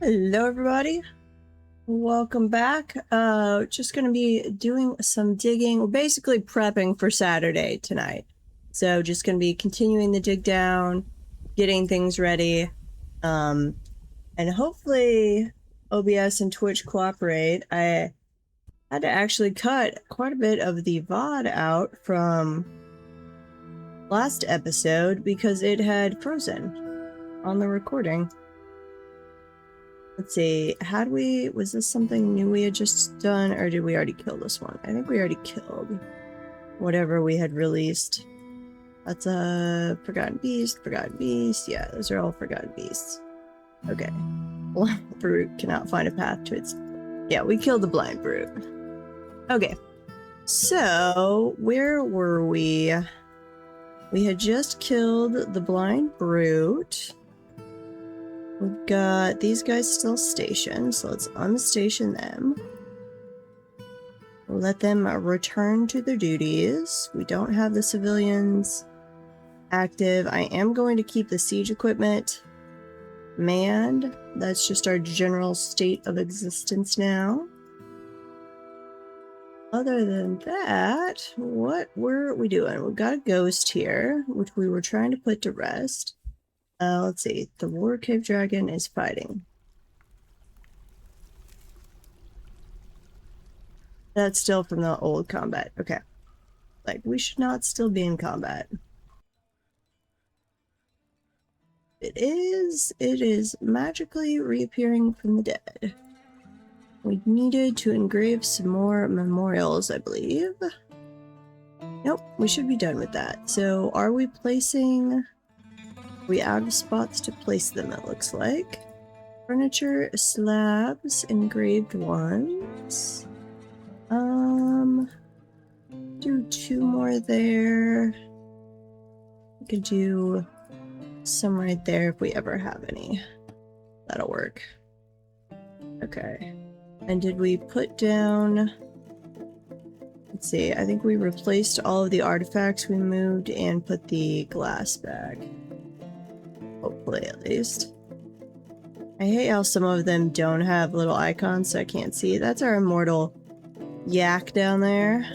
Hello everybody, welcome back. Just gonna be doing some digging. We're basically prepping for Saturday tonight. So just gonna be continuing the dig down, getting things ready. And hopefully OBS and Twitch cooperate. I had to actually cut quite a bit of the VOD out from last episode because it had frozen on the recording. Let's see, was this something new we had just done, or did we already kill this one? I think we already killed whatever we had released. That's a Forgotten Beast, yeah, those are all Forgotten Beasts. Okay. Blind Brute cannot find a path to its... Yeah, we killed the Blind Brute. Okay. So, where were we? We had just killed the Blind Brute. We've got these guys still stationed, so let's unstation them. We'll let them return to their duties. We don't have the civilians active. I am going to keep the siege equipment manned. That's just our general state of existence now. Other than that, what were we doing? We've got a ghost here, which we were trying to put to rest. Let's see. The War Cave Dragon is fighting. That's still from the old combat. Okay. Like, we should not still be in combat. It is magically reappearing from the dead. We needed to engrave some more memorials, I believe. Nope, we should be done with that. So, are we placing... We out of spots to place them, it looks like. Furniture, slabs, engraved ones. Do 2 more there. We could do some right there if we ever have any. That'll work. Okay. And did we put down... Let's see, I think we replaced all of the artifacts we moved and put the glass back. Hopefully, at least. I hate how some of them don't have little icons, so I can't see. That's our immortal yak down there.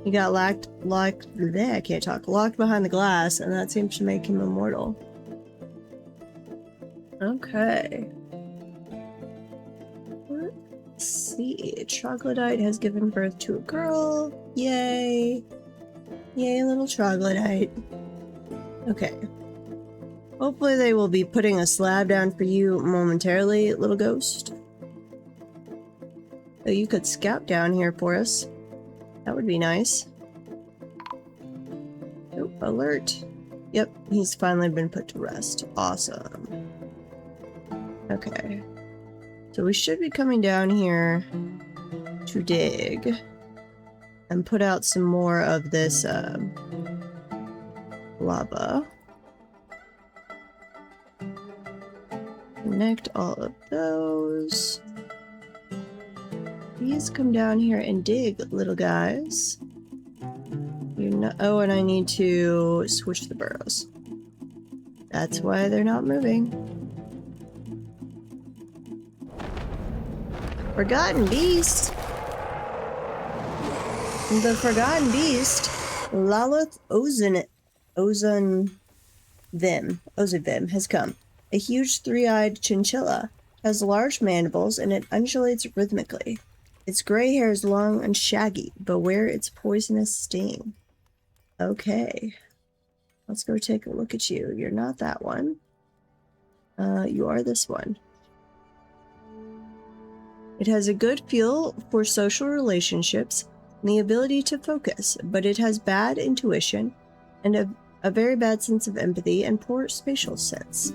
He got locked behind the glass, and that seems to make him immortal. Okay. Let's see. A troglodyte has given birth to a girl. Yay. Yay, little troglodyte. Okay. Hopefully they will be putting a slab down for you momentarily, little ghost. So you could scout down here for us. That would be nice. Oh, alert. Yep, he's finally been put to rest. Awesome. Okay. So we should be coming down here to dig and put out some more of this lava. Connect all of those. Please come down here and dig, little guys. You're not. Oh, and I need to switch the burrows. That's why they're not moving. Forgotten Beast. The Forgotten Beast, Laloth Ozanvim has come. A huge 3-eyed chinchilla has large mandibles and it undulates rhythmically. Its gray hair is long and shaggy. Beware its poisonous sting. Okay. Let's go take a look at you. You're not that one. You are this one. It has a good feel for social relationships and the ability to focus, but it has bad intuition and a very bad sense of empathy and poor spatial sense.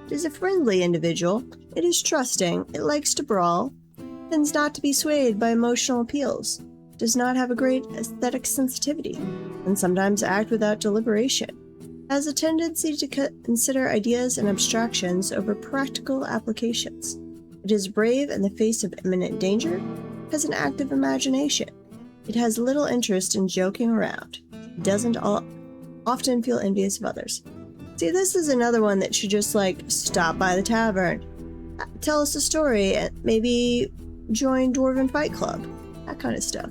It is a friendly individual. It is trusting. It likes to brawl. Tends not to be swayed by emotional appeals. Does not have a great aesthetic sensitivity. And sometimes act without deliberation. Has a tendency to consider ideas and abstractions over practical applications. It is brave in the face of imminent danger. Has an active imagination. It has little interest in joking around. It doesn't often feel envious of others. See, this is another one that should just, like, stop by the tavern. tell us a story, and maybe join Dwarven Fight Club, that kind of stuff.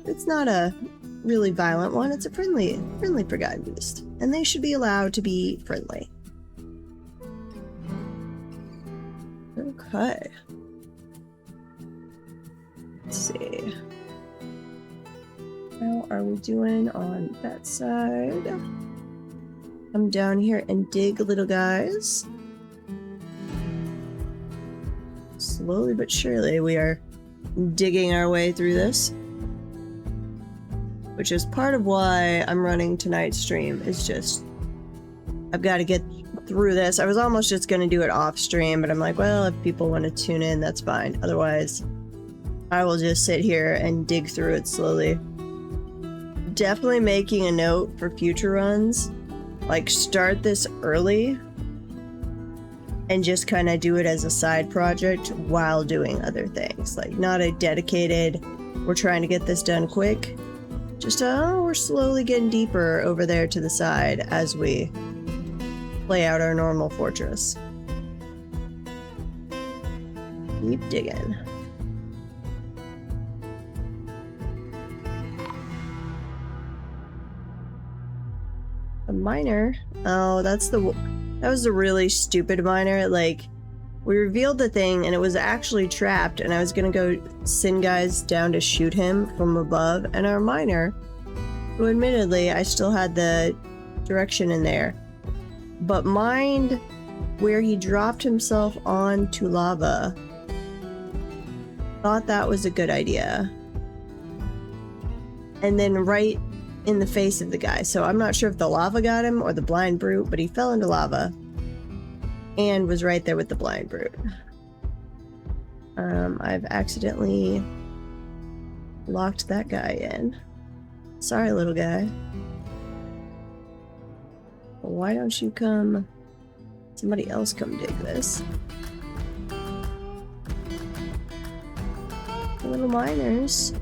It's not a really violent one, it's a friendly protagonist, and they should be allowed to be friendly. Okay. Let's see. How are we doing on that side? Come down here and dig, little guys. Slowly but surely, we are digging our way through this. Which is part of why I'm running tonight's stream, is just... I've got to get through this. I was almost just going to do it off stream, but I'm like, well, if people want to tune in, that's fine. Otherwise, I will just sit here and dig through it slowly. Definitely making a note for future runs. Like, start this early and just kind of do it as a side project while doing other things. Like, not a dedicated, we're trying to get this done quick. Just, we're slowly getting deeper over there to the side as we play out our normal fortress. Keep digging. A miner? Oh, that was the really stupid miner. Like, we revealed the thing and it was actually trapped, and I was gonna go send guys down to shoot him from above, and our miner, who admittedly I still had the direction in there, but mined where he dropped himself onto lava. Thought that was a good idea. And then right in the face of the guy. So I'm not sure if the lava got him or the blind brute, but he fell into lava and was right there with the blind brute. I've accidentally locked that guy in. Sorry, little guy. Why don't you come... Somebody else come dig this. Little miners,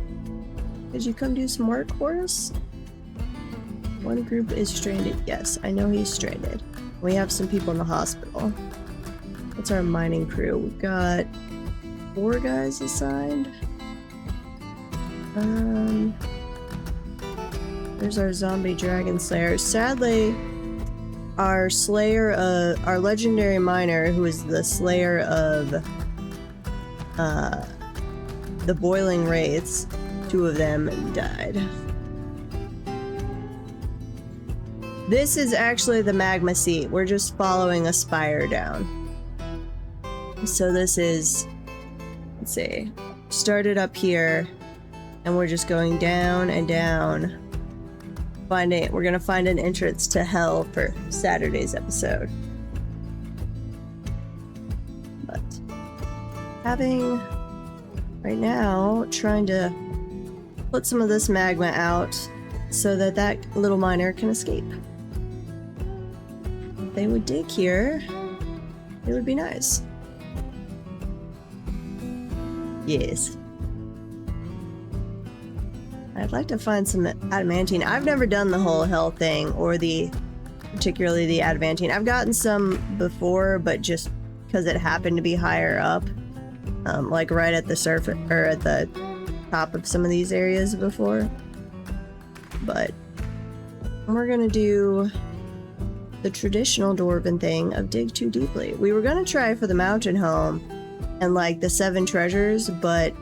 could you come do some work for us? One group is stranded. Yes, I know he's stranded. We have some people in the hospital. What's our mining crew? We've got 4 guys assigned. There's our zombie dragon slayer. Sadly, our slayer, our legendary miner, who is the slayer of the boiling wraiths, 2 of them died. This is actually the magma seat. We're just following a spire down. So this is, let's see, started up here, and we're just going down and down. We're gonna find an entrance to hell for Saturday's episode. But having, right now, trying to put some of this magma out so that that little miner can escape. If they would dig here, it would be nice. Yes. I'd like to find some adamantine. I've never done the whole hell thing, or particularly the adamantine. I've gotten some before, but just because it happened to be higher up, like right at the surface, or at the top of some of these areas before. But we're gonna do the traditional dwarven thing of dig too deeply. We were gonna try for the mountain home and like the 7 treasures, but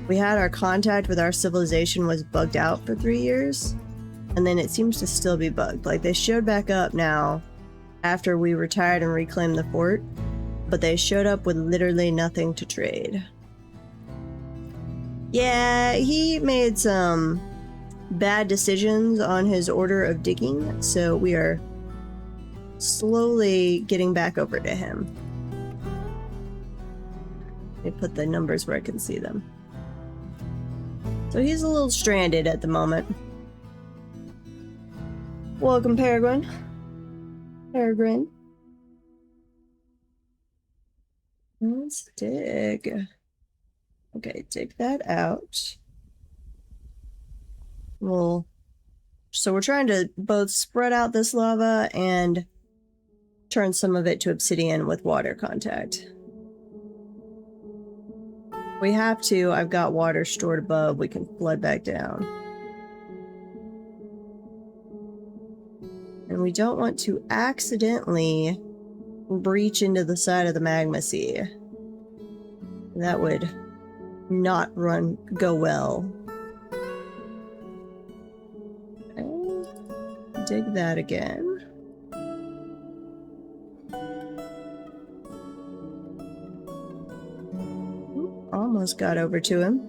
we had our contact with our civilization was bugged out for 3 years, and then it seems to still be bugged. Like, they showed back up now after we retired and reclaimed the fort, but they showed up with literally nothing to trade. Yeah, he made some bad decisions on his order of digging, so we are slowly getting back over to him. Let me put the numbers where I can see them. So he's a little stranded at the moment. Welcome, Peregrine. Peregrine. Let's dig. Okay, dig that out. So we're trying to both spread out this lava and turn some of it to obsidian with water contact. We have to. I've got water stored above. We can flood back down. And we don't want to accidentally breach into the side of the magma sea. That would not go well. Okay. Dig that again. Almost got over to him.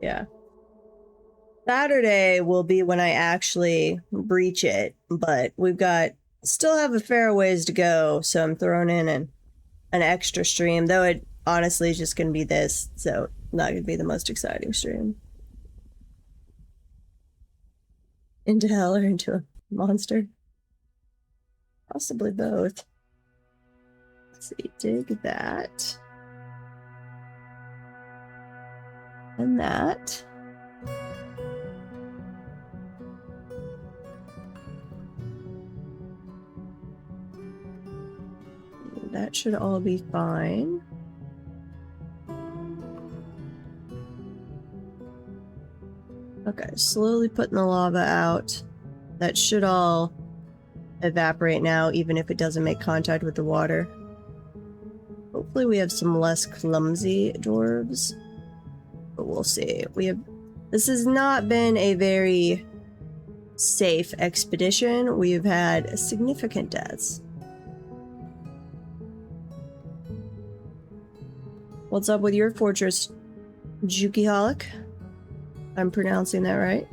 Yeah. Saturday will be when I actually breach it, but still have a fair ways to go, so I'm throwing in an extra stream, though it honestly is just going to be this, so not going to be the most exciting stream. Into hell or into a monster? Possibly both. Let's see, dig that. And that. That should all be fine. Okay, slowly putting the lava out. That should all evaporate now, even if it doesn't make contact with the water. Hopefully we have some less clumsy dwarves, but we'll see. This has not been a very safe expedition. We've had significant deaths. What's up with your fortress, Jukiholic? I'm pronouncing that right.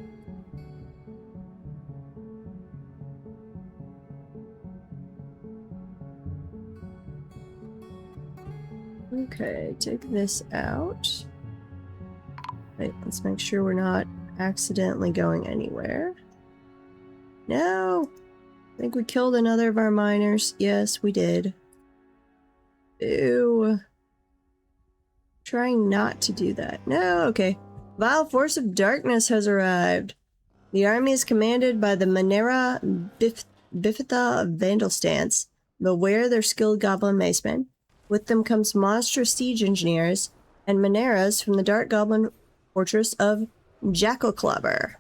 Okay, take this out. Wait, let's make sure we're not accidentally going anywhere. No! I think we killed another of our miners. Yes, we did. Ew. Trying not to do that. No, okay. Vile Force of Darkness has arrived. The army is commanded by the Manera Bifitha of Vandal Stance. Beware their skilled goblin macemen. With them comes monstrous siege engineers and Maneras from the Dark Goblin Fortress of Jackalclubber.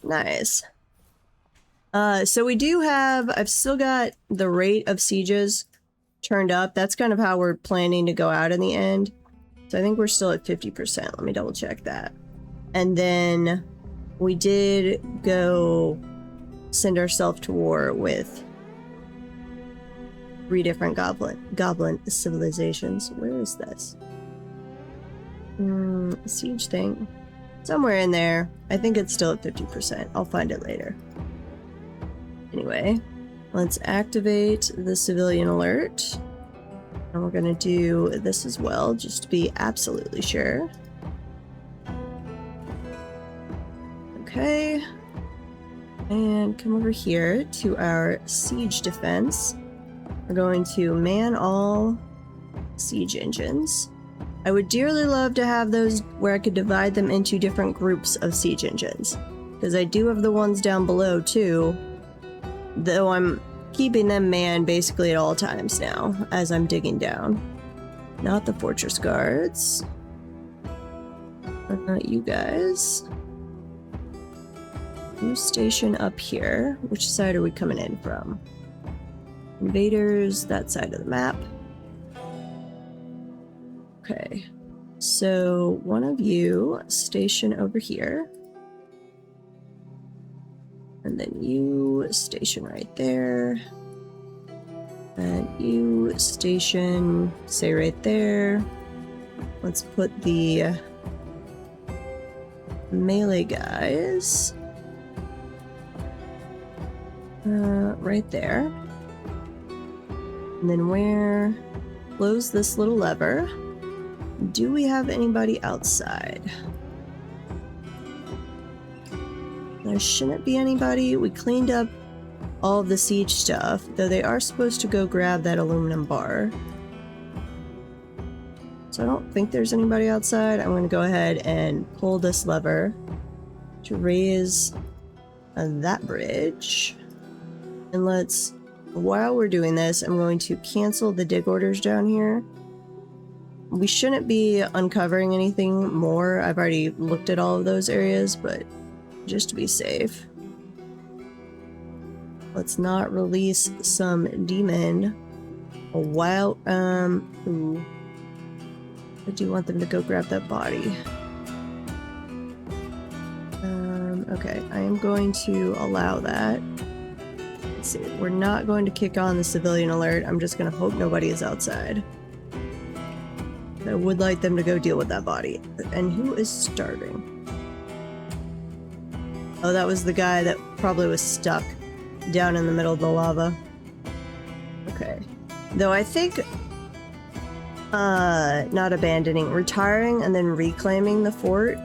Nice. So we do have... I've still got the rate of sieges turned up. That's kind of how we're planning to go out in the end. So I think we're still at 50%. Let me double check that. And then we did go send ourselves to war with 3 different goblin civilizations. Where is this? Siege thing. Somewhere in there. I think it's still at 50%. I'll find it later. Anyway, let's activate the civilian alert. And we're gonna do this as well, just to be absolutely sure. Okay. And come over here to our siege defense. We're going to man all siege engines. I would dearly love to have those where I could divide them into different groups of siege engines, because I do have the ones down below too, though I'm keeping them manned basically at all times now as I'm digging down. Not the fortress guards. Not you guys. New station up here. Which side are we coming in from? Invaders, that side of the map. Okay, so one of you station over here. And then you station right there. And you station, say right there. Let's put the melee guys right there. And then close this little lever. Do we have anybody outside? There shouldn't be anybody. We cleaned up all of the siege stuff, though they are supposed to go grab that aluminum bar. So I don't think there's anybody outside. I'm going to go ahead and pull this lever to raise that bridge. And let's while we're doing this, I'm going to cancel the dig orders down here. We shouldn't be uncovering anything more. I've already looked at all of those areas, but just to be safe, let's not release some demon while, ooh. I do want them to go grab that body. Okay, I am going to allow that. Let's see, we're not going to kick on the civilian alert. I'm just going to hope nobody is outside. I would like them to go deal with that body. And who is starving? Oh, that was the guy that probably was stuck down in the middle of the lava. Okay. Though I think, not abandoning, retiring and then reclaiming the fort,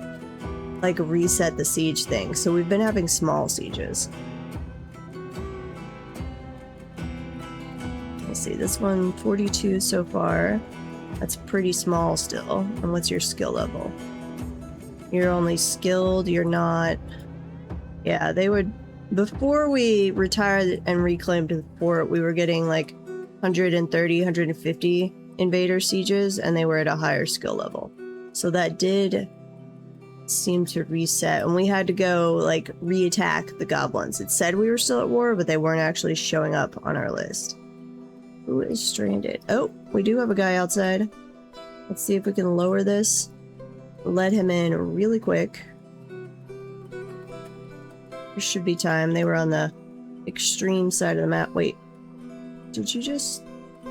like, reset the siege thing. So we've been having small sieges. Let's see, this one, 42 so far. That's pretty small still. And what's your skill level? You're only skilled, you're not... Yeah, they would... Before we retired and reclaimed the fort, we were getting like 130, 150 invader sieges, and they were at a higher skill level. So that did seem to reset, and we had to go like re-attack the goblins. It said we were still at war, but they weren't actually showing up on our list. Who is stranded? Oh, we do have a guy outside. Let's see if we can lower this. Let him in really quick. There should be time. They were on the extreme side of the map. Wait, did you just...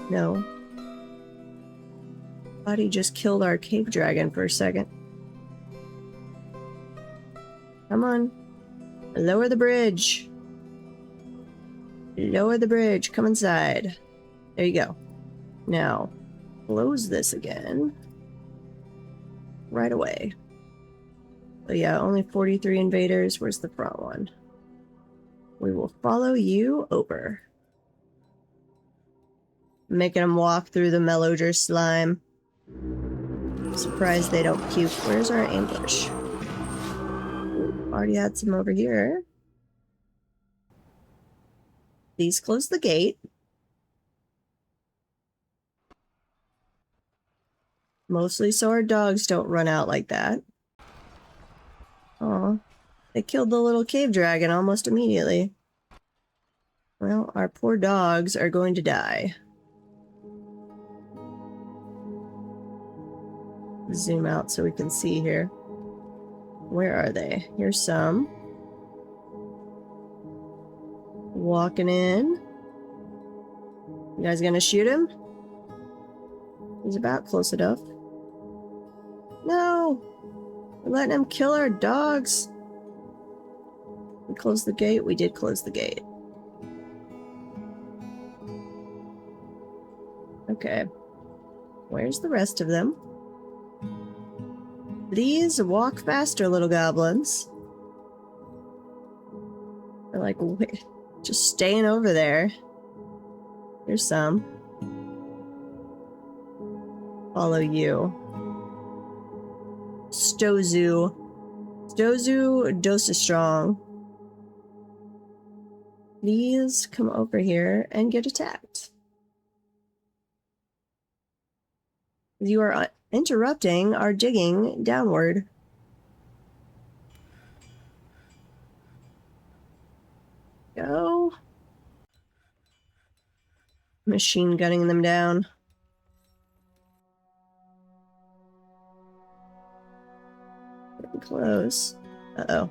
No. Thought he just killed our cave dragon for a second. Come on. Lower the bridge. Lower the bridge. Come inside. There you go. Now, close this again. Right away. Oh yeah, only 43 invaders. Where's the front one? We will follow you over. Making them walk through the Melodger slime. Surprised they don't puke. Where's our ambush? Already had some over here. Please close the gate. Mostly so our dogs don't run out like that. Aw, they killed the little cave dragon almost immediately. Well, our poor dogs are going to die. Zoom out so we can see here. Where are they? Here's some. Walking in. You guys gonna shoot him? He's about close enough. No! We're letting him kill our dogs. We closed the gate? We did close the gate. Okay. Where's the rest of them? Please walk faster, little goblins. They're like, wait, just staying over there. Here's some. Follow you. Stozu. Stozu Dosa Strong. Please come over here and get attacked. You are interrupting our digging downward. Go. Machine gunning them down. Getting close. Uh-oh.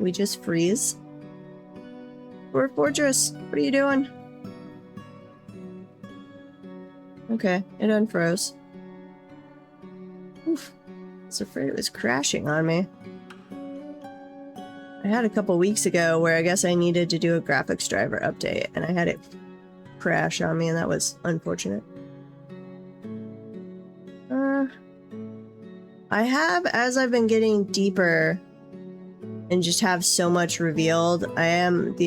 We just freeze. We're a fortress. What are you doing? Okay, it unfroze. Oof. I was afraid it was crashing on me. I had a couple weeks ago where I guess I needed to do a graphics driver update, and I had it crash on me, and that was unfortunate. I have, as I've been getting deeper and just have so much revealed, the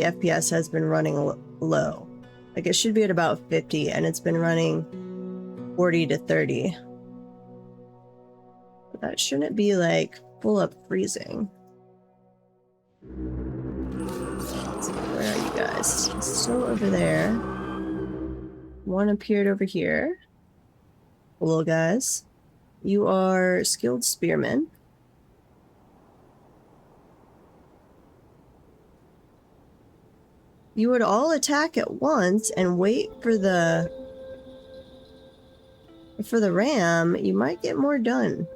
FPS has been running low. Like, it should be at about 50, and it's been running 40 to 30. But that shouldn't be, like, full up freezing. So where are you guys? Still over there. One appeared over here. Hello, guys. You are skilled spearmen. You would all attack at once and wait for the ram. You might get more done.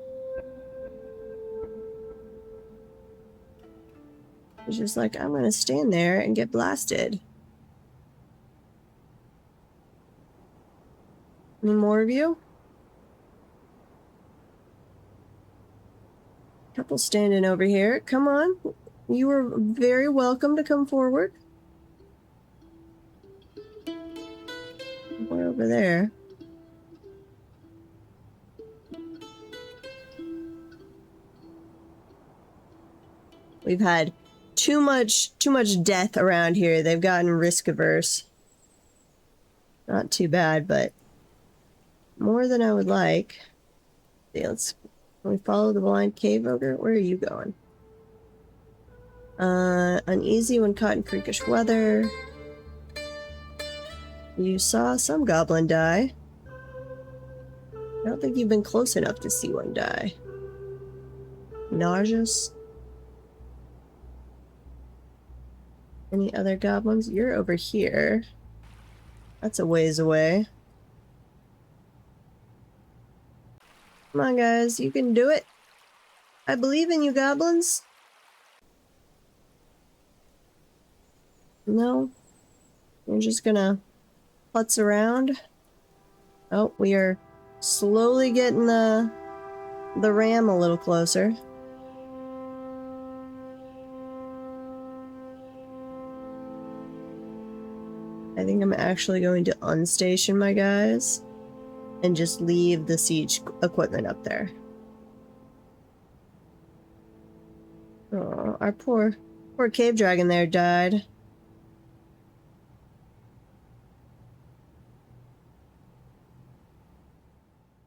It's just like, I'm gonna stand there and get blasted. Any more of you? Couple standing over here. Come on. You are very welcome to come forward. We're over there. We've had too much death around here. They've gotten risk averse. Not too bad, but more than I would like. See, can we follow the blind cave ogre? Where are you going? Uneasy when caught in freakish weather. You saw some goblin die. I don't think you've been close enough to see one die. Nauseous. Any other goblins? You're over here. That's a ways away. Come on, guys. You can do it. I believe in you, goblins. No? You're just gonna putz around? Oh, we are slowly getting the ram a little closer. I think I'm actually going to unstation my guys and just leave the siege equipment up there. Oh, our poor cave dragon there died.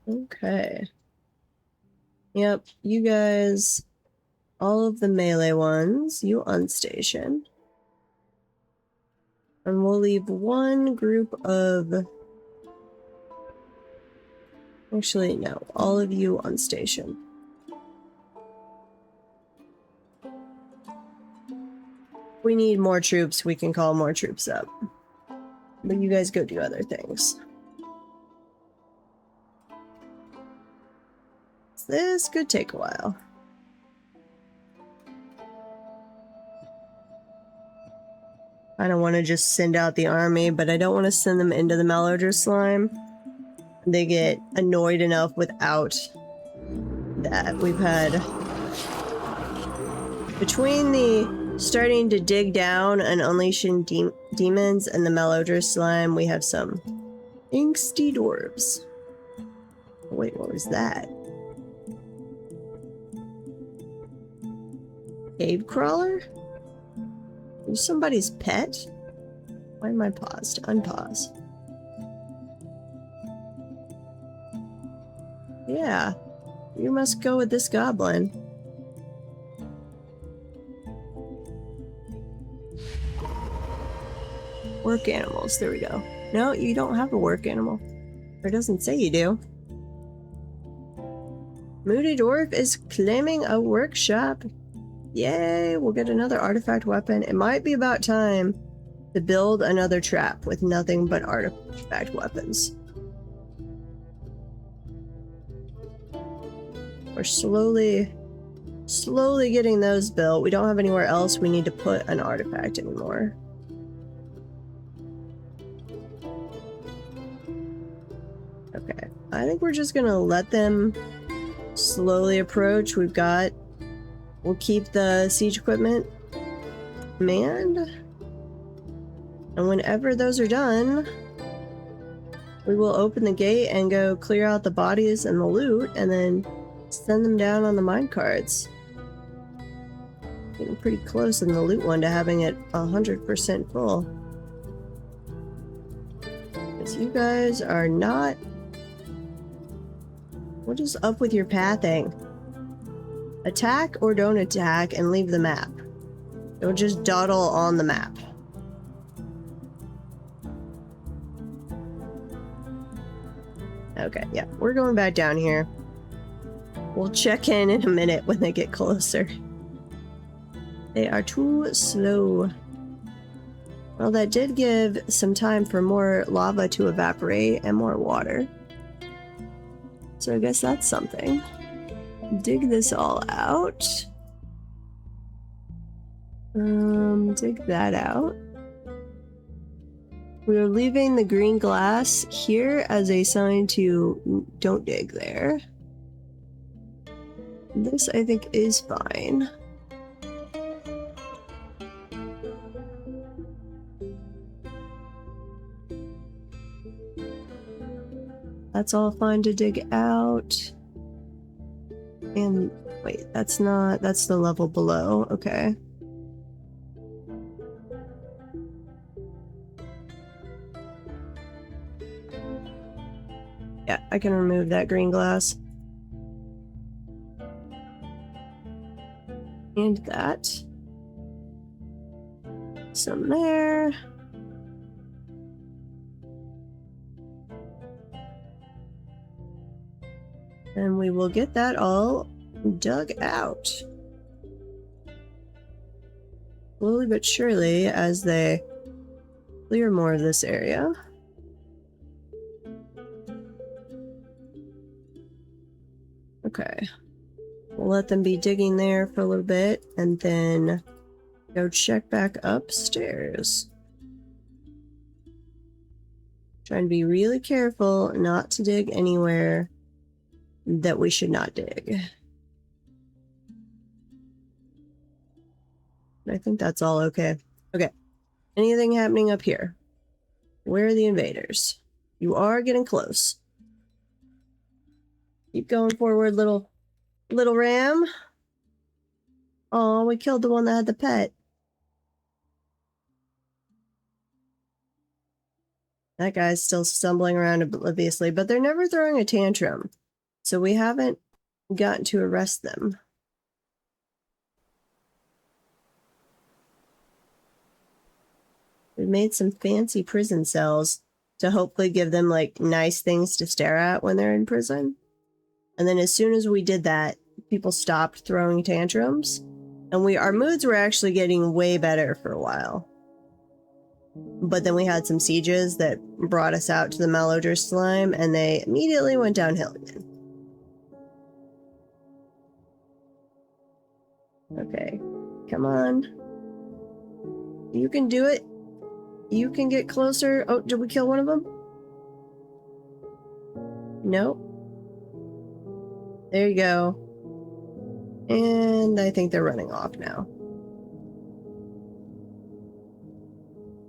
Okay. Yep, you guys, all of the melee ones, you unstation. And we'll leave one group of... Actually, no. All of you unstation. We need more troops. We can call more troops up. But you guys go do other things. This could take a while. I don't want to just send out the army, but I don't want to send them into the Malodor slime. They get annoyed enough without that. We've had... Between the starting to dig down and unleashing demons and the Malodor slime, we have some angsty dwarves. Wait, what was that? Cave crawler? Are you somebody's pet? Why am I paused? Unpause. Yeah, you must go with this goblin. Work animals, there we go. No, you don't have a work animal. Or it doesn't say you do. Moody Dwarf is claiming a workshop. Yay, we'll get another artifact weapon. It might be about time to build another trap with nothing but artifact weapons. We're slowly getting those built. We don't have anywhere else we need to put an artifact anymore. Okay, I think we're just gonna let them slowly approach. We'll keep the siege equipment manned. And whenever those are done, we will open the gate and go clear out the bodies and the loot and then send them down on the minecarts. Getting pretty close in the loot one to having it 100% full. Because you guys are not... What is up with your pathing? Attack or don't attack and leave the map. It'll just dawdle on the map. Okay, yeah, we're going back down here. We'll check in a minute when they get closer. They are too slow. Well, that did give some time for more lava to evaporate and more water. So I guess that's something. Dig this all out. Dig that out. We're leaving the green glass here as a sign to don't dig there. This, I think, is fine. That's all fine to dig out. And wait, that's not, that's the level below. Okay. Yeah, I can remove that green glass. And that. Some there. And we will get that all dug out. Slowly but surely as they clear more of this area. Okay. We'll let them be digging there for a little bit and then go check back upstairs. Trying to be really careful not to dig anywhere that we should not dig. I think that's all okay. Okay. Anything happening up here? Where are the invaders? You are getting close. Keep going forward, little ram. Oh, we killed the one that had the pet. That guy's still stumbling around obliviously, but they're never throwing a tantrum. So we haven't gotten to arrest them. We made some fancy prison cells to hopefully give them like nice things to stare at when they're in prison. And then as soon as we did that, people stopped throwing tantrums. And our moods were actually getting way better for a while. But then we had some sieges that brought us out to the Malodor slime, and they immediately went downhill again. Okay, come on. You can do it. You can get closer. Oh, did we kill one of them? Nope. There you go. And I think they're running off now.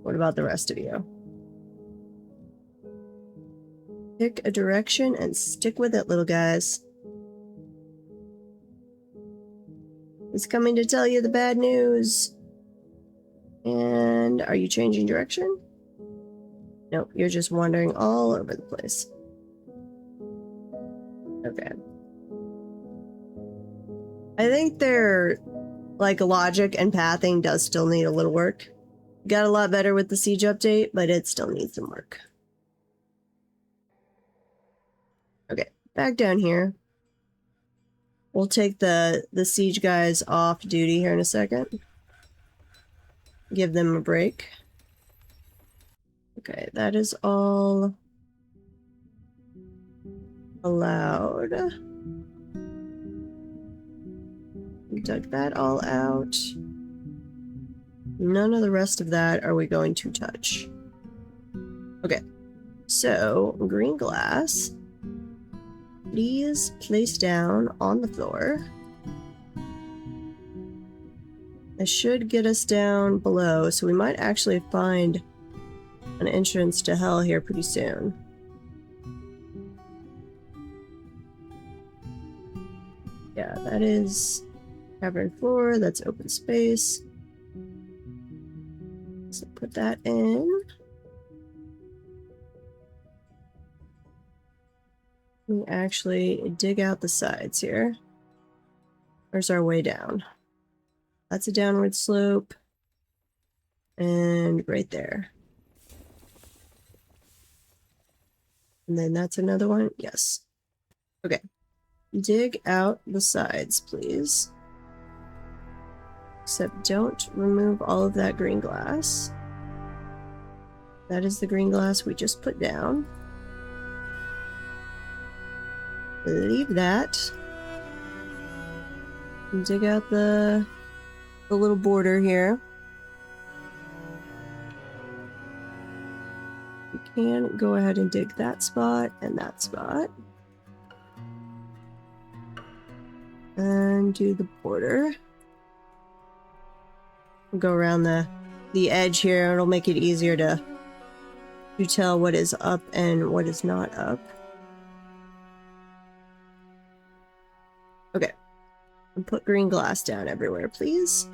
What about the rest of you? Pick a direction and stick with it, little guys. He's coming to tell you the bad news. And are you changing direction? Nope, you're just wandering all over the place. Okay. I think their like logic and pathing does still need a little work. Got a lot better with the siege update, but it still needs some work. Okay, back down here. We'll take the siege guys off duty here in a second. Give them a break. Okay, that is all allowed. We dug that all out. None of the rest of that are we going to touch. Okay, so green glass. Please place down on the floor. This should get us down below, so we might actually find an entrance to hell here pretty soon. Yeah, that is cavern floor, that's open space. So put that in. We actually dig out the sides here. There's our way down. That's a downward slope. And right there. And then that's another one. Yes. Okay. Dig out the sides, please. Except don't remove all of that green glass. That is the green glass we just put down. Leave that. And dig out the little border here. You can go ahead and dig that spot and that spot. And do the border. We'll go around the edge here. It'll make it easier to tell what is up and what is not up. Okay. And put green glass down everywhere, please.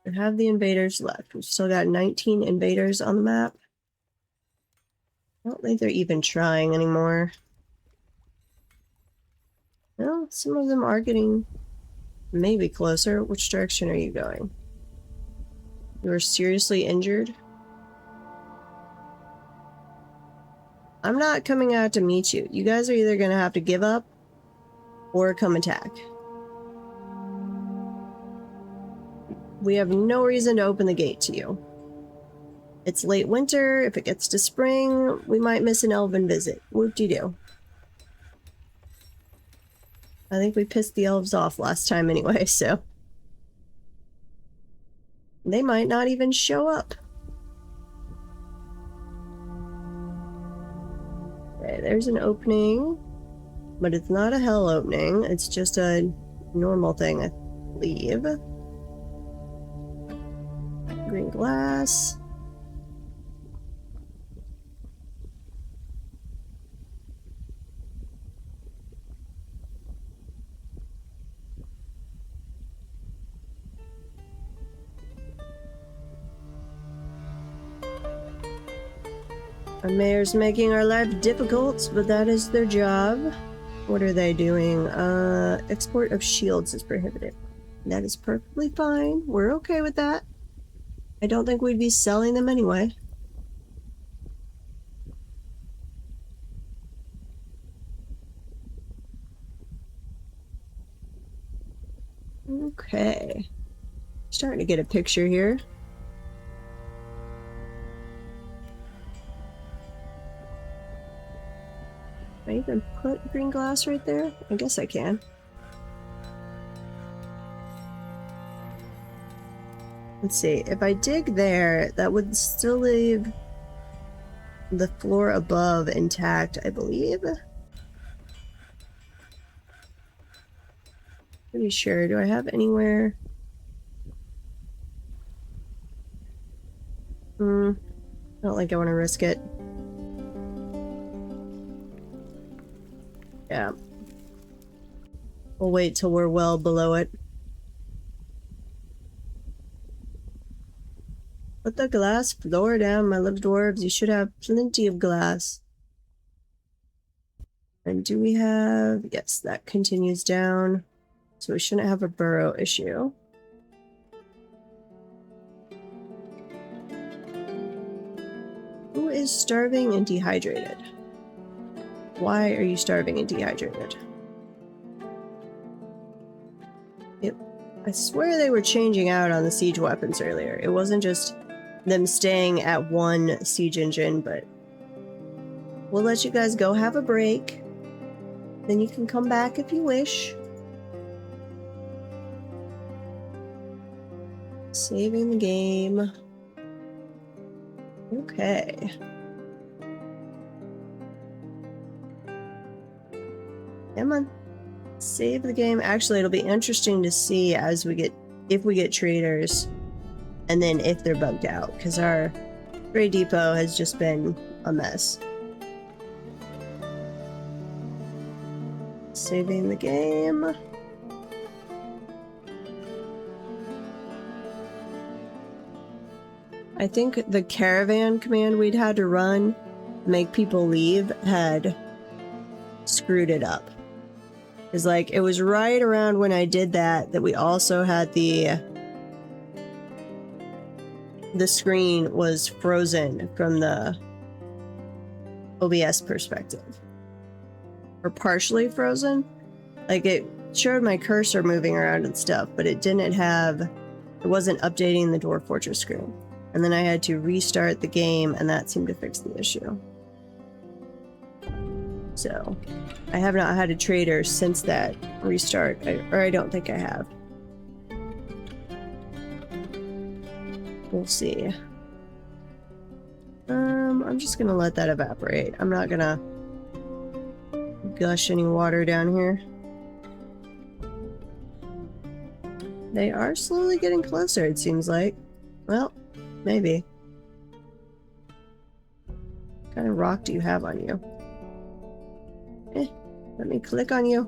We have the invaders left. We've still got 19 invaders on the map. I don't think they're even trying anymore. Well, some of them are getting maybe closer. Which direction are you going? You are seriously injured? I'm not coming out to meet you. You guys are either going to have to give up or come attack. We have no reason to open the gate to you. It's late winter. If it gets to spring, we might miss an elven visit. Whoop-de-doo. I think we pissed the elves off last time anyway, so... they might not even show up. Okay, there's an opening. But it's not a hell opening. It's just a normal thing, I believe. Green glass. Our mayor's making our life difficult, but that is their job. What are they doing? Export of shields is prohibited. That is perfectly fine. We're okay with that. I don't think we'd be selling them anyway. Okay. Starting to get a picture here. Can I even put green glass right there? I guess I can. Let's see, if I dig there, that would still leave the floor above intact, I believe. Pretty sure. Do I have anywhere? I don't think I want to risk it. Yeah. We'll wait till we're well below it. Put the glass floor down, my little dwarves. You should have plenty of glass. And do we have... yes, that continues down. So we shouldn't have a burrow issue. Who is starving and dehydrated? Why are you starving and dehydrated? I swear they were changing out on the siege weapons earlier. It wasn't just them staying at one siege engine, but we'll let you guys go have a break. Then you can come back if you wish. Saving the game. Okay. Come on. Save the game. Actually, it'll be interesting to see as we get, if we get traders, and then if they're bugged out, because our trade depot has just been a mess. Saving the game. I think the caravan command we'd had to run, make people leave, had screwed it up. Because, like, it was right around when I did that we also had the screen was frozen from the OBS perspective. Or partially frozen. Like, it showed my cursor moving around and stuff, but it wasn't updating the Dwarf Fortress screen. And then I had to restart the game, and that seemed to fix the issue. So, I have not had a trader since that restart, or I don't think I have. We'll see. I'm just gonna let that evaporate. I'm not gonna gush any water down here. They are slowly getting closer, it seems like. Well, maybe. What kind of rock do you have on you? Let me click on you.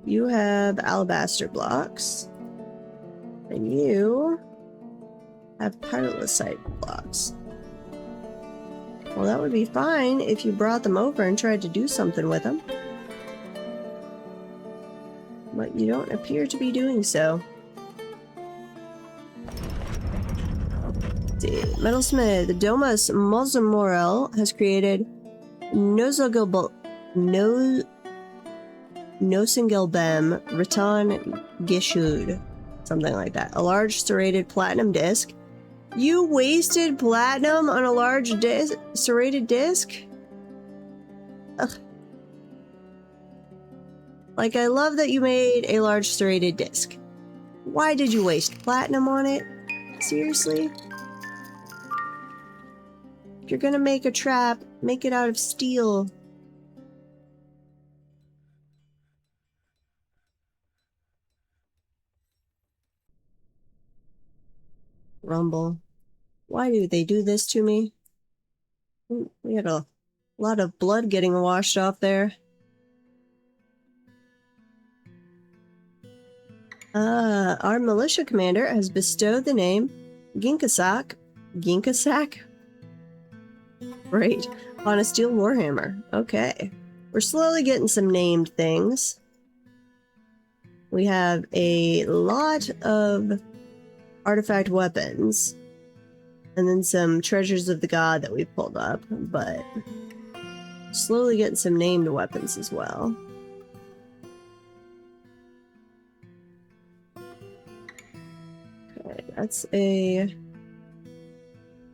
You have alabaster blocks. And you have pyrrolysite blocks. Well, that would be fine if you brought them over and tried to do something with them. But you don't appear to be doing so. Let's see. Metalsmith Domus Mozamorel has created Nosingelbem Raton Gishud. Something like that. A large serrated platinum disc. You wasted platinum on a large serrated disc? Ugh. Like, I love that you made a large serrated disc. Why did you waste platinum on it? Seriously? If you're gonna make a trap, make it out of steel. Rumble. Why do they do this to me? Ooh, we had a lot of blood getting washed off there. Our militia commander has bestowed the name Ginkasak? Great. On a steel warhammer. Okay. We're slowly getting some named things. We have a lot of artifact weapons. And then some treasures of the god that we pulled up, but slowly getting some named weapons as well. Okay, that's a...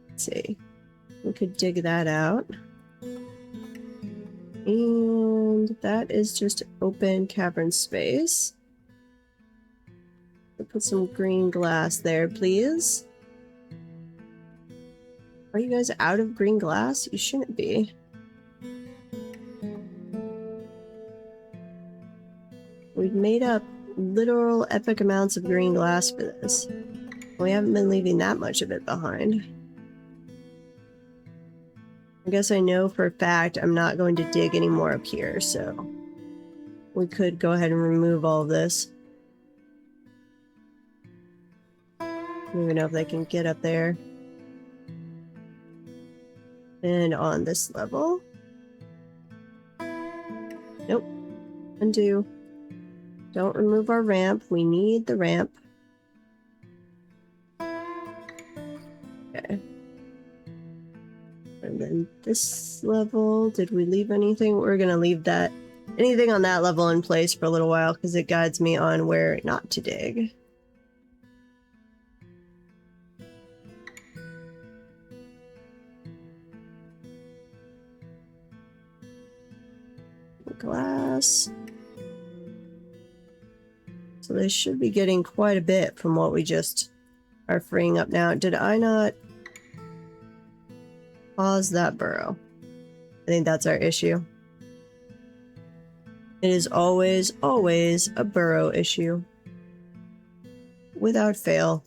Let's see. We could dig that out. And that is just open cavern space. We'll put some green glass there, please. Are you guys out of green glass? You shouldn't be. We've made up literal epic amounts of green glass for this. We haven't been leaving that much of it behind. I guess I know for a fact I'm not going to dig any more up here, so we could go ahead and remove all of this. I don't even know if they can get up there. And on this level. Nope. Undo. Don't remove our ramp. We need the ramp. Okay. And then this level, did we leave anything? We're gonna leave that, anything on that level in place for a little while because it guides me on where not to dig. Glass. So they should be getting quite a bit from what we just are freeing up now. Did I not pause that burrow? I think that's our issue. It is always, always a burrow issue. Without fail.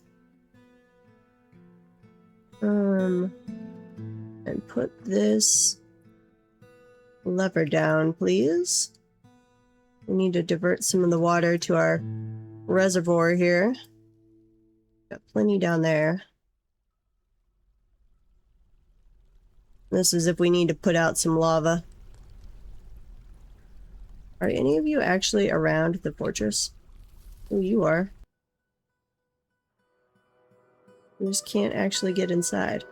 And put this lever down, please. We need to divert some of the water to our reservoir here. Got plenty down there. This is if we need to put out some lava. Are any of you actually around the fortress? Oh, you are. You just can't actually get inside.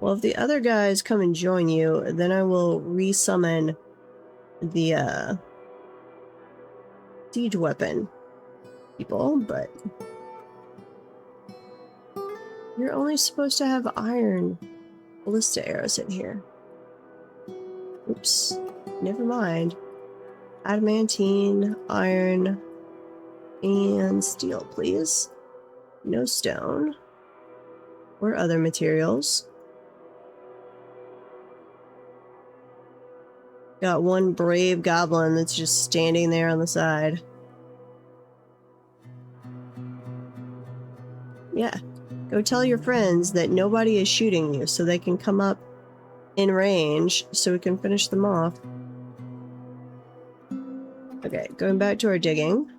Well, if the other guys come and join you, then I will resummon the siege weapon people, but you're only supposed to have iron ballista arrows in here. Oops. Never mind. Adamantine, iron, and steel, please. No stone. Or other materials. Got one brave goblin that's just standing there on the side. Yeah. Go tell your friends that nobody is shooting you so they can come up in range so we can finish them off. Okay, going back to our digging.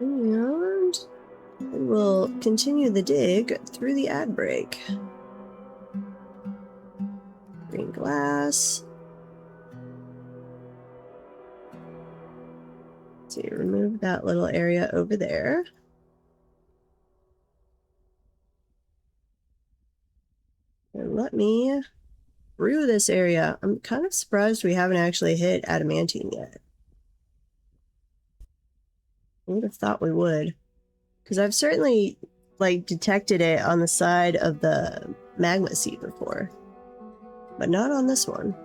And we will continue the dig through the ad break. Green glass. So you remove that little area over there. And let me through this area. I'm kind of surprised we haven't actually hit Adamantine yet. I would have thought we would. Because I've certainly, like, detected it on the side of the magma seed before. But not on this one.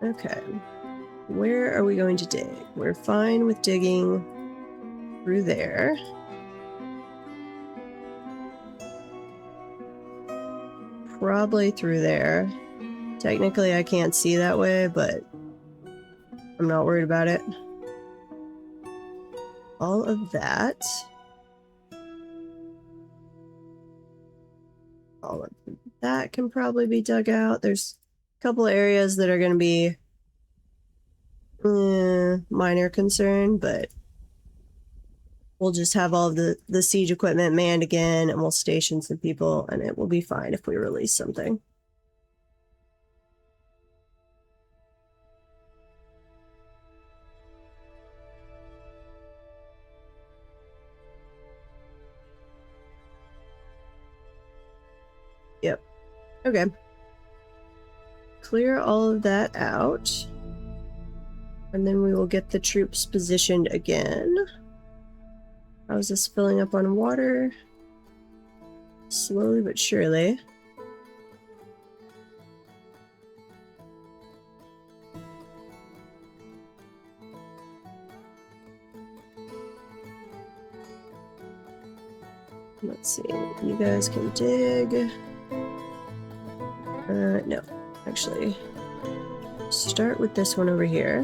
Okay. Where are we going to dig? We're fine with digging through there. Probably through there. Technically, I can't see that way, but I'm not worried about it. All of that. All of that can probably be dug out. There's a couple areas that are going to be minor concern, but we'll just have all of the siege equipment manned again, and we'll station some people, and it will be fine if we release something. Yep. Okay. Clear all of that out. And then we will get the troops positioned again. How's this filling up on water? Slowly but surely. Let's see. You guys can dig. No. Actually, start with this one over here.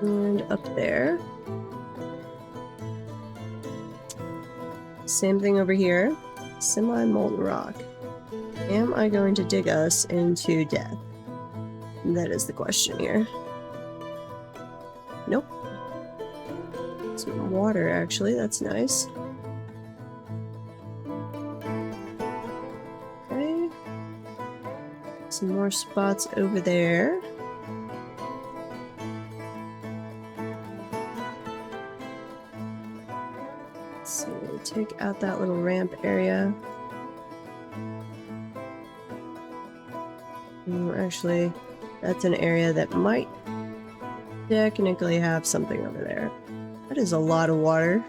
And up there. Same thing over here. Semi-molten rock. Am I going to dig us into death? That is the question here. Nope. Some water, actually. That's nice. Okay. Some more spots over there. So take out that little ramp area. Actually, that's an area that might technically have something over there. That is a lot of water.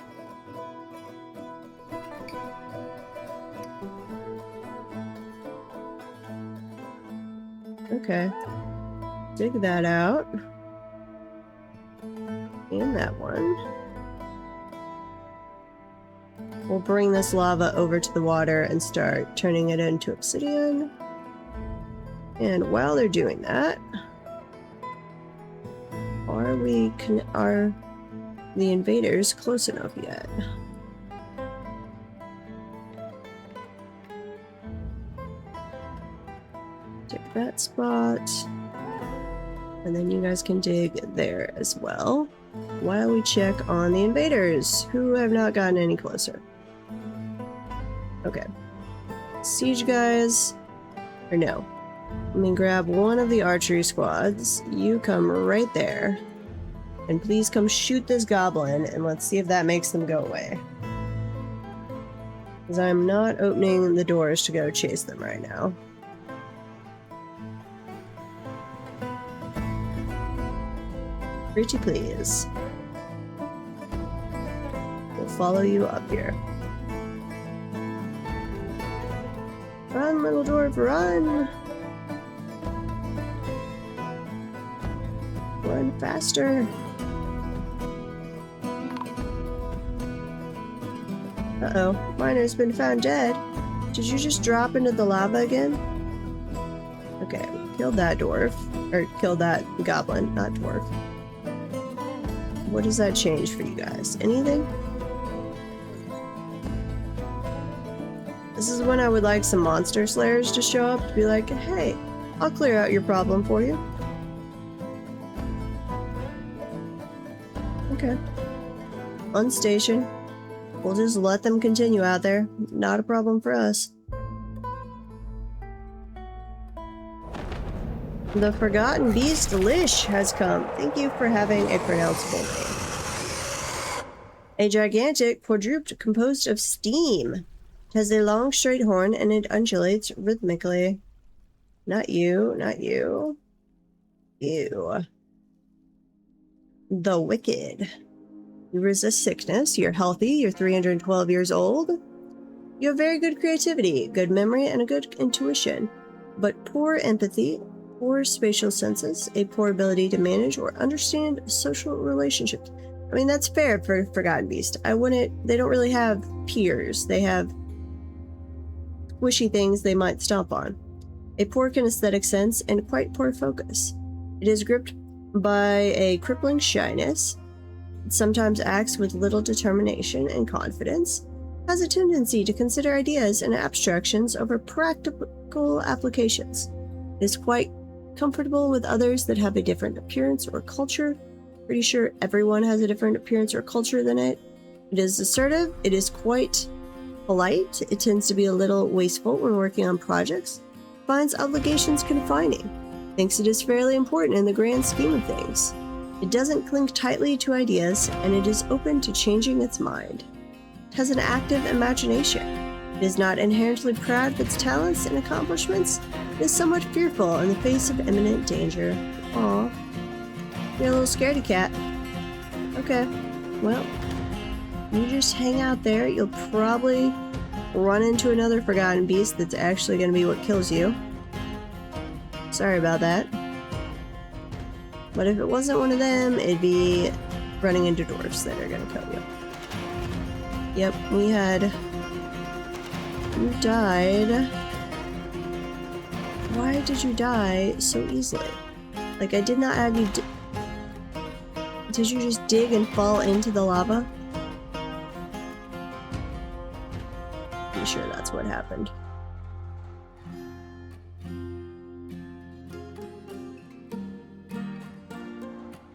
Okay. Dig that out. And that one. We'll bring this lava over to the water and start turning it into obsidian. And while they're doing that, the invaders close enough yet. Take that spot. And then you guys can dig there as well. While we check on the invaders, who have not gotten any closer. Okay. Siege guys. Or no. Let me grab one of the archery squads. You come right there. And please come shoot this goblin, and let's see if that makes them go away. Because I'm not opening the doors to go chase them right now. Pretty please. We'll follow you up here. Run, little dwarf, run! Run faster! Uh-oh, miner's been found dead. Did you just drop into the lava again? Okay, killed that dwarf. Or killed that goblin, not dwarf. What does that change for you guys? Anything? This is when I would like some monster slayers to show up to be like, hey, I'll clear out your problem for you. Okay. On station. We'll just let them continue out there. Not a problem for us. The Forgotten Beast Lish has come. Thank you for having a pronounceable name. A gigantic quadruped composed of steam. It has a long straight horn and it undulates rhythmically. Not you, not you. You. The Wicked. You resist sickness, you're healthy, you're 312 years old. You have very good creativity, good memory, and a good intuition, but poor empathy, poor spatial senses, a poor ability to manage or understand social relationships. I mean, that's fair for Forgotten Beast. They don't really have peers. They have squishy things they might stomp on. A poor kinesthetic sense and quite poor focus. It is gripped by a crippling shyness. It sometimes acts with little determination and confidence, has a tendency to consider ideas and abstractions over practical applications. It is quite comfortable with others that have a different appearance or culture. Pretty sure everyone has a different appearance or culture than it. It is assertive. It is quite polite. It tends to be a little wasteful when working on projects. Finds obligations confining. Thinks it is fairly important in the grand scheme of things. It doesn't cling tightly to ideas, and it is open to changing its mind. It has an active imagination. It is not inherently proud of its talents and accomplishments. It is somewhat fearful in the face of imminent danger. Aw. You're a little scaredy cat. Okay. Well, you just hang out there. You'll probably run into another Forgotten Beast that's actually going to be what kills you. Sorry about that. But if it wasn't one of them, it'd be running into dwarves that are going to kill you. Yep, you died. Why did you die so easily? Like, I did not have you did you just dig and fall into the lava? Pretty sure that's what happened.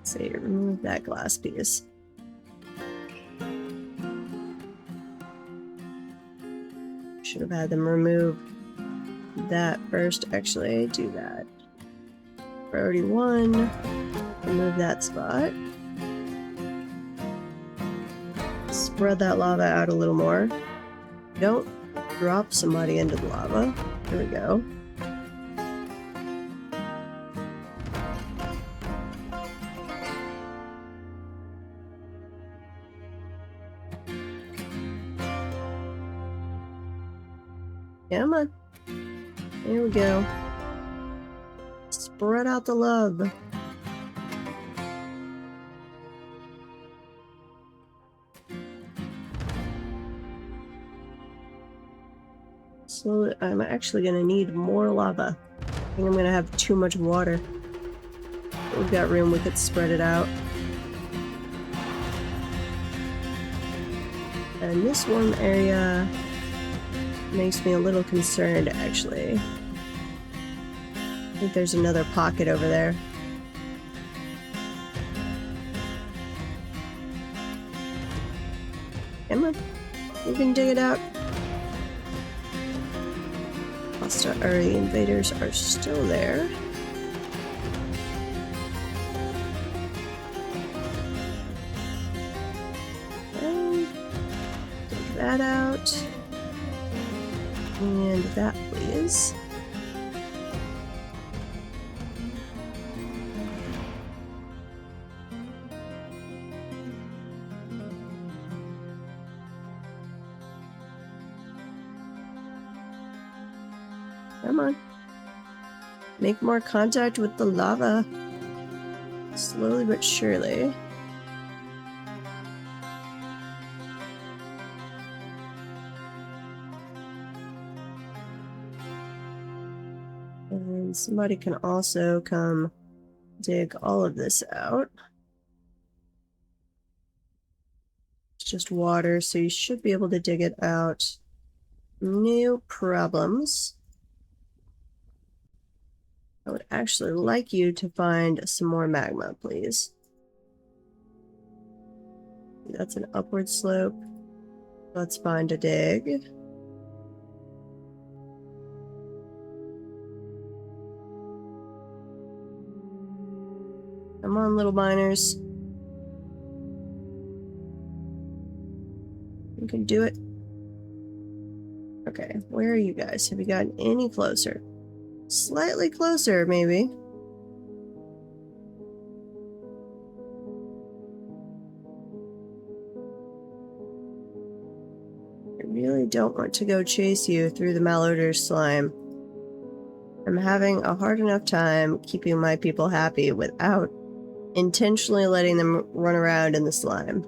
Say, remove that glass piece. Should have had them remove that first. Actually, do that. Priority 1. Remove that spot. Spread that lava out a little more. Don't drop somebody into the lava. There we go. Come on. There we go. Spread out the love. So I'm actually going to need more lava. I think I'm going to have too much water. We've got room, we could spread it out. And this one area makes me a little concerned, actually. I think there's another pocket over there. Come on. You can dig it out. The invaders are still there. Okay. Take that out. And that, please. Come on. Make more contact with the lava. Slowly but surely. And somebody can also come dig all of this out. It's just water, so you should be able to dig it out. No problems. I would actually like you to find some more magma, please. That's an upward slope. Let's find a dig. Come on, little miners. You can do it. Okay, where are you guys? Have you gotten any closer? Slightly closer, maybe. I really don't want to go chase you through the malodor slime. I'm having a hard enough time keeping my people happy without intentionally letting them run around in the slime.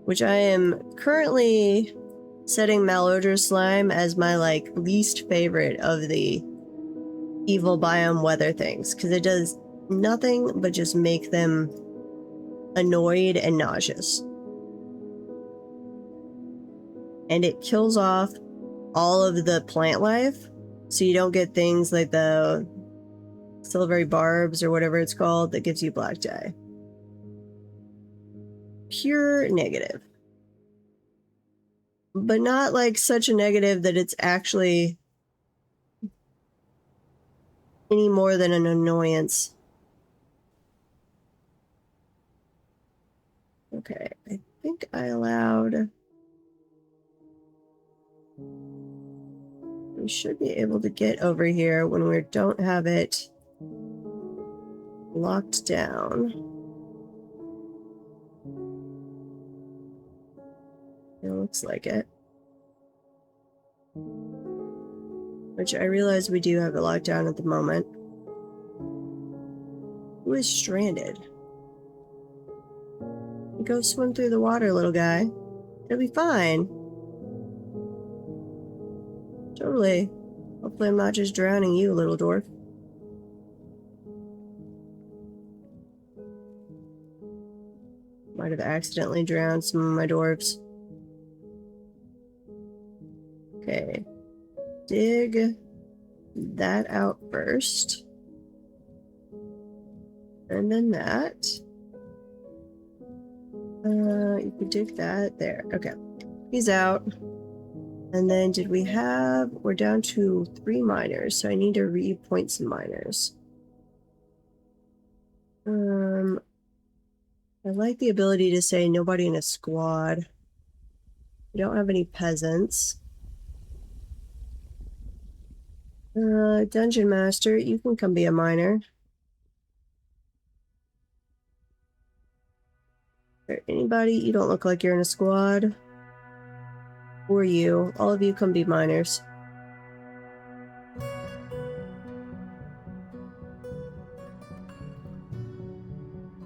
Which I am currently setting malodor slime as my least favorite of the evil biome weather things, because it does nothing but just make them annoyed and nauseous. And it kills off all of the plant life, so you don't get things like the silvery barbs or whatever it's called that gives you black dye. Pure negative. But not such a negative that it's actually any more than an annoyance. Okay, I think I allowed... We should be able to get over here when we don't have it locked down. It looks like it. Which I realize we do have it locked down at the moment. Who is stranded? Go swim through the water, little guy. It'll be fine. Totally. Hopefully I'm not just drowning you, little dwarf. Might have accidentally drowned some of my dwarves. Okay. Dig that out first. And then that. You can dig that there. Okay. He's out. And then did we have... We're down to 3 miners, so I need to repoint some miners. I like the ability to say nobody in a squad. We don't have any peasants. Dungeon Master, you can come be a miner. Is there anybody? You don't look like you're in a squad. Or you. All of you come be miners.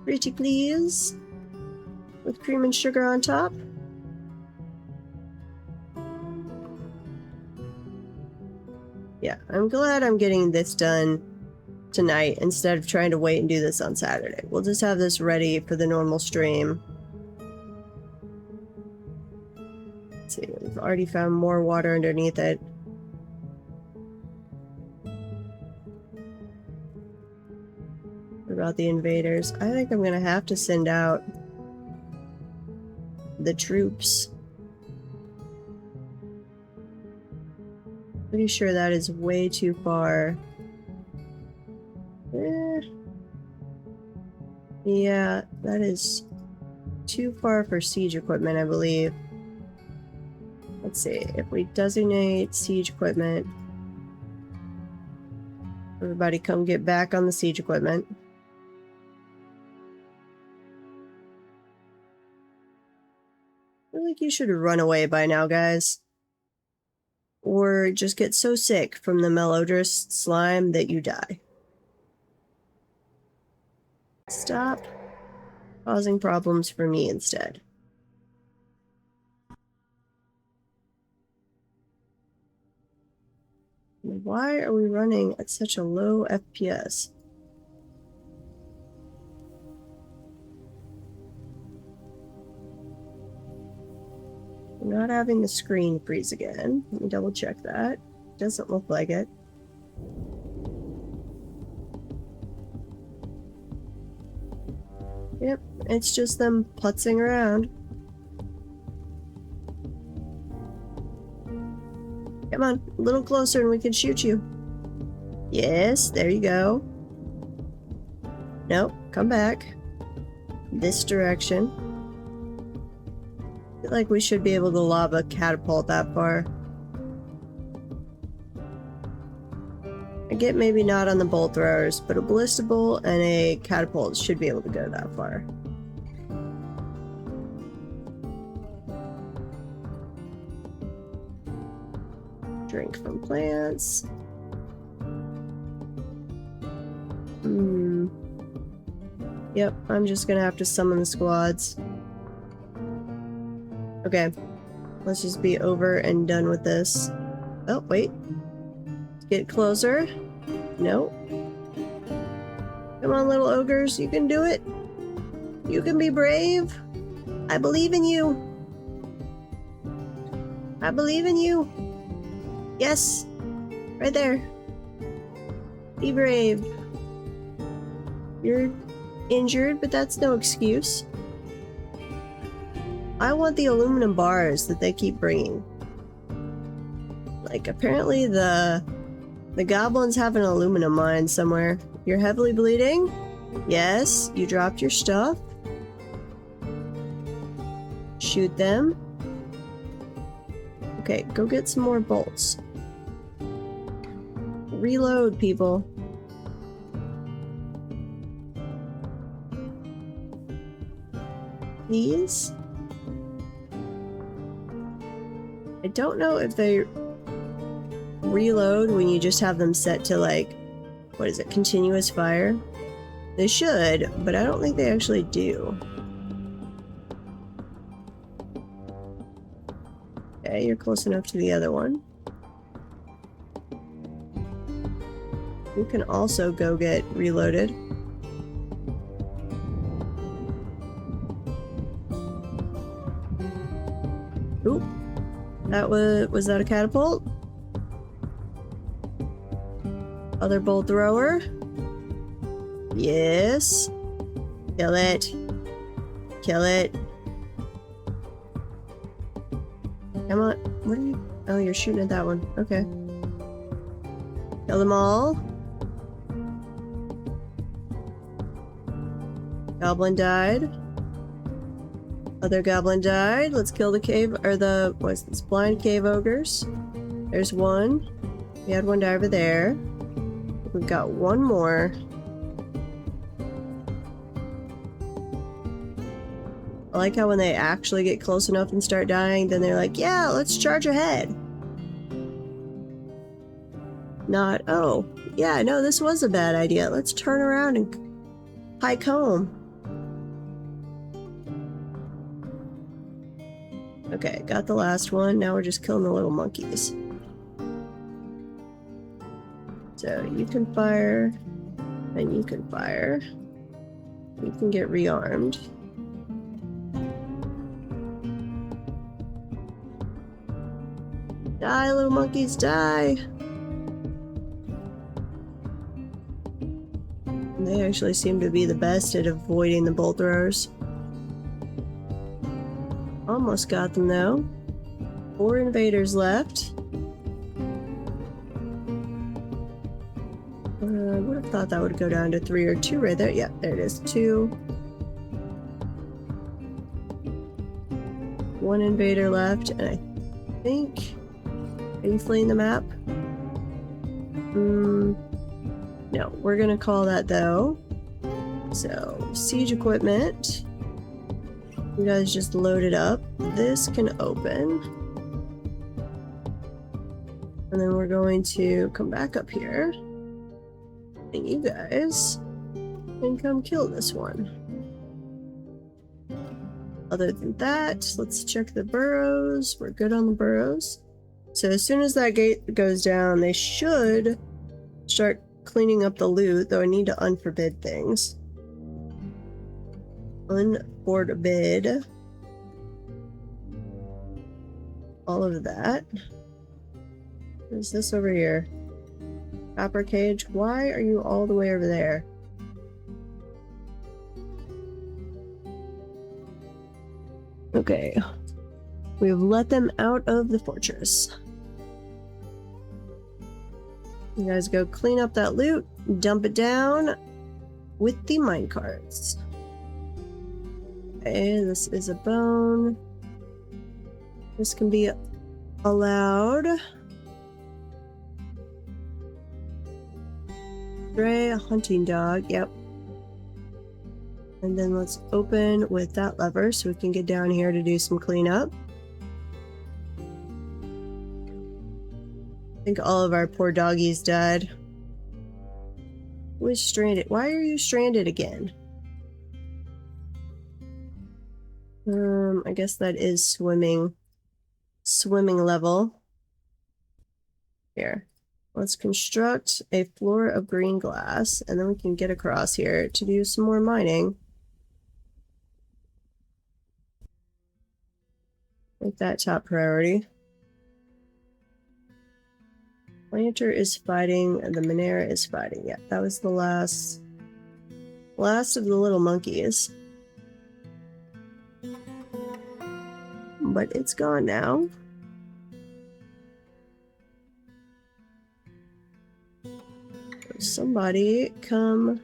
Pretty please. With cream and sugar on top. Yeah, I'm glad I'm getting this done tonight instead of trying to wait and do this on Saturday. We'll just have this ready for the normal stream. Let's see, we've already found more water underneath it. What about the invaders? I think I'm gonna have to send out the troops. Pretty sure that is way too far. Yeah, that is too far for siege equipment, I believe. Let's see, if we designate siege equipment, everybody come get back on the siege equipment. I feel like you should run away by now, guys. Or just get so sick from the malodorous slime that you die. Stop causing problems for me instead. Why are we running at such a low FPS? We're not having the screen freeze again. Let me double check that. Doesn't look like it. Yep, it's just them putzing around. Come on, a little closer and we can shoot you. Yes, there you go. Nope, come back. This direction. I feel like we should be able to lava catapult that far. I get maybe not on the bolt throwers, but a ballistable and a catapult should be able to go that far. Drink from plants. Yep, I'm just gonna have to summon the squads. Okay, let's just be over and done with this. Oh, wait. Let's get closer. Nope. Come on, little ogres, you can do it. You can be brave. I believe in you. I believe in you. Yes, right there. Be brave. You're injured, but that's no excuse. I want the aluminum bars that they keep bringing. Like, apparently the goblins have an aluminum mine somewhere. You're heavily bleeding? Yes, you dropped your stuff. Shoot them. Okay, go get some more bolts. Reload, people. Please? I don't know if they reload when you just have them set to, like, what is it, continuous fire? They should, but I don't think they actually do. Okay, you're close enough to the other one. You can also go get reloaded. Oop. That was that a catapult? Other bolt thrower. Yes. Kill it. Kill it. Come on. What are you? Oh, you're shooting at that one. Okay. Kill them all. Goblin died. Other goblin died. Let's kill the cave, or the, what's this, blind cave ogres. There's one. We had one die over there. We've got one more. I like how when they actually get close enough and start dying, then they're like, yeah, let's charge ahead. Not, oh, yeah, no, this was a bad idea. Let's turn around and hike home. Okay, got the last one. Now we're just killing the little monkeys. So you can fire, and you can fire. You can get rearmed. Die, little monkeys, die! They actually seem to be the best at avoiding the bolt throwers. Almost got them though. 4 invaders left. I would have thought that would go down to 3 or 2 right there. Yeah, there it is. 2. 1 invader left, and I think... Are you fleeing the map? No, we're gonna call that though. So, siege equipment. You guys just load it up. This can open. And then we're going to come back up here. And you guys can come kill this one. Other than that, let's check the burrows. We're good on the burrows. So as soon as that gate goes down, they should start cleaning up the loot, though I need to unforbid things. Unforbid all of that. What is this over here? Copper cage. Why are you all the way over there? Okay. We've let them out of the fortress. You guys go clean up that loot, dump it down with the minecarts. Okay, this is a bone. This can be allowed. Stray, a hunting dog, yep. And then let's open with that lever so we can get down here to do some cleanup. I think all of our poor doggies died. Who is stranded? Why are you stranded again? I guess that is swimming level. Here. Let's construct a floor of green glass, and then we can get across here to do some more mining. Make that top priority. Planter is fighting, and the Monera is fighting. Yeah, that was the last of the little monkeys. But it's gone now. Somebody come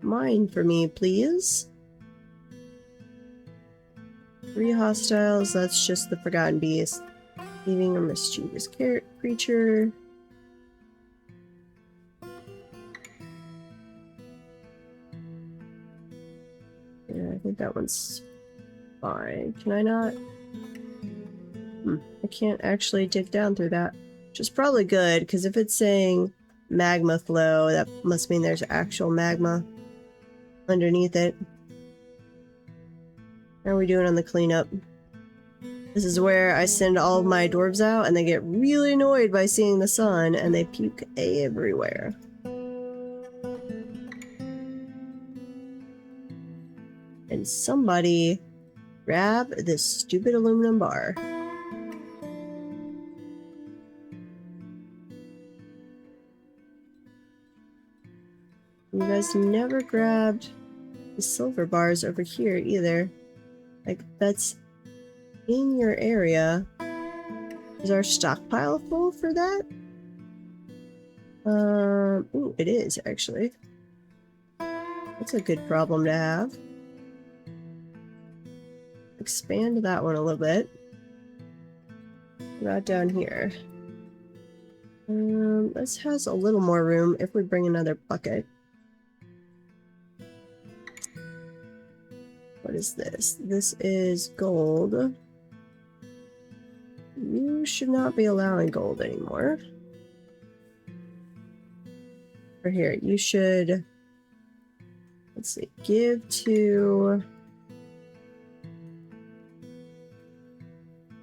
mine for me, please. 3 hostiles, that's just the Forgotten Beast. Leaving a mischievous creature. Yeah, I think that one's fine. Can I not? I can't actually dig down through that. Which is probably good, because if it's saying magma flow, that must mean there's actual magma underneath it. How are we doing on the cleanup? This is where I send all of my dwarves out and they get really annoyed by seeing the sun and they puke everywhere. And somebody grab this stupid aluminum bar. You guys never grabbed the silver bars over here either. Like, that's in your area. Is our stockpile full for that? Ooh, it is actually. That's a good problem to have. Expand that one a little bit. Right down here. This has a little more room if we bring another bucket. What is this? This is gold. You should not be allowing gold anymore. Or here, you should... Let's see. Give to...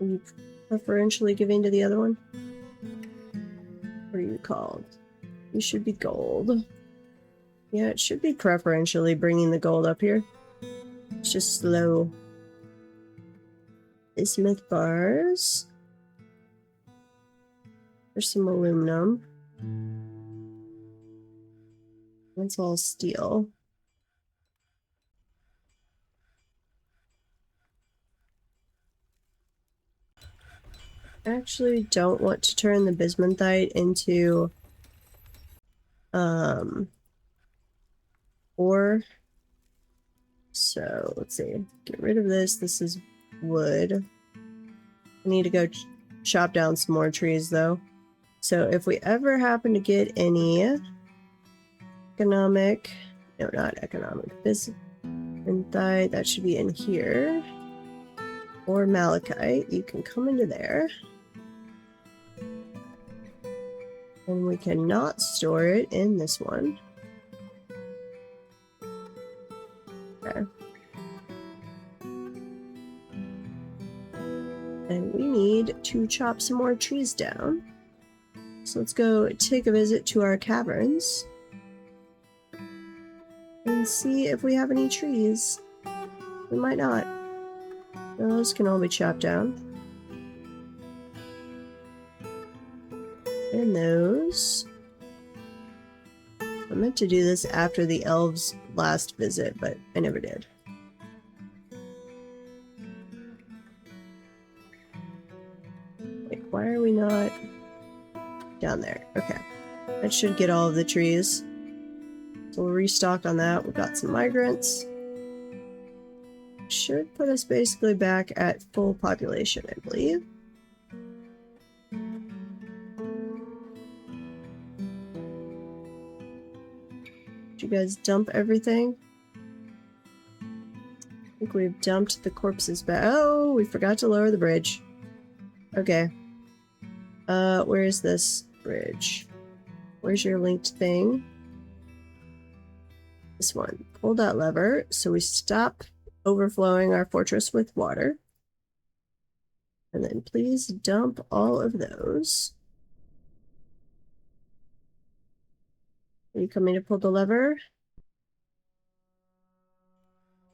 Are you preferentially giving to the other one? What are you called? You should be gold. Yeah, it should be preferentially bringing the gold up here. It's just slow. Bismuth bars. There's some aluminum. That's all steel. I actually don't want to turn the bismuthite into ore. So let's see. Get rid of this. This is wood. I need to go chop down some more trees though. So if we ever happen to get any economic, no, not economic, bismuthite, that should be in here. Or malachite, you can come into there. And we cannot store it in this one. Okay. And we need to chop some more trees down. So let's go take a visit to our caverns and see if we have any trees. We might not. Those can all be chopped down. And those. I meant to do this after the elves' last visit, but I never did. Like, why are we not down there? Okay. That should get all of the trees. So we'll restock on that. We've got some migrants. Should put us basically back at full population, I believe. Did you guys dump everything? I think we've dumped the corpses back. Oh, we forgot to lower the bridge. Okay. Where is this bridge? Where's your linked thing? This one. Pull that lever so we stop overflowing our fortress with water. And then please dump all of those. Are you coming to pull the lever?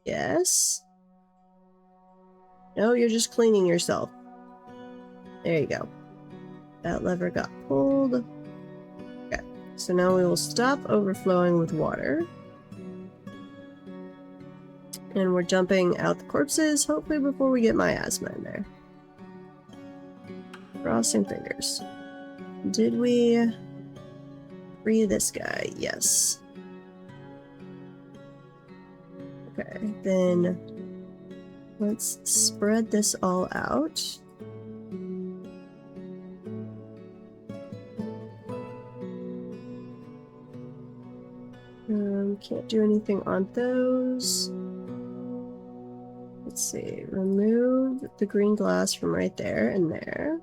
Yes. No, you're just cleaning yourself. There you go. That lever got pulled. Okay, so now we will stop overflowing with water. And we're dumping out the corpses, hopefully before we get miasma in there. Crossing fingers. Did we free this guy? Yes. Okay, then let's spread this all out. Can't do anything on those. Let's see, remove the green glass from right there and there.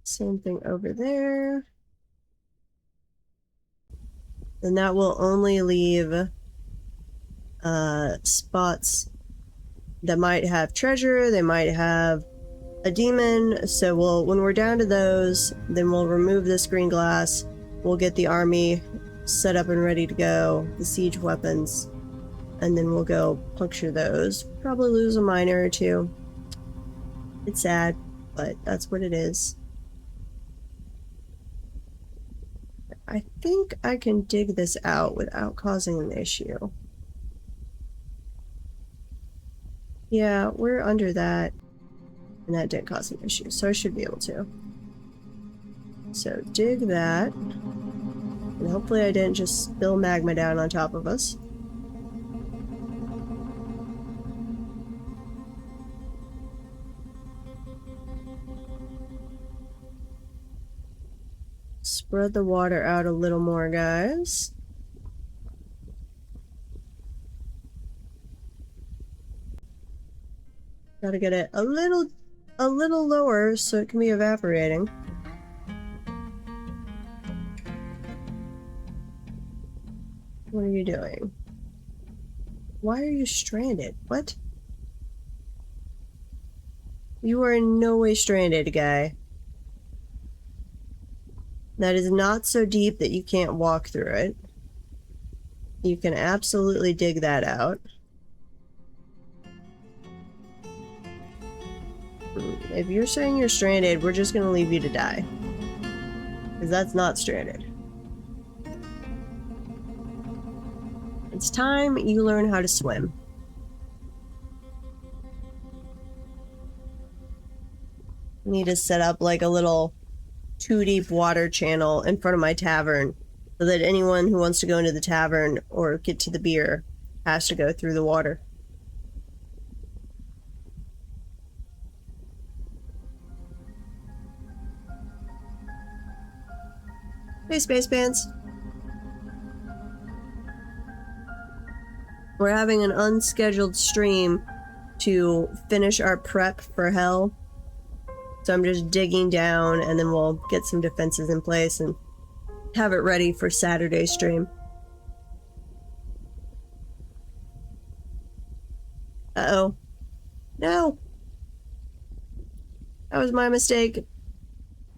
Same thing over there. And that will only leave spots that might have treasure, they might have a demon, so when we're down to those, then we'll remove this green glass, we'll get the army set up and ready to go, the siege weapons, and then we'll go puncture those. Probably lose a miner or two. It's sad, but that's what it is. I think I can dig this out without causing an issue. Yeah, we're under that. And that didn't cause an issue, so I should be able to. So dig that. And hopefully I didn't just spill magma down on top of us. Spread the water out a little more, guys. Gotta get it a little lower so it can be evaporating. What are you doing? Why are you stranded? What? You are in no way stranded, guy. That is not so deep that you can't walk through it. You can absolutely dig that out. If you're saying you're stranded, we're just gonna leave you to die. Because that's not stranded. It's time you learn how to swim. I need to set up like a little 2-deep water channel in front of my tavern so that anyone who wants to go into the tavern or get to the beer has to go through the water. Hey, Space Pants. We're having an unscheduled stream to finish our prep for hell. So I'm just digging down and then we'll get some defenses in place and have it ready for Saturday's stream. Uh-oh. No! That was my mistake.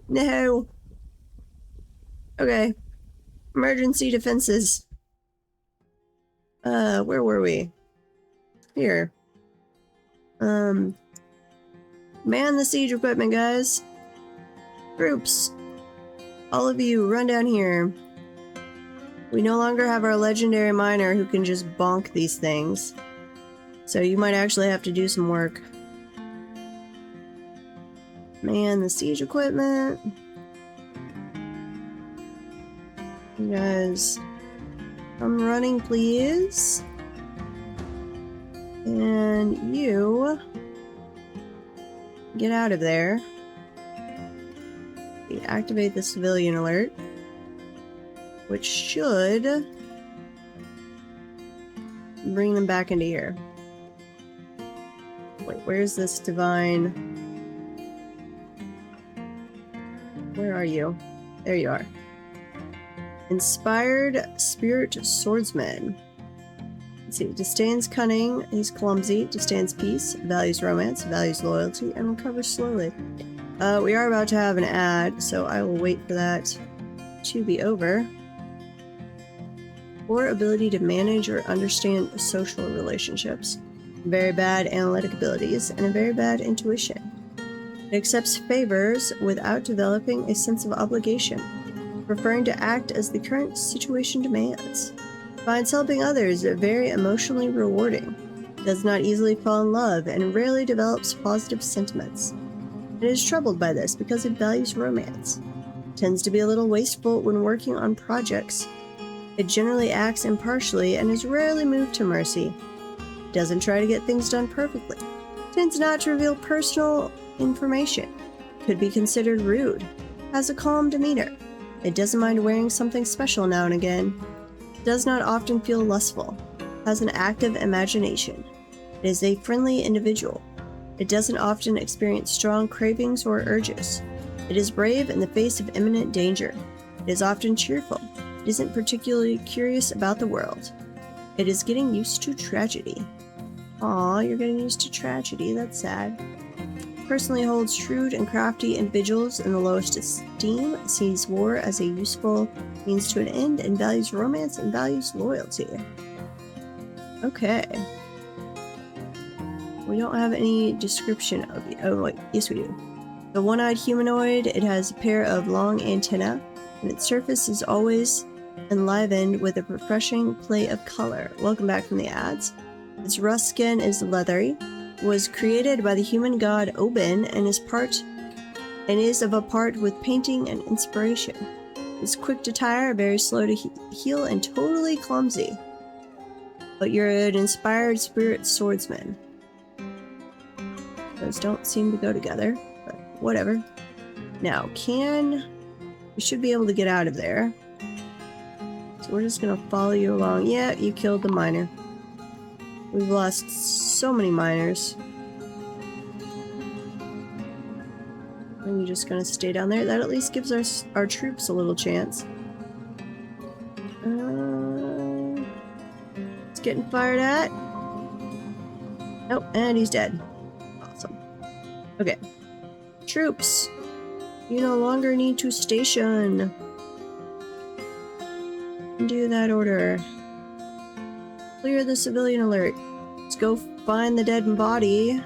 No! Okay. Emergency defenses. Where were we? Here. Man the siege equipment, guys. Troops. All of you, run down here. We no longer have our legendary miner who can just bonk these things. So you might actually have to do some work. Man the siege equipment. You guys, come running, please. And you get out of there. Activate the civilian alert, which should bring them back into here. Wait, where's this divine? Where are you? There you are. Inspired Spirit Swordsman. Let's see, disdains cunning, he's clumsy, disdains peace, values romance, values loyalty, and recovers slowly. We are about to have an ad, so I will wait for that to be over. Poor ability to manage or understand social relationships, very bad analytic abilities, and a very bad intuition. It accepts favors without developing a sense of obligation, preferring to act as the current situation demands. Finds helping others very emotionally rewarding, does not easily fall in love, and rarely develops positive sentiments. It is troubled by this because it values romance. Tends to be a little wasteful when working on projects. It generally acts impartially and is rarely moved to mercy. Doesn't try to get things done perfectly. Tends not to reveal personal information. Could be considered rude. Has a calm demeanor. It doesn't mind wearing something special now and again. Does not often feel lustful. Has an active imagination. It is a friendly individual. It doesn't often experience strong cravings or urges. It is brave in the face of imminent danger. It is often cheerful. It isn't particularly curious about the world. It is getting used to tragedy. Aw, you're getting used to tragedy. That's sad. Personally holds shrewd and crafty individuals in the lowest esteem, sees war as a useful means to an end, and values romance and values loyalty. Okay. We don't have any description of it. Oh, wait, yes we do. The one-eyed humanoid, it has a pair of long antennae, and its surface is always enlivened with a refreshing play of color. Welcome back from the ads. Its rough skin is leathery, was created by the human god Oben, and is of a part with painting and inspiration. It's quick to tire, very slow to heal, and totally clumsy. But you're an inspired spirit swordsman. Those don't seem to go together, but whatever. Now, we should be able to get out of there. So we're just gonna follow you along. Yeah, you killed the miner. We've lost so many miners. And you're just gonna stay down there. That at least gives our troops a little chance. It's getting fired at. Nope, and he's dead. Awesome. Okay. Troops, you no longer need to station. Do that order. Clear the civilian alert. Let's go find the dead body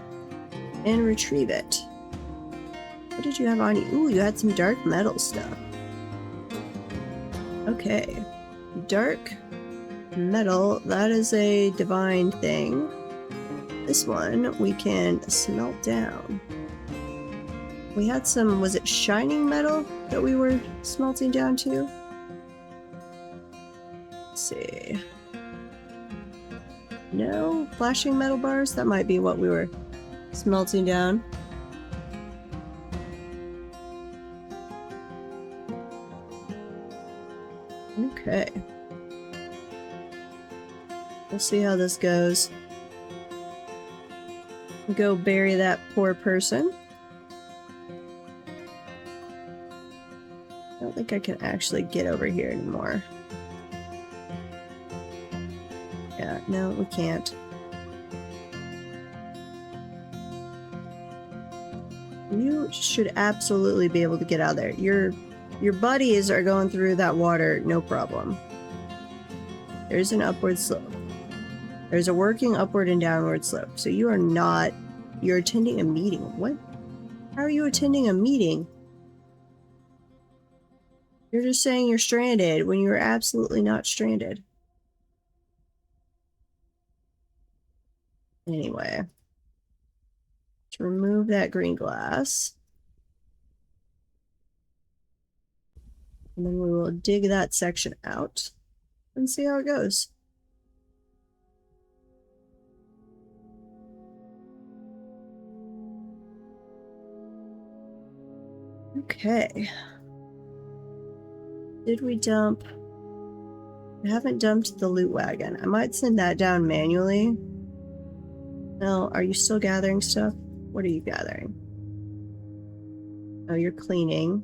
and retrieve it. What did you have on you? Ooh, you had some dark metal stuff. Okay. Dark metal, that is a divine thing. This one we can smelt down. We had some, was it shining metal that we were smelting down to? Let's see. No, flashing metal bars? That might be what we were smelting down. Okay. We'll see how this goes. Go bury that poor person. I don't think I can actually get over here anymore. Yeah, no, we can't. You should absolutely be able to get out of there. Your buddies are going through that water, no problem. There's an upward slope. There's a working upward and downward slope. So you are not... You're attending a meeting. What? How are you attending a meeting? You're just saying you're stranded when you're absolutely not stranded. Anyway. To remove that green glass. And then we will dig that section out and see how it goes. Okay. Did we dump? I haven't dumped the loot wagon. I might send that down manually. No, are you still gathering stuff? What are you gathering? Oh, you're cleaning.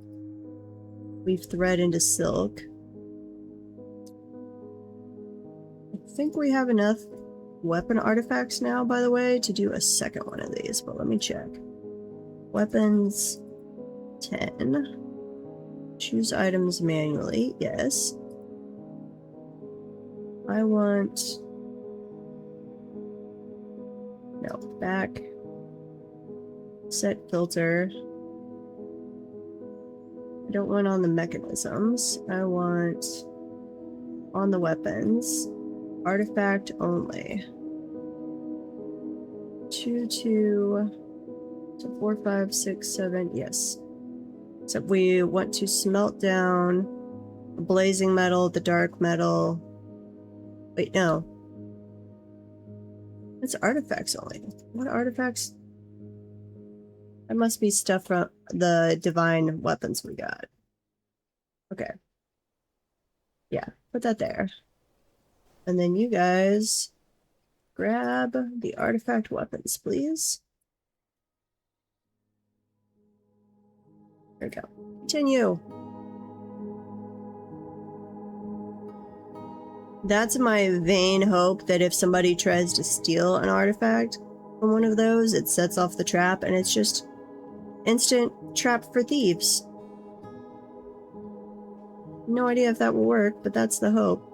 Weave thread into silk. I think we have enough weapon artifacts now, by the way, to do a second one of these, but let me check. Weapons 10. Choose items manually, yes. I want... No, back. Set filter. I don't want on the mechanisms. I want on the weapons. Artifact only. 2, 2, so 4, 5, 6, 7, yes. So we want to smelt down the blazing metal, the dark metal. Wait, no. It's artifacts only. What artifacts? That must be stuff from the divine weapons we got. Okay. Yeah, put that there. And then you guys grab the artifact weapons, please. There we go. Continue. That's my vain hope that if somebody tries to steal an artifact from one of those, it sets off the trap and it's just instant trap for thieves. No idea if that will work, but that's the hope.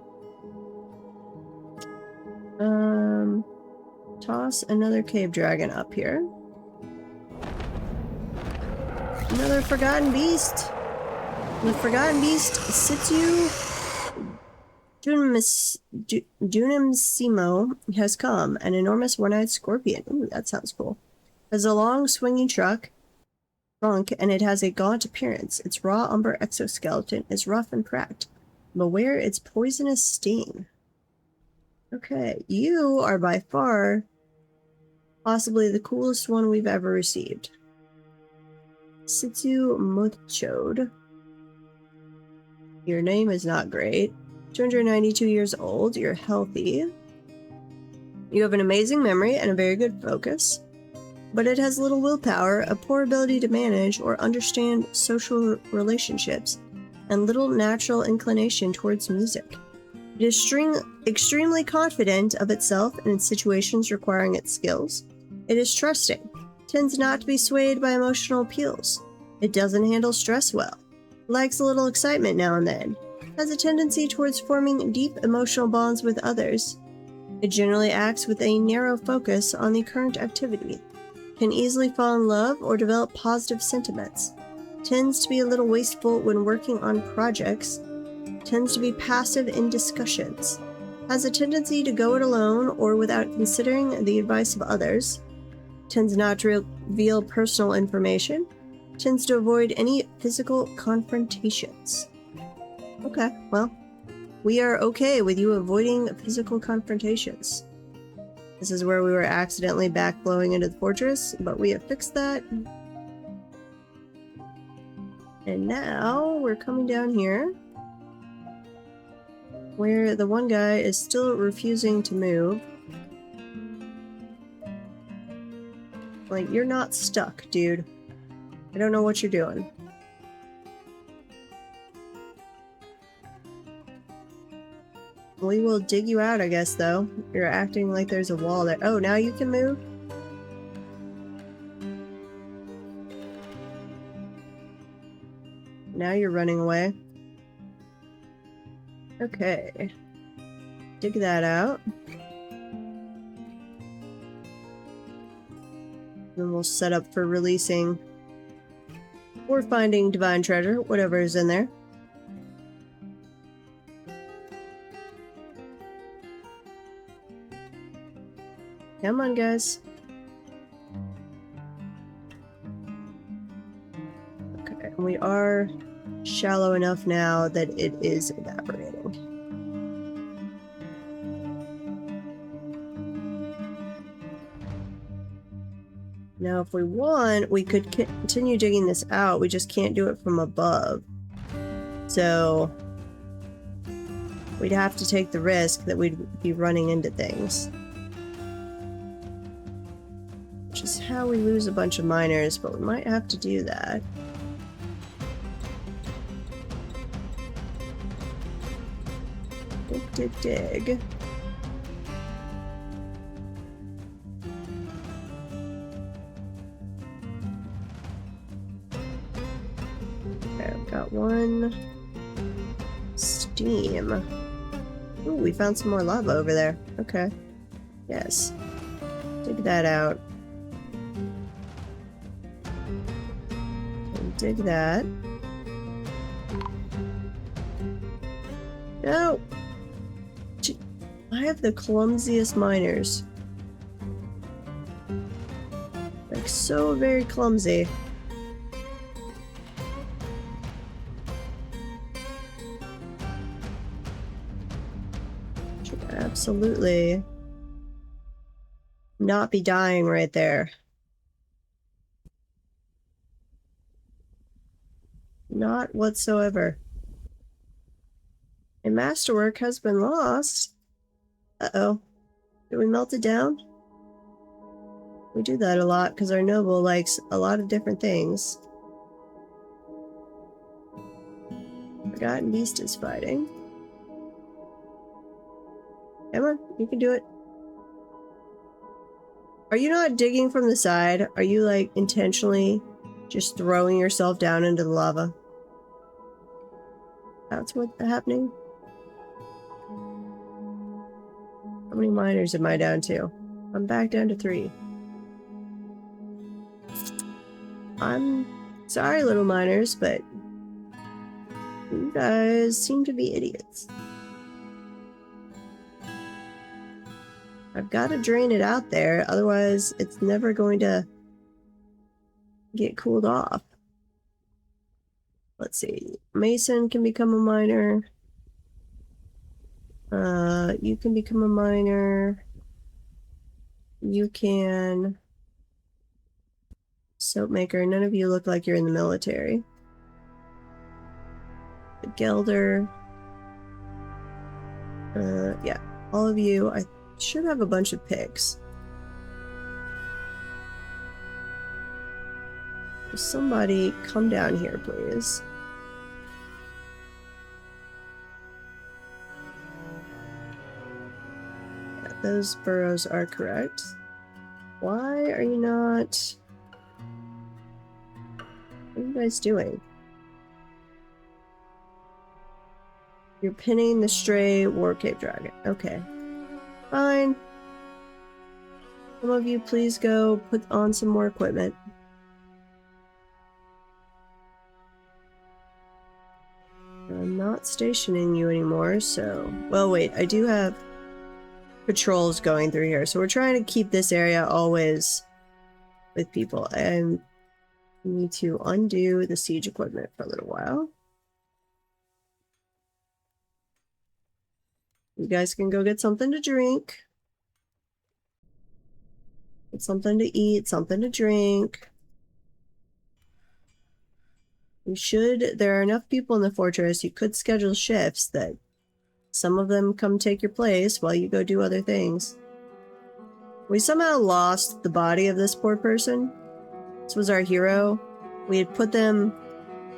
Toss another cave dragon up here. Another forgotten beast. The forgotten beast sits you. Dunamsimo has come, an enormous one-eyed scorpion. Ooh, that sounds cool. It has a long swinging trunk, and it has a gaunt appearance. Its raw umber exoskeleton is rough and cracked. Beware its poisonous sting. Okay, you are by far possibly the coolest one we've ever received. Sitsu Muchode. Your name is not great. 292 years old, you're healthy. You have an amazing memory and a very good focus, but it has little willpower, a poor ability to manage or understand social relationships, and little natural inclination towards music. It is extremely confident of itself and in situations requiring its skills. It is trusting, tends not to be swayed by emotional appeals. It doesn't handle stress well, likes a little excitement now and then, has a tendency towards forming deep emotional bonds with others. It generally acts with a narrow focus on the current activity. Can easily fall in love or develop positive sentiments. Tends to be a little wasteful when working on projects. Tends to be passive in discussions. Has a tendency to go it alone or without considering the advice of others. Tends not to reveal personal information. Tends to avoid any physical confrontations. Okay, well, we are okay with you avoiding physical confrontations. This is where we were accidentally backflowing into the fortress, but we have fixed that. And now we're coming down here, where the one guy is still refusing to move. Like, you're not stuck, dude. I don't know what you're doing. We will dig you out, I guess, though. You're acting like there's a wall there. Oh, now you can move? Now you're running away. Okay. Dig that out. Then we'll set up for releasing or finding divine treasure, whatever is in there. Come on, guys. Okay, we are shallow enough now that it is evaporating. Now, if we want, we could continue digging this out. We just can't do it from above. So we'd have to take the risk that we'd be running into things. Which is how we lose a bunch of miners, but we might have to do that. Dig, dig, dig. Okay, I've got one. Steam. Ooh, we found some more lava over there. Okay. Yes. Dig that out. And dig that. No! I have the clumsiest miners. Like, so very clumsy. Should absolutely not be dying right there. Not whatsoever. A masterwork has been lost. Uh-oh. Did we melt it down? We do that a lot because our noble likes a lot of different things. Forgotten Beast is fighting. Come on, you can do it. Are you not digging from the side? Are you, like, intentionally just throwing yourself down into the lava? That's what's happening? How many miners am I down to? I'm back down to 3. I'm sorry, little miners, but you guys seem to be idiots. I've got to drain it out there, otherwise it's never going to get cooled off. Let's see. Mason can become a miner. You can become a miner. You can... Soap maker. None of you look like you're in the military. The Gelder. Yeah. All of you. I should have a bunch of picks. Somebody come down here, please. Yeah, those burrows are correct. Why are you not... What are you guys doing? You're pinning the stray war cave dragon. Okay. Fine. Some of you please go put on some more equipment. I'm not stationing you anymore, so... Well, wait, I do have patrols going through here, so we're trying to keep this area always with people. And we need to undo the siege equipment for a little while. You guys can go get something to drink. Get something to eat, something to drink. There are enough people in the fortress, you could schedule shifts that some of them come take your place while you go do other things. We somehow lost the body of this poor person. This was our hero. We had put them,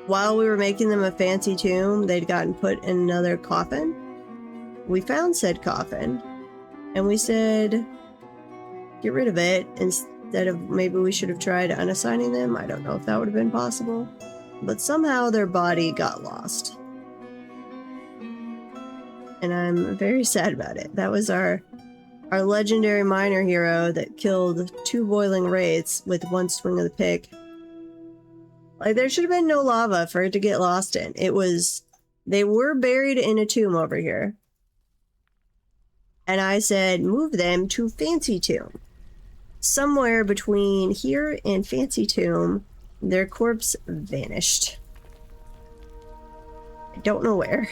while we were making them a fancy tomb, they'd gotten put in another coffin. We found said coffin, and we said, get rid of it, instead of maybe we should have tried unassigning them. I don't know if that would have been possible. But somehow their body got lost. And I'm very sad about it. That was our legendary miner hero that killed 2 boiling wraiths with 1 swing of the pick. Like, there should have been no lava for it to get lost in. They were buried in a tomb over here. And I said, move them to Fancy Tomb. Somewhere between here and Fancy Tomb, their corpse vanished. I don't know where.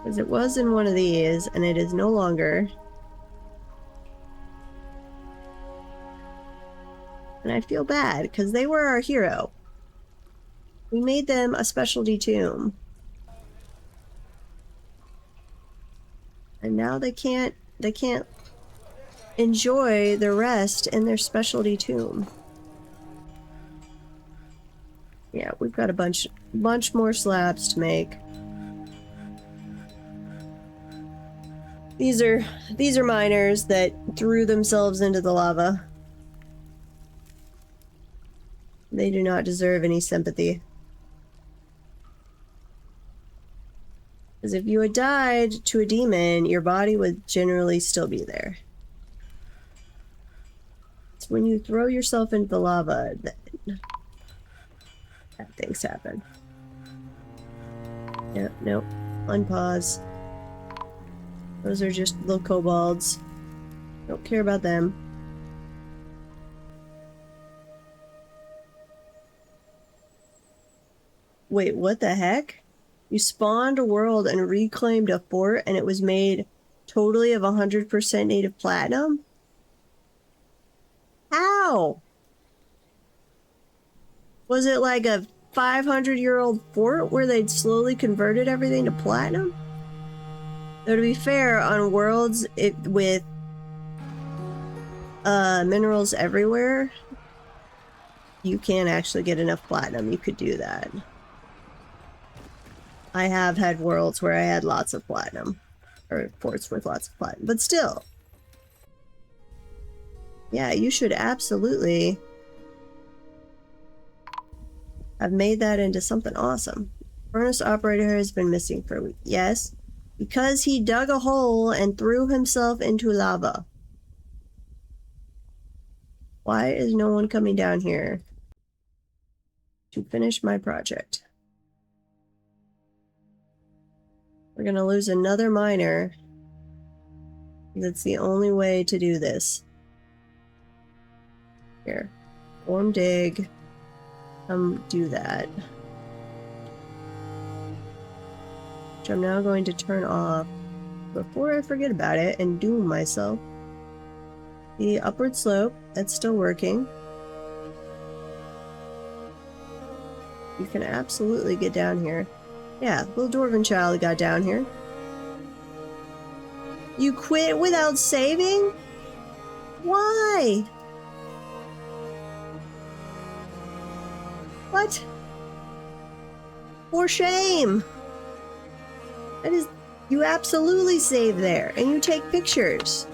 Because it was in one of these, and it is no longer. And I feel bad, because they were our hero. We made them a specialty tomb. And now they can't enjoy the rest in their specialty tomb. Yeah, we've got a bunch more slabs to make. These are miners that threw themselves into the lava. They do not deserve any sympathy. Because if you had died to a demon, your body would generally still be there. It's when you throw yourself into the lava that bad things happen. Yep, nope. Unpause. Those are just little kobolds. Don't care about them. Wait, what the heck? You spawned a world and reclaimed a fort, and it was made totally of 100% native platinum? How? Was it like a 500-year-old fort where they'd slowly converted everything to platinum? Though to be fair, on worlds with minerals everywhere, you can actually get enough platinum. You could do that. I have had worlds where I had lots of platinum. Or forts with lots of platinum. But still. Yeah, you should absolutely have made that into something awesome. Furnace operator has been missing for a week. Yes, because he dug a hole and threw himself into lava. Why is no one coming down here to finish my project? We're gonna lose another miner. That's the only way to do this. Here. Form dig. Do that. Which I'm now going to turn off before I forget about it and doom myself. The upward slope, that's still working. You can absolutely get down here. Yeah, little dwarven child got down here. You quit without saving? Why? What? For shame! That is... You absolutely save there, and you take pictures.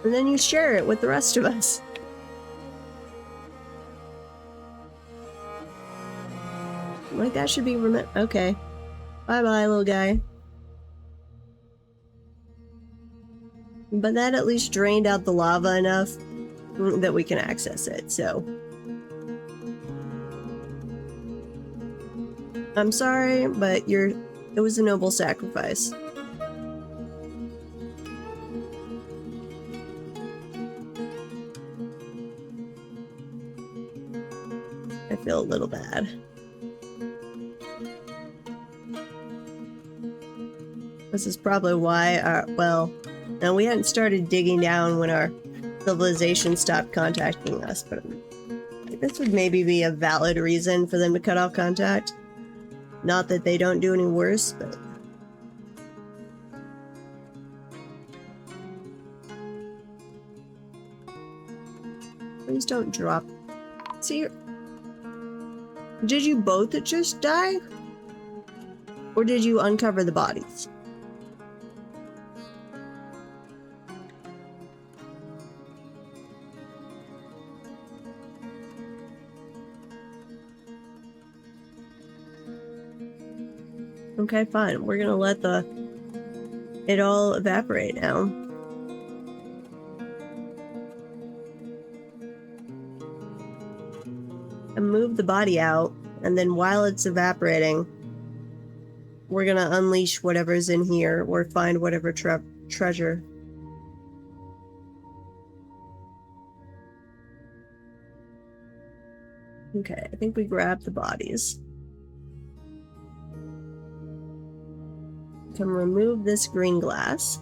And then you share it with the rest of us. Like, that should be okay. Bye-bye, little guy. But that at least drained out the lava enough that we can access it, so. I'm sorry, but it was a noble sacrifice. I feel a little bad. This is probably why now we hadn't started digging down when our civilization stopped contacting us, but this would maybe be a valid reason for them to cut off contact. Not that they don't do any worse, but... Please don't drop. See, did you both just die? Or did you uncover the bodies? Okay, fine. We're gonna let it all evaporate now. And move the body out, and then while it's evaporating, we're gonna unleash whatever's in here or find whatever treasure. Okay, I think we grabbed the bodies. Can remove this green glass.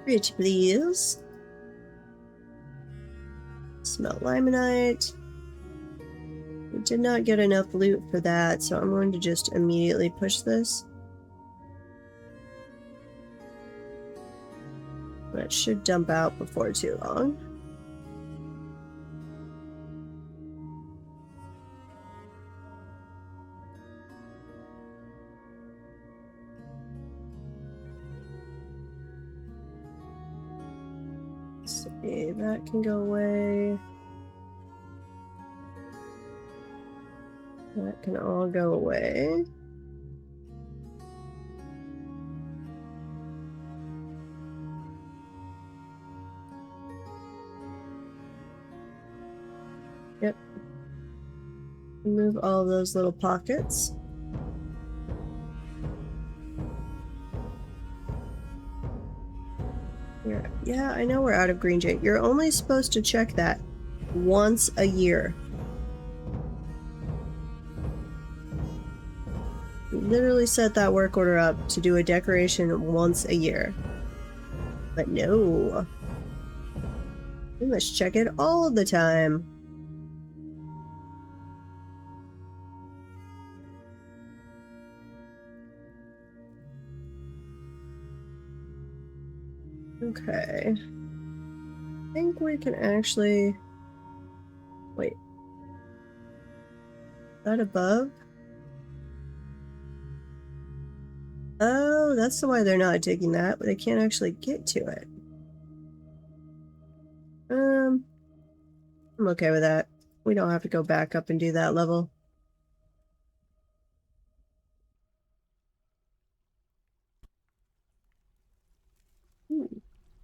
Rich, please. Smelt limonite. We did not get enough loot for that, so I'm going to just immediately push this. That should dump out before too long. Let's see, that can go away. That can all go away. Yep. Remove all those little pockets. Yeah, I know we're out of green jade. You're only supposed to check that once a year. You literally set that work order up to do a decoration once a year. But no. We must check it all the time. Okay. I think we can actually... Wait. Is that above? Oh, that's why they're not digging that, but they can't actually get to it. I'm okay with that. We don't have to go back up and do that level.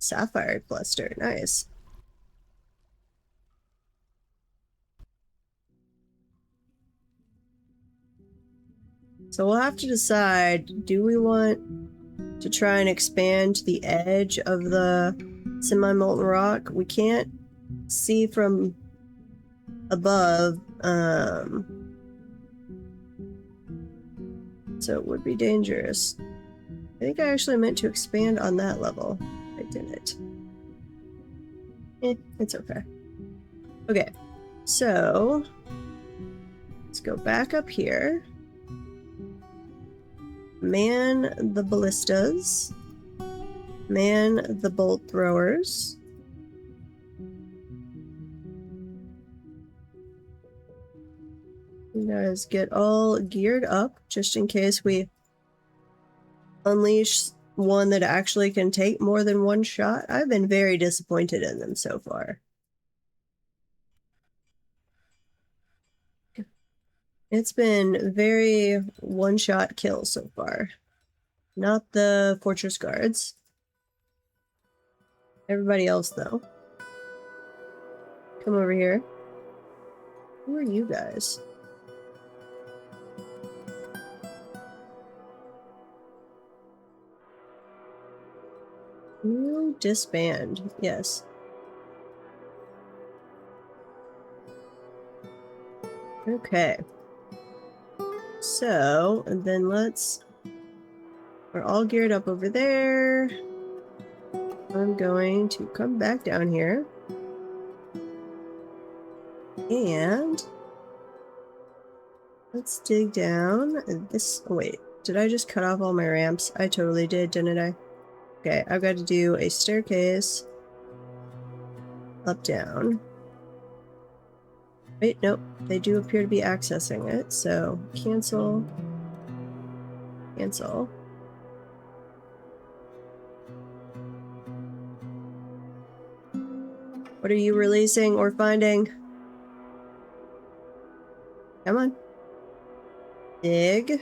Sapphire cluster, nice. So we'll have to decide, do we want to try and expand the edge of the semi-molten rock? We can't see from above, so it would be dangerous. I think I actually meant to expand on that level. I didn't. It's okay. Okay, so let's go back up here. Man the ballistas. Man the bolt throwers. You guys get all geared up just in case we unleash one that actually can take more than one shot. I've been very disappointed in them so far. It's been very one-shot kill so far. Not the fortress guards. Everybody else, though. Come over here. Who are you guys? You disband. Yes. Okay. So, and then we're all geared up over there. I'm going to come back down here. And let's dig down this. Oh, wait, did I just cut off all my ramps? I totally did, didn't I? Okay, I've got to do a staircase. Up, down. Wait, nope. They do appear to be accessing it, so cancel. Cancel. What are you releasing or finding? Come on. Dig.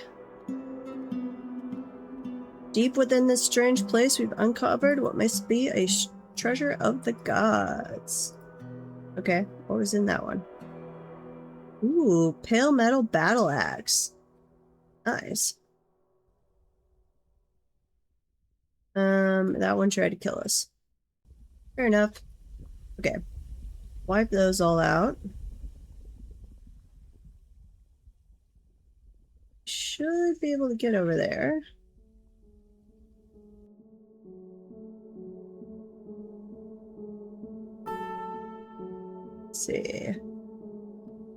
Deep within this strange place, we've uncovered what must be a treasure of the gods. Okay, what was in that one? Ooh, pale metal battle axe. Nice. That one tried to kill us. Fair enough. Okay. Wipe those all out. Should be able to get over there. Let's see.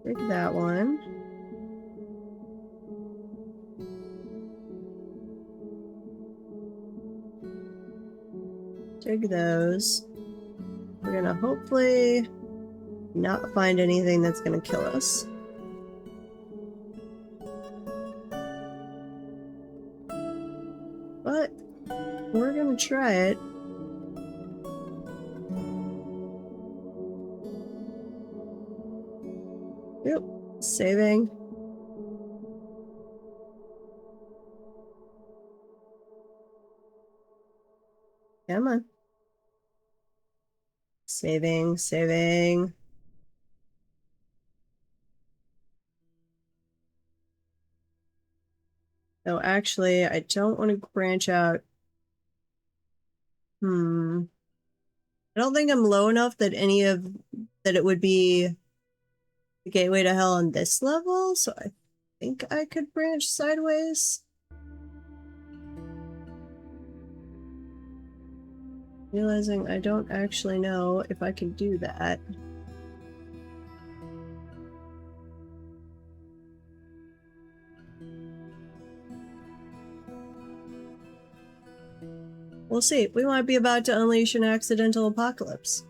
Take that one. Take those. We're gonna hopefully not find anything that's gonna kill us. But we're gonna try it. Yep, saving. Come on. Saving, saving. Oh, actually, I don't want to branch out. I don't think I'm low enough that that it would be the gateway to hell on this level, so I think I could branch sideways. Realizing I don't actually know if I can do that. We'll see. We might be about to unleash an accidental apocalypse.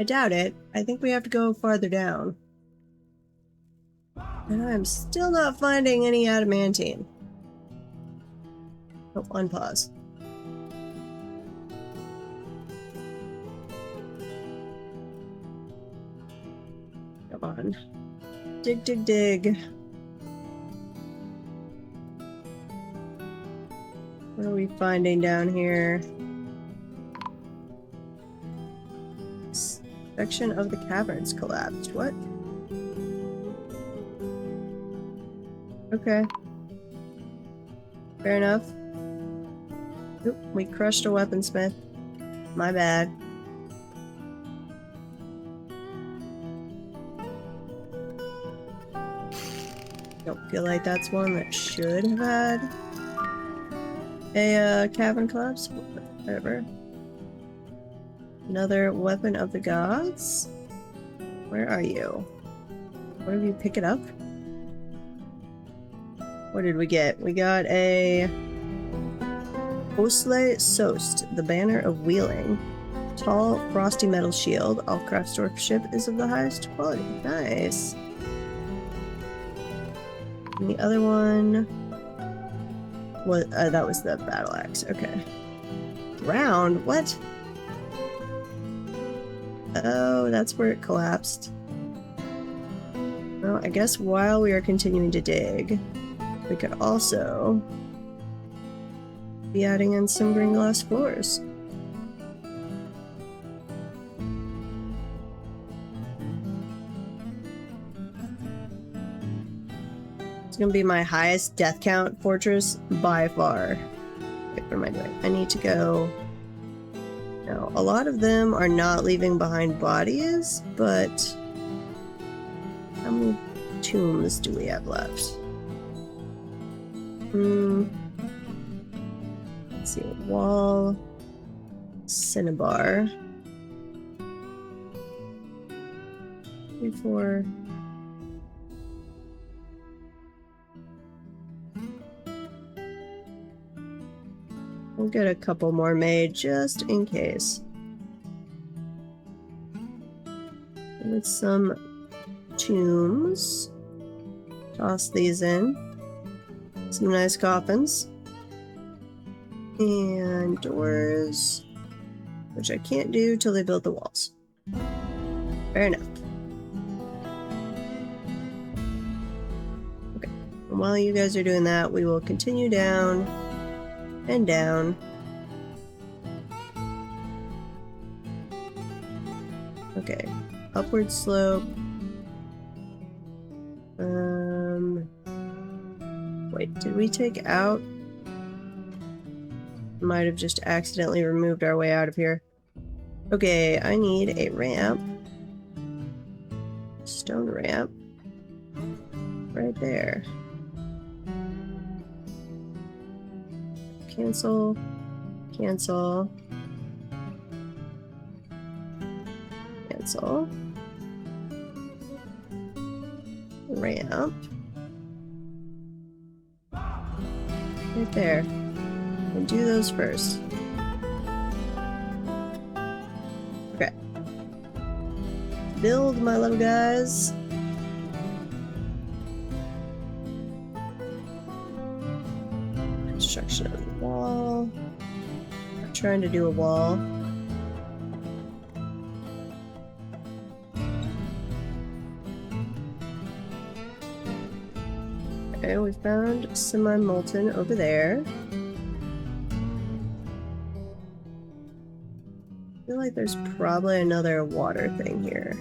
I doubt it. I think we have to go farther down. And I'm still not finding any adamantine. Oh, unpause. Come on. Dig, dig, dig. What are we finding down here? Section of the caverns collapsed. What? Okay. Fair enough. Oop, we crushed a weaponsmith. My bad. Don't feel like that's one that should have had a cavern collapse. Whatever. Another weapon of the gods? Where are you? What did we pick it up? What did we get? We got a Osle Sost, the banner of wheeling. Tall, frosty metal shield. All Kraftsdorf ship is of the highest quality. Nice. And the other one was that was the battle axe. Okay. Round? What? Oh, that's where it collapsed. Well, I guess while we are continuing to dig, we could also be adding in some green glass floors. It's gonna be my highest death count fortress by far. Wait, where am I doing? I need to go... Now, a lot of them are not leaving behind bodies, but how many tombs do we have left? Let's see, wall, cinnabar, 3, 4. We'll get a couple more made just in case. With some tombs. Toss these in. Some nice coffins. And doors. Which I can't do till they build the walls. Fair enough. Okay. And while you guys are doing that, we will continue down and down. Okay. Upward slope. Wait, did we take out? Might have just accidentally removed our way out of here. Okay, I need a ramp. Stone ramp. Right there. Cancel. Cancel. Cancel. Ramp. Right there. And do those first. Okay. Build, my little guys. Construction of the wall. I'm trying to do a wall. Okay, we found semi-molten over there. I feel like there's probably another water thing here.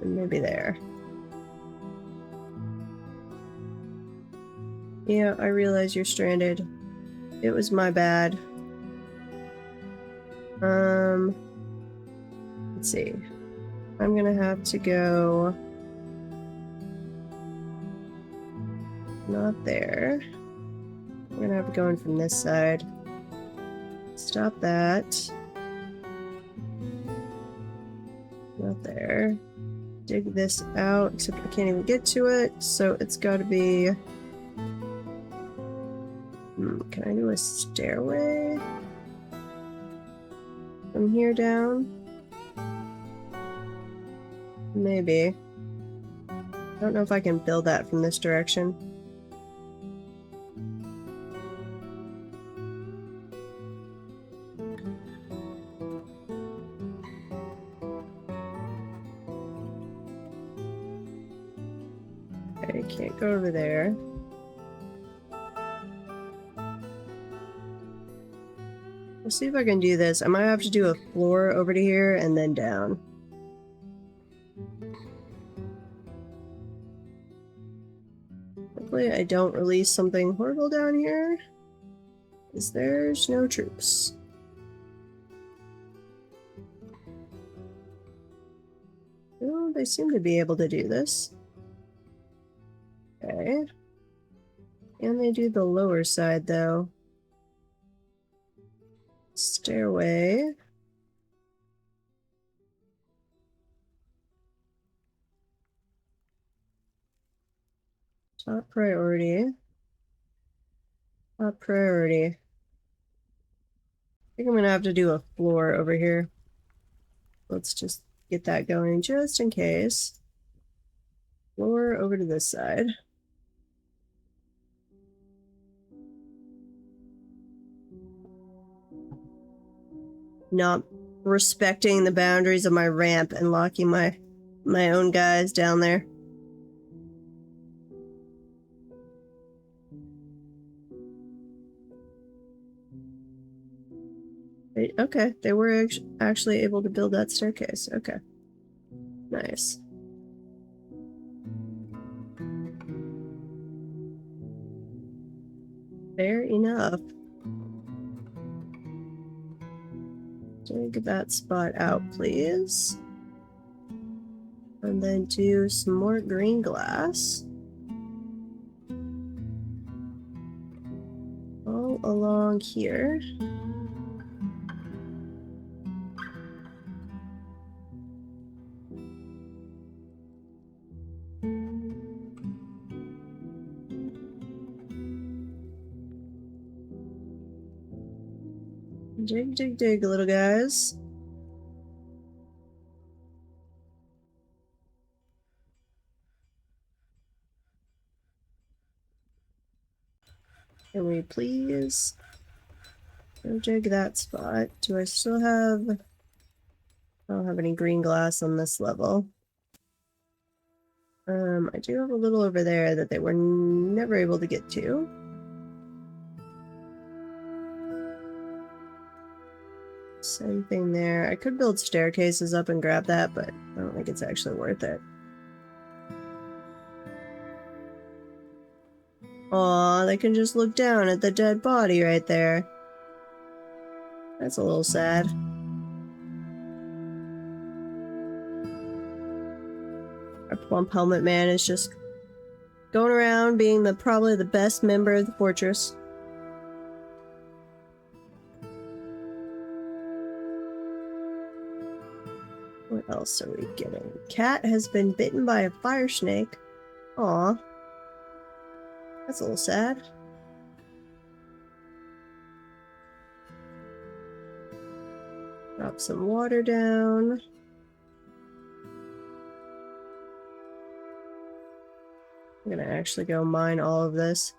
And maybe there. Yeah, I realize you're stranded. It was my bad. Let's see. I'm gonna have to go... Not there. I'm gonna have to go in from this side. Stop that. Not there. Dig this out, except I can't even get to it, so it's gotta be... can I do a stairway? From here down? Maybe. I don't know if I can build that from this direction. Okay, can't go over there. Let's see if I can do this. I might have to do a floor over to here and then down. Hopefully I don't release something horrible down here, because there's no troops. Oh, they seem to be able to do this. Okay. And they do the lower side, though. Stairway. Top priority. Top priority. I think I'm gonna have to do a floor over here. Let's just get that going just in case. Floor over to this side. Not respecting the boundaries of my ramp and locking my own guys down there. Okay, they were actually able to build that staircase. Okay. Nice. Fair enough. Dig that spot out, please. And then do some more green glass. All along here. Dig, dig, dig, little guys. Can we please go dig that spot? Do I still have... I don't have any green glass on this level. I do have a little over there that they were never able to get to. Same thing there. I could build staircases up and grab that, but I don't think it's actually worth it. Aw, they can just look down at the dead body right there. That's a little sad. Our plump helmet man is just going around being probably the best member of the fortress. What else are we getting? Cat has been bitten by a fire snake. Aw. That's a little sad. Drop some water down. I'm gonna actually go mine all of this.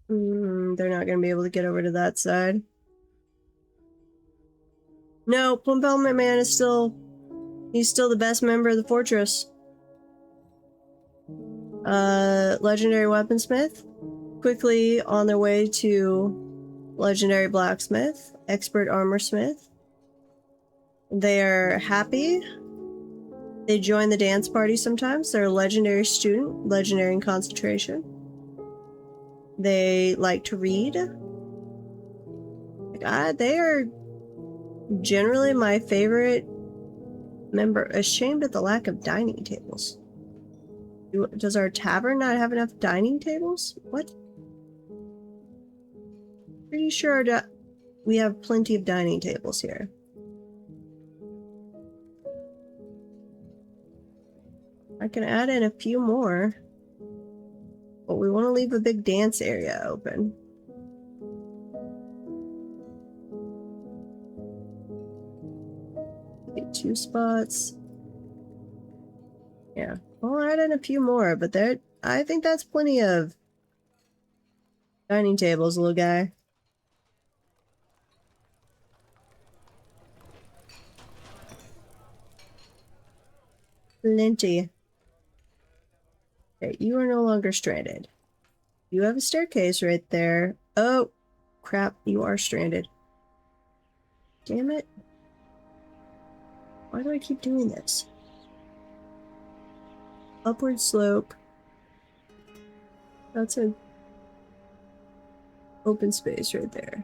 They're not gonna be able to get over to that side. No, Plump Helmet Man is he's still the best member of the fortress. Legendary Weaponsmith. Quickly on their way to Legendary Blacksmith. Expert Armorsmith. They are happy. They join the dance party sometimes. They're a Legendary Student. Legendary in Concentration. They like to read. They are generally my favorite member. Ashamed at the lack of dining tables. Does our tavern not have enough dining tables? What? Pretty sure that we have plenty of dining tables here. I can add in a few more. But we want to leave a big dance area open. Get 2 spots. Yeah, I'll add in a few more, but I think that's plenty of dining tables, little guy. Plenty. Okay, you are no longer stranded. You have a staircase right there. Oh, crap, you are stranded. Damn it. Why do I keep doing this? Upward slope. That's an open space right there.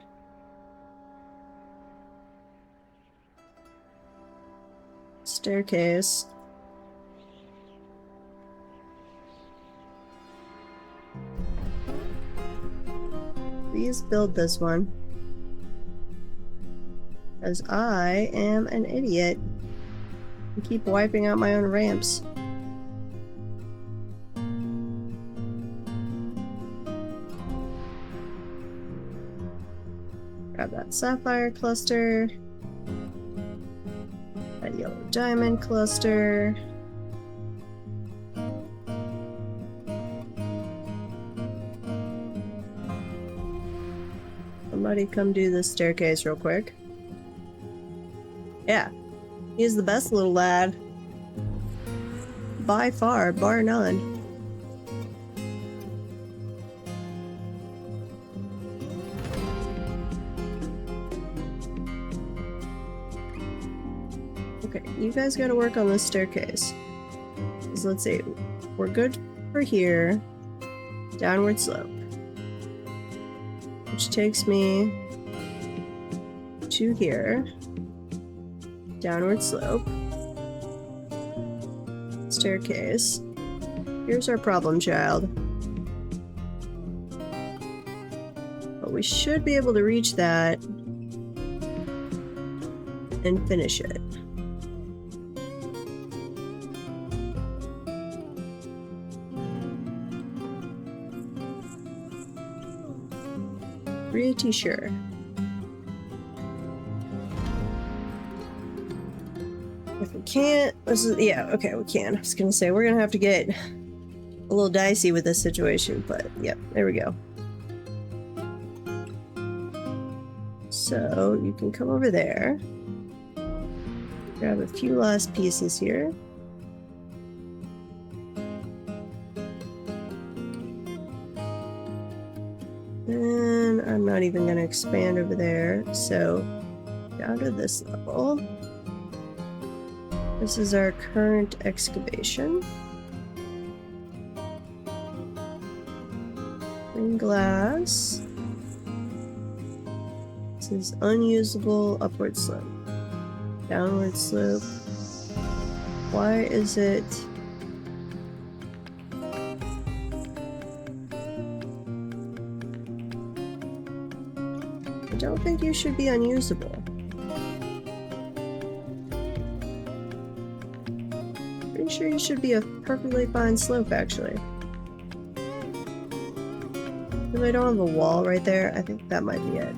Staircase. Please build this one. As I am an idiot. I keep wiping out my own ramps. Grab that sapphire cluster. That yellow diamond cluster. Somebody come do this staircase real quick. Yeah, he's the best little lad. By far, bar none. Okay, you guys gotta work on this staircase. So let's see, we're good for here. Downward slope. Which takes me to here. Downward slope. Staircase. Here's our problem child. But we should be able to reach that and finish it. Pretty sure. If we can't, yeah, okay, we can. I was gonna say, we're gonna have to get a little dicey with this situation, but yep, there we go. So, you can come over there. Grab a few last pieces here. And I'm not even gonna expand over there, so down to this level. This is our current excavation. Green glass. This is unusable upward slope. Downward slope. Why is it... I don't think you should be unusable. Pretty sure you should be a perfectly fine slope, actually. If I don't have a wall right there, I think that might be it.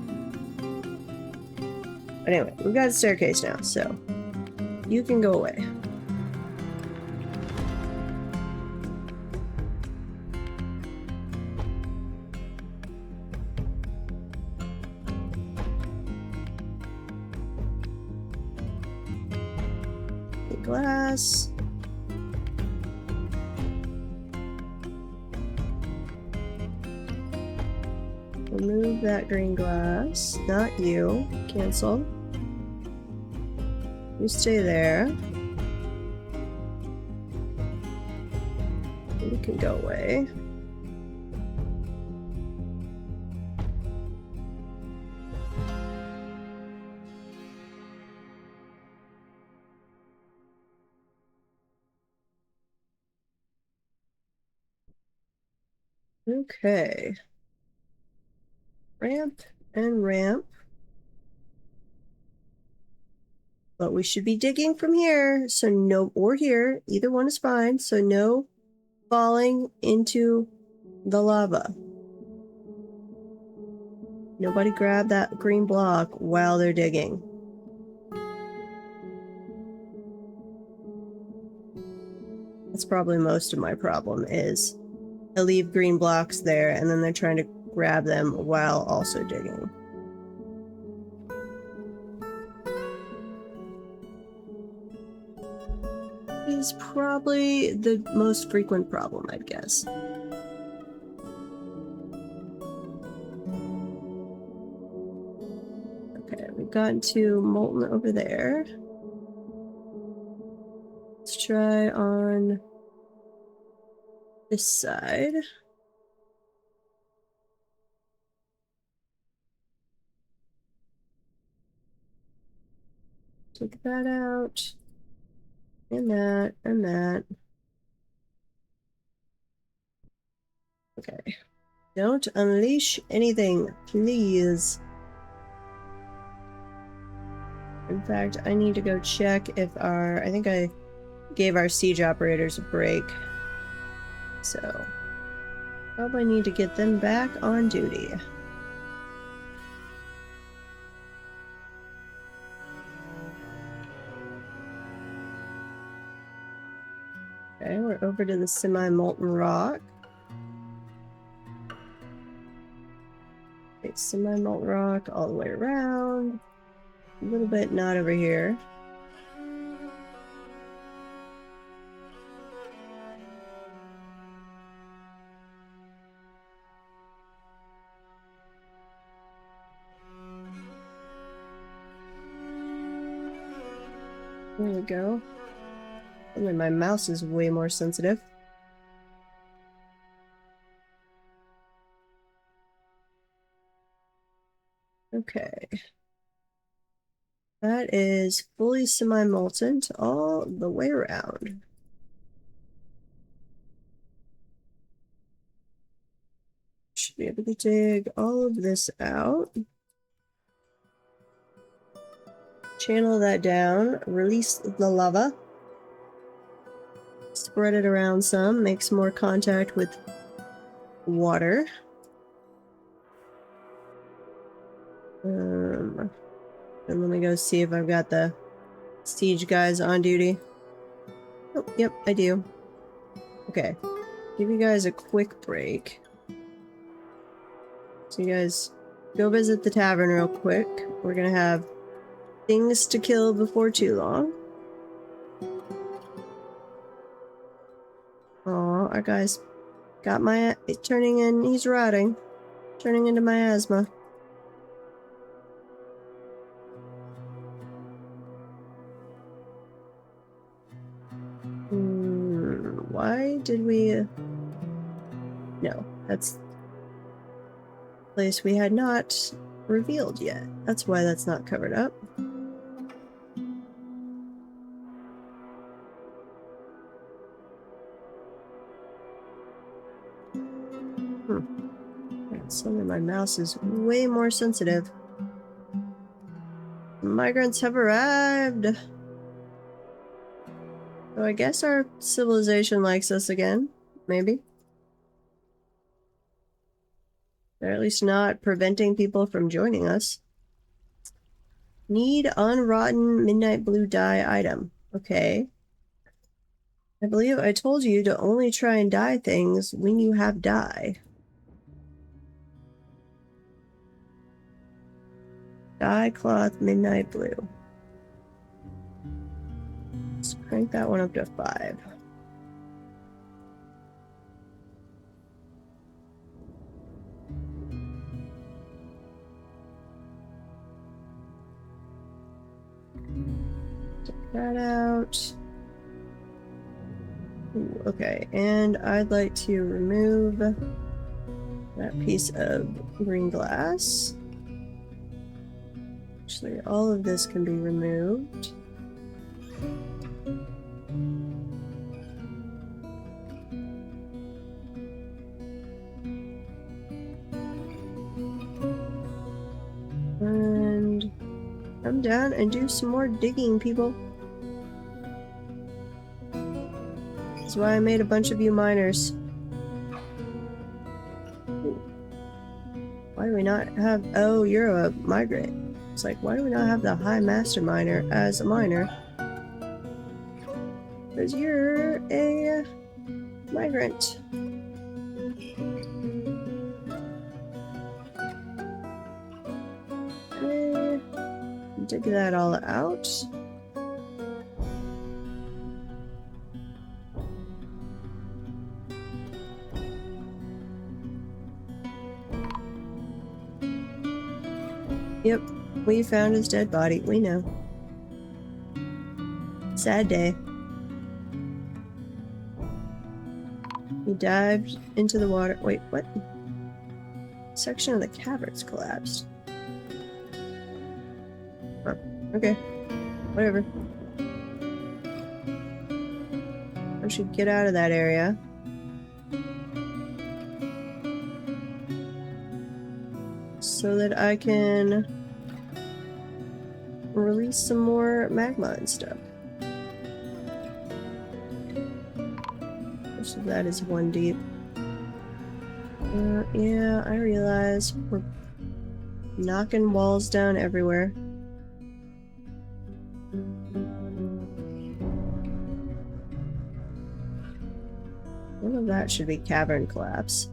But anyway, we've got a staircase now, so you can go away. Glass. Remove that green glass. Not you. Cancel. You stay there. You can go away. Okay. Ramp and ramp. But we should be digging from here, so no, or here, either one is fine, so no falling into the lava. Nobody grab that green block while they're digging. That's probably most of my problem is I leave green blocks there and then they're trying to grab them while also digging. Is probably the most frequent problem, I'd guess. Okay, we've gotten to molten over there. Let's try on this side. Take that out. And that, and that. Okay. Don't unleash anything, please. In fact, I need to go check if I think I gave our siege operators a break. So, probably need to get them back on duty. Okay, we're over to the semi-molten rock. Okay, semi-molten rock all the way around. A little bit not over here. There we go. Only my mouse is way more sensitive. Okay. That is fully semi-molten all the way around. Should be able to dig all of this out. Channel that down, release the lava. Spread it around some, makes more contact with water. And let me go see if I've got the siege guys on duty. Oh, yep, I do. Okay, give you guys a quick break. So you guys go visit the tavern real quick. We're gonna have things to kill before too long. Oh, our guy's got my turning in. He's rotting, turning into miasma. Why did we? No, that's the place we had not revealed yet. That's why that's not covered up. Suddenly my mouse is way more sensitive. Migrants have arrived! So I guess our civilization likes us again. Maybe. They're at least not preventing people from joining us. Need unrotten midnight blue dye item. Okay. I believe I told you to only try and dye things when you have dye. Dye cloth midnight blue. Let's crank that one up to 5. Take that out. Ooh, okay, and I'd like to remove that piece of green glass. Actually, all of this can be removed. And come down and do some more digging, people. That's why I made a bunch of you miners. Ooh. Why do we not have... Oh, you're a migrant. It's like, why do we not have the High Master Miner as a miner? Because you're a migrant. Okay. Dig that all out. Yep, we found his dead body. We know. Sad day. He dived into the water. Wait, what? Section of the cavern's collapsed. Huh. Okay. Whatever. I should get out of that area. So that I can release some more magma and stuff. Most of that is 1 deep. Yeah, I realize we're knocking walls down everywhere. All of that should be cavern collapse.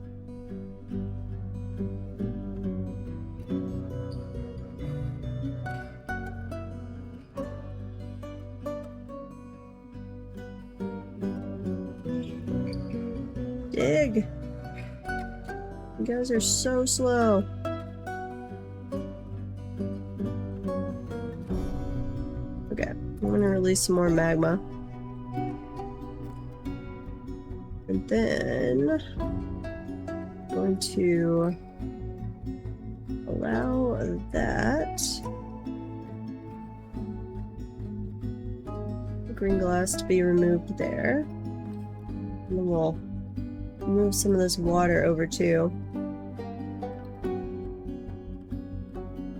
Dig. You guys are so slow. Okay, I'm gonna release some more magma. And then I'm going to allow that green glass to be removed there. And then we'll move some of this water over too.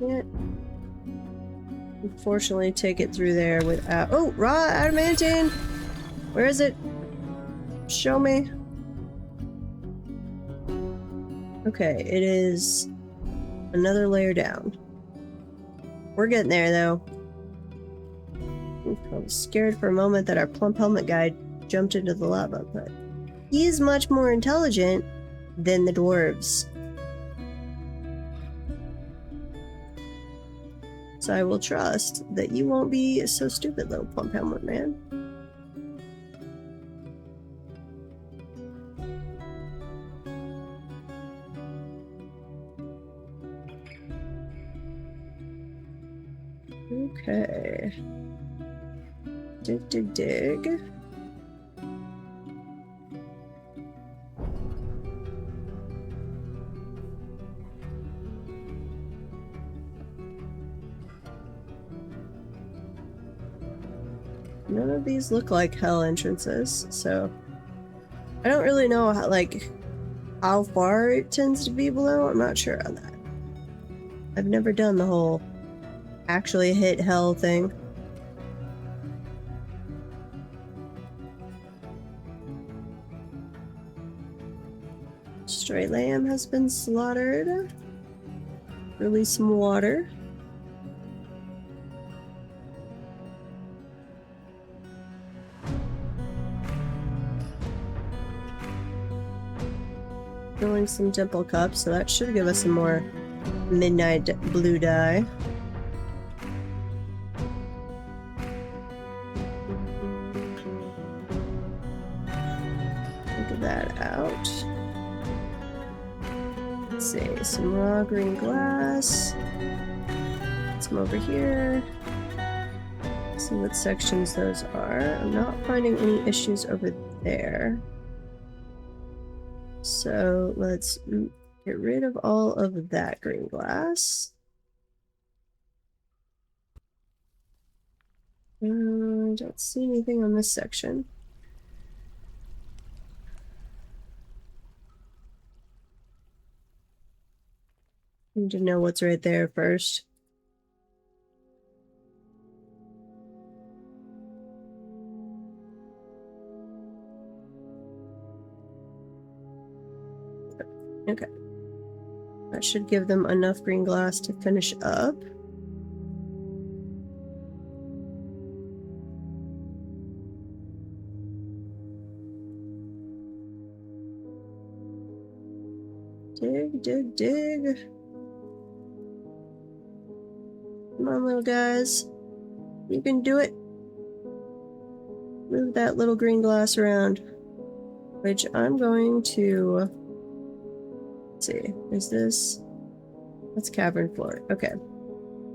Can't unfortunately take it through there without— oh, raw adamantine! Where is it? Show me. Okay, it is another layer down. We're getting there though. I was scared for a moment that our plump helmet guy jumped into the lava, but he is much more intelligent than the dwarves. So I will trust that you won't be so stupid, little plump helmet man. Okay. Dig, dig, dig. None of these look like hell entrances, so I don't really know how, like, how far it tends to be below. I'm not sure on that. I've never done the whole actually hit hell thing. Stray lamb has been slaughtered. Release some water. Filling some dimple cups, so that should give us some more midnight blue dye. Take that out. Let's see, some raw green glass. Some over here. See what sections those are. I'm not finding any issues over there. So let's get rid of all of that green glass. Don't see anything on this section. Need to know what's right there first. Okay. That should give them enough green glass to finish up. Dig, dig, dig. Come on, little guys. You can do it. Move that little green glass around. Which I'm going to... Let's see. Is this... That's cavern floor. Okay.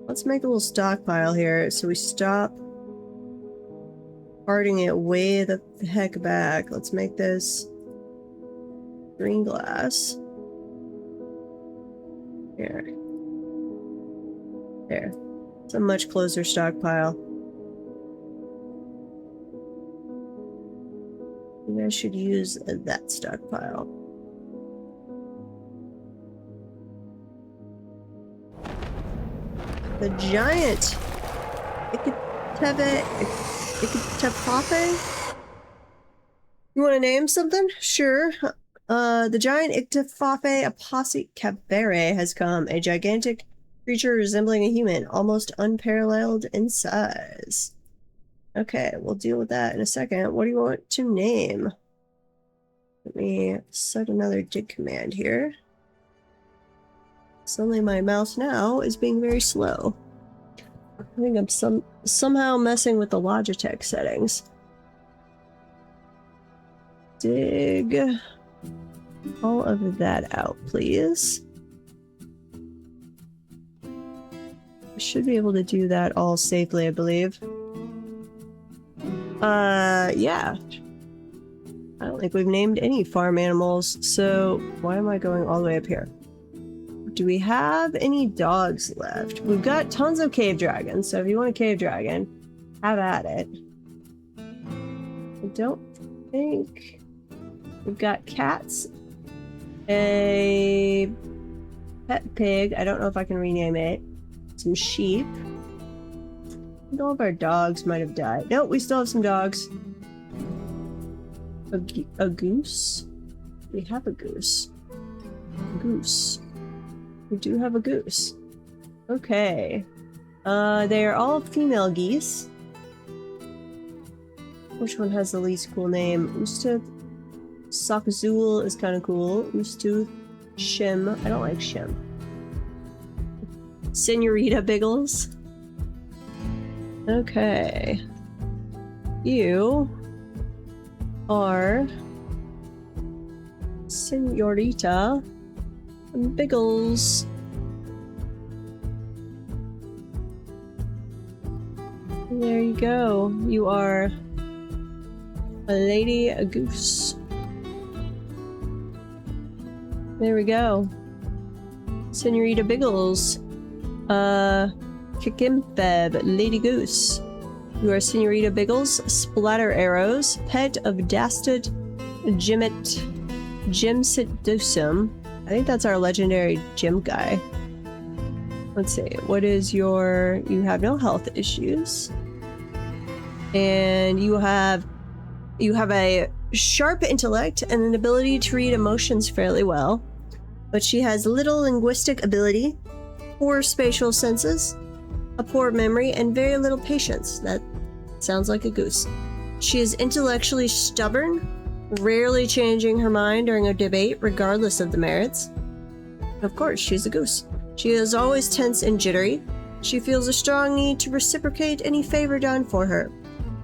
Let's make a little stockpile here so we stop parting it way the heck back. Let's make this green glass. Here. There. It's a much closer stockpile. You guys should use that stockpile. The giant Ikitefafe? You want to name something? Sure. The giant Ikitefafe Apocicavere has come, a gigantic creature resembling a human, almost unparalleled in size. Okay, we'll deal with that in a second. What do you want to name? Let me set another dig command here. Suddenly my mouse now is being very slow. I think I'm somehow messing with the Logitech settings. Dig. all of that out, please. I should be able to do that all safely, I believe. Yeah. I don't think we've named any farm animals, so why am I going all the way up here? Do we have any dogs left? We've got tons of cave dragons, so if you want a cave dragon, have at it. I don't think... We've got cats. A pet pig. I don't know if I can rename it. Some sheep. And all of our dogs might have died. No, we still have some dogs. A goose? We have a goose. Goose. We do have a goose. Okay. They are all female geese. Which one has the least cool name? Ustad Sakazul is kind of cool. Ustu Shim. I don't like Shim. Senorita Biggles. Okay. You are Senorita Biggles. There you go. You are a lady, a goose. There we go. Senorita Biggles. Kikimfeb, Lady Goose. You are Senorita Biggles, Splatter Arrows, pet of Dastard Jimsitdusum. I think that's our legendary gym guy. Let's see, what is your... You have no health issues. And you have a sharp intellect and an ability to read emotions fairly well. But she has little linguistic ability, poor spatial senses, a poor memory, and very little patience. That sounds like a goose. She is intellectually stubborn, rarely changing her mind during a debate regardless of the merits. Of course, she's a goose. She is always tense and jittery. She feels a strong need to reciprocate any favor done for her.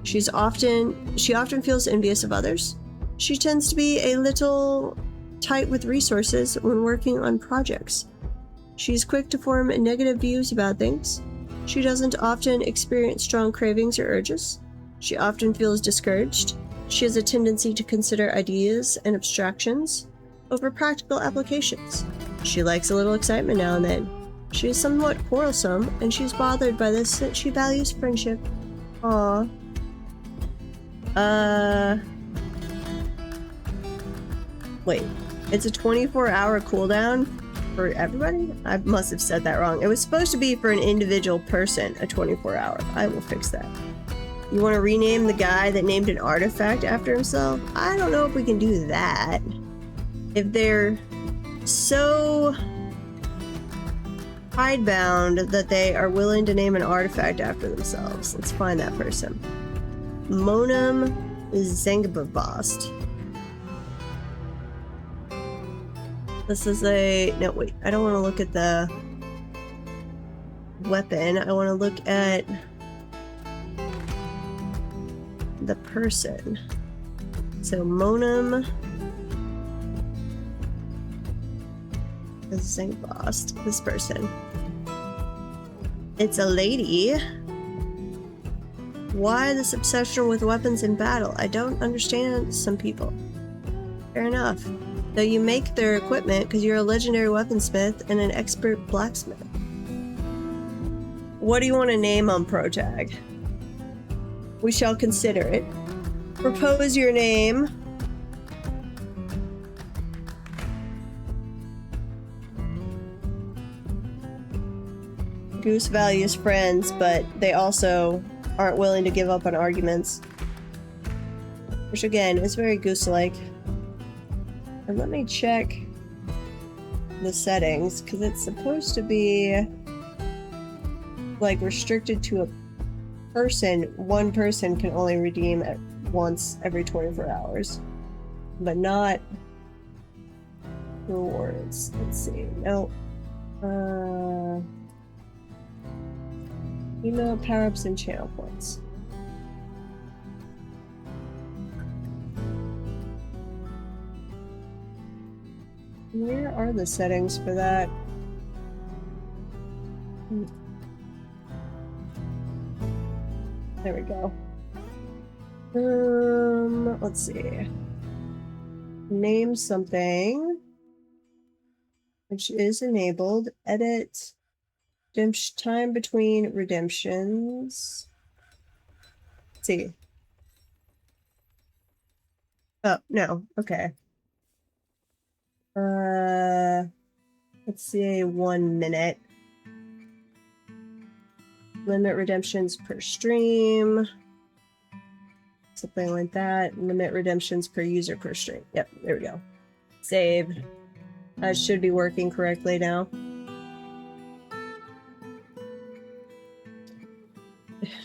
She often feels envious of others. She tends to be a little tight with resources when working on projects. She's quick to form negative views about things. She doesn't often experience strong cravings or urges. She often feels discouraged. She has a tendency to consider ideas and abstractions over practical applications. She likes a little excitement now and then. She is somewhat quarrelsome, and she's bothered by this since she values friendship. Aww. Wait. It's a 24-hour cooldown for everybody? I must have said that wrong. It was supposed to be for an individual person, a 24-hour. I will fix that. You want to rename the guy that named an artifact after himself? I don't know if we can do that. If they're so hidebound that they are willing to name an artifact after themselves. Let's find that person. Monum Zengabavast. This is a... No, wait. I don't want to look at the weapon. I want to look at the person. So, Monum Zengabavast. This person. It's a lady. Why this obsession with weapons in battle? I don't understand some people. Fair enough. Though you make their equipment because you're a legendary weaponsmith and an expert blacksmith. What do you want to name on ProTag? We shall consider it. Propose your name. Goose values friends, but they also aren't willing to give up on arguments. Which again, is very goose-like. And let me check the settings, because it's supposed to be like restricted to a person. One person can only redeem it once every 24 hours, but not rewards. Let's see. No. Email power-ups and channel points. Where are the settings for that? There we go. Let's see. Name something, which is enabled. Edit. Time between redemptions. Let's see. Oh, no. Okay. Let's see, 1 minute. Limit redemptions per stream. Something like that. Limit redemptions per user per stream. Yep, there we go. Save. That should be working correctly now.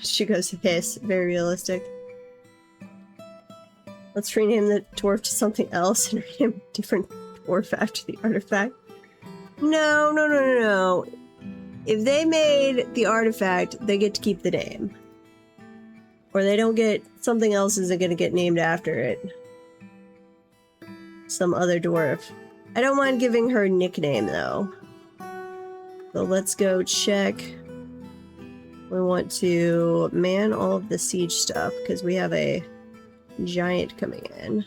She goes, hiss. Very realistic. Let's rename the dwarf to something else and rename a different dwarf after the artifact. No, no, no, no, no. If they made the artifact, they get to keep the name. Or they don't get... Something else isn't going to get named after it. Some other dwarf. I don't mind giving her a nickname, though. So let's go check. We want to man all of the siege stuff, because we have a giant coming in.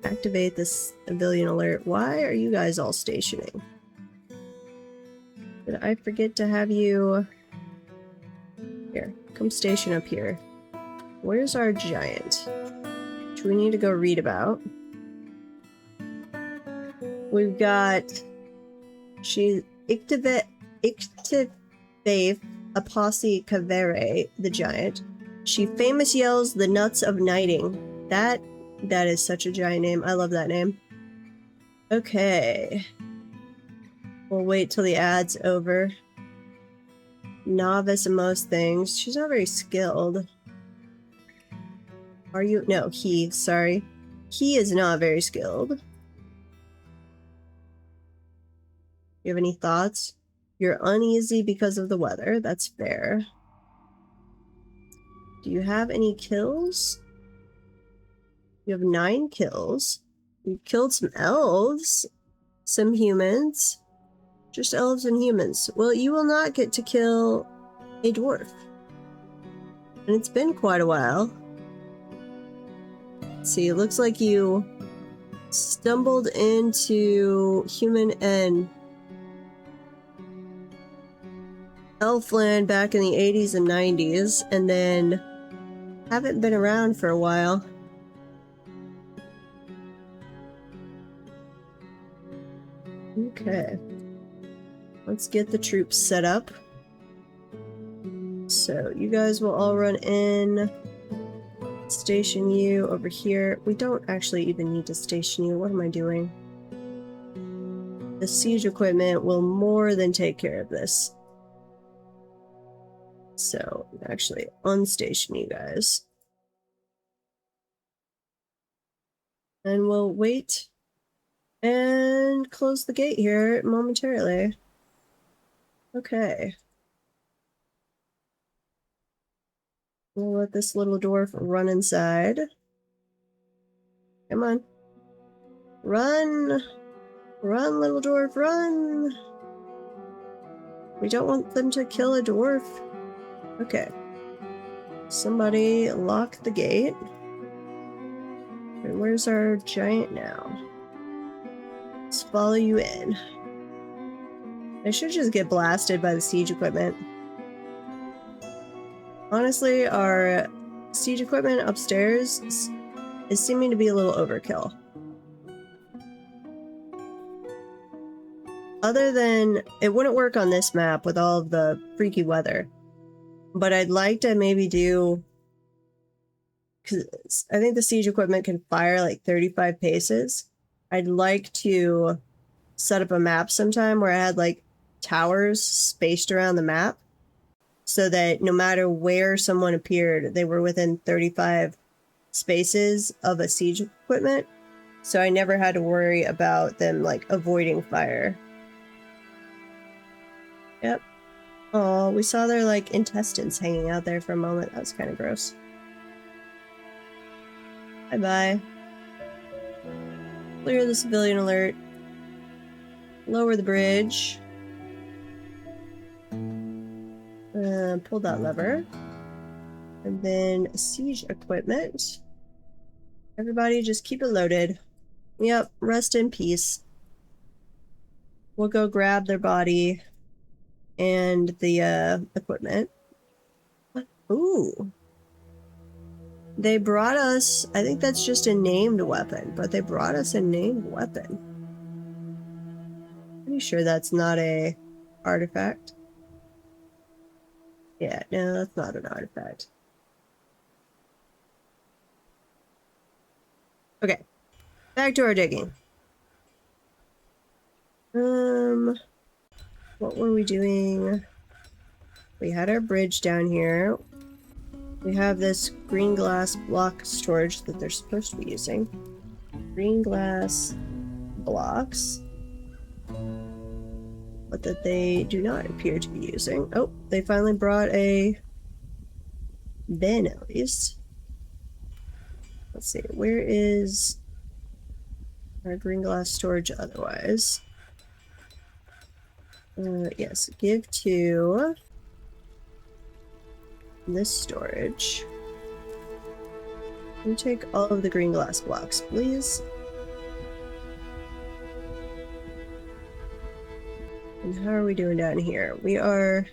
Activate this civilian alert. Why are you guys all stationing? Did I forget to have you... Here, come station up here. Where's our giant? Which we need to go read about. We've got... She's Ictibeth Aposi Kavere, the giant. She famous yells the nuts of knighting. That is such a giant name. I love that name. Okay. We'll wait till the ad's over. Novice in most things. She's not very skilled. Are you? No, he. Sorry. He is not very skilled. You have any thoughts? You're uneasy because of the weather. That's fair. Do you have any kills? You have 9 kills. You've killed some elves. Some humans. Just elves and humans. Well, you will not get to kill a dwarf. And it's been quite a while. Let's see, it looks like you stumbled into human and Elfland back in the 80s and 90s, and then haven't been around for a while. Okay. Let's get the troops set up. So, you guys will all run in. Station you over here. We don't actually even need to station you. What am I doing? The siege equipment will more than take care of this. So, actually, unstation you guys. And we'll wait and close the gate here momentarily. Okay. We'll let this little dwarf run inside. Come on. Run! Run, little dwarf, run! We don't want them to kill a dwarf. Okay. Somebody lock the gate. And where's our giant now? Let's follow you in. I should just get blasted by the siege equipment. Honestly, our siege equipment upstairs is seeming to be a little overkill. Other than, it wouldn't work on this map with all of the freaky weather. But I'd like to maybe do... because I think the siege equipment can fire like 35 paces. I'd like to set up a map sometime where I had like towers spaced around the map, so that no matter where someone appeared, they were within 35 spaces of a siege equipment. So I never had to worry about them like avoiding fire. Yep. Oh, we saw their like intestines hanging out there for a moment. That was kind of gross. Bye-bye. Clear the civilian alert. lower the bridge. Pull that lever. And then siege equipment. Everybody just keep it loaded. Yep, rest in peace. We'll go grab their body and the equipment. Ooh. They brought us, I think that's just a named weapon, but they brought us a named weapon. Pretty sure that's not a artifact. Yeah, no, that's not an artifact. Okay, back to our digging. What were we doing? We had our bridge down here. We have this green glass block storage that they're supposed to be using. Green glass blocks. But that they do not appear to be using. Oh, they finally brought a bin at least. Let's see, where is our green glass storage otherwise? Yes, give to this storage. And take all of the green glass blocks, please. And how are we doing down here? We are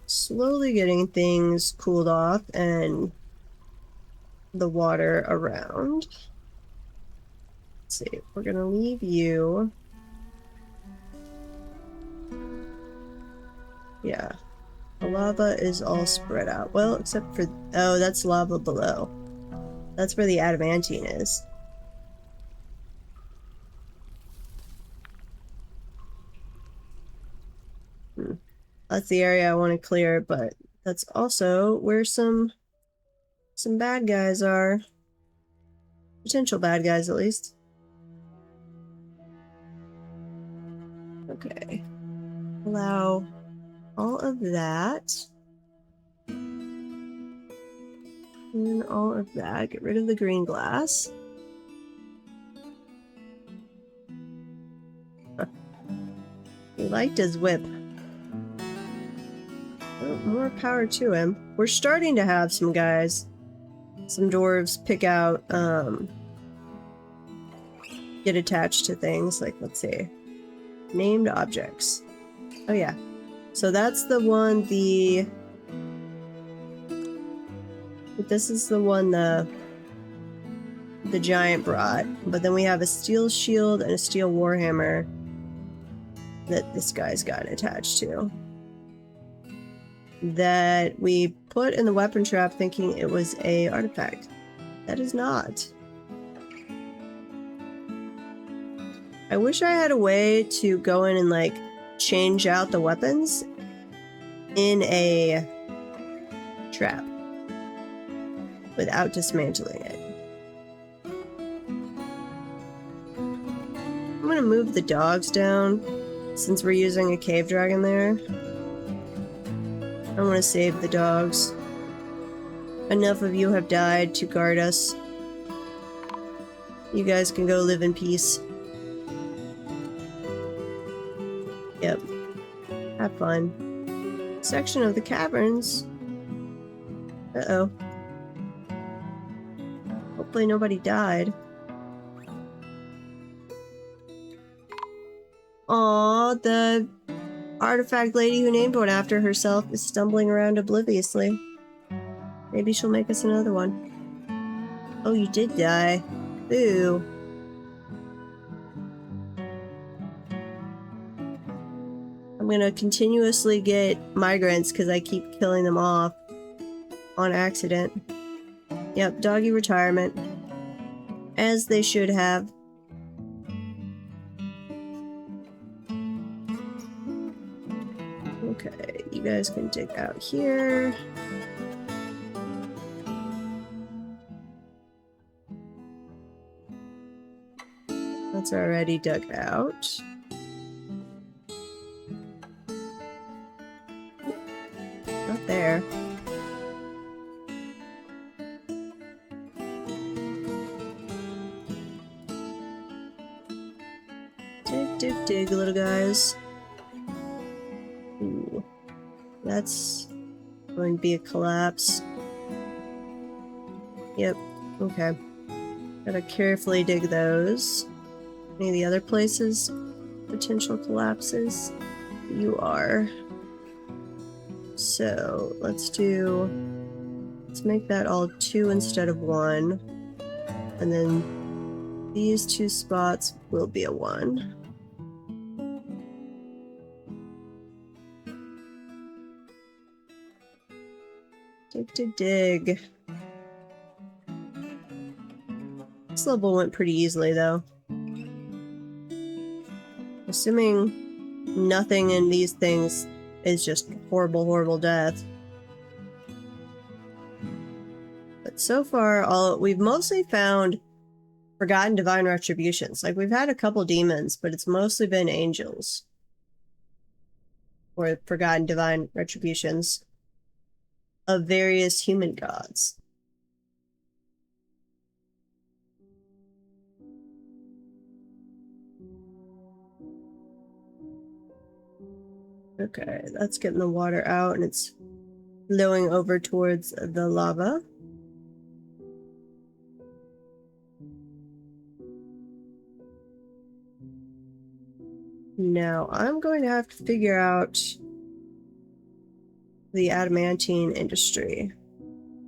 slowly getting things cooled off and the water around. Let's see, we're gonna leave you. Yeah, the lava is all spread out. Well, except for, oh, that's lava below. That's where the adamantine is. That's the area I want to clear, but that's also where some bad guys are. Potential bad guys, at least. Okay. Allow all of that. And all of that. Get rid of the green glass. He liked his whip. Oh, more power to him. We're starting to have some guys, some dwarves pick out, get attached to things. Like, let's see. Named objects. Oh yeah. So that's the one, this is the one the giant brought. But then we have a steel shield and a steel warhammer that this guy's gotten attached to. That we put in the weapon trap thinking it was a artifact. That is not. I wish I had a way to go in and like change out the weapons in a trap without dismantling it. I'm gonna move the dogs down since we're using a cave dragon there. I want to save the dogs. Enough of you have died to guard us. You guys can go live in peace. Yep. Have fun. Section of the caverns. Uh-oh. Hopefully nobody died. Aww, the artifact lady who named one after herself is stumbling around obliviously. Maybe she'll make us another one. Oh, you did die. Boo. I'm gonna continuously get migrants because I keep killing them off on accident. Yep, doggy retirement. As they should have. Okay, you guys can dig out here. That's already dug out. Not there. Dig, dig, dig a little guys. Ooh, that's going to be a collapse. Yep, okay. Gotta carefully dig those. Any of the other places? Potential collapses? You are. So, let's make that all 2 instead of 1. And then these 2 spots will be a 1. Dig. This level went pretty easily, though. Assuming nothing in these things is just horrible death. But so far, we've mostly found forgotten divine retributions. Like, we've had a couple demons, but it's mostly been angels. Or forgotten divine retributions of various human gods. Okay, that's getting the water out, and it's flowing over towards the lava. Now, I'm going to have to figure out the adamantine industry.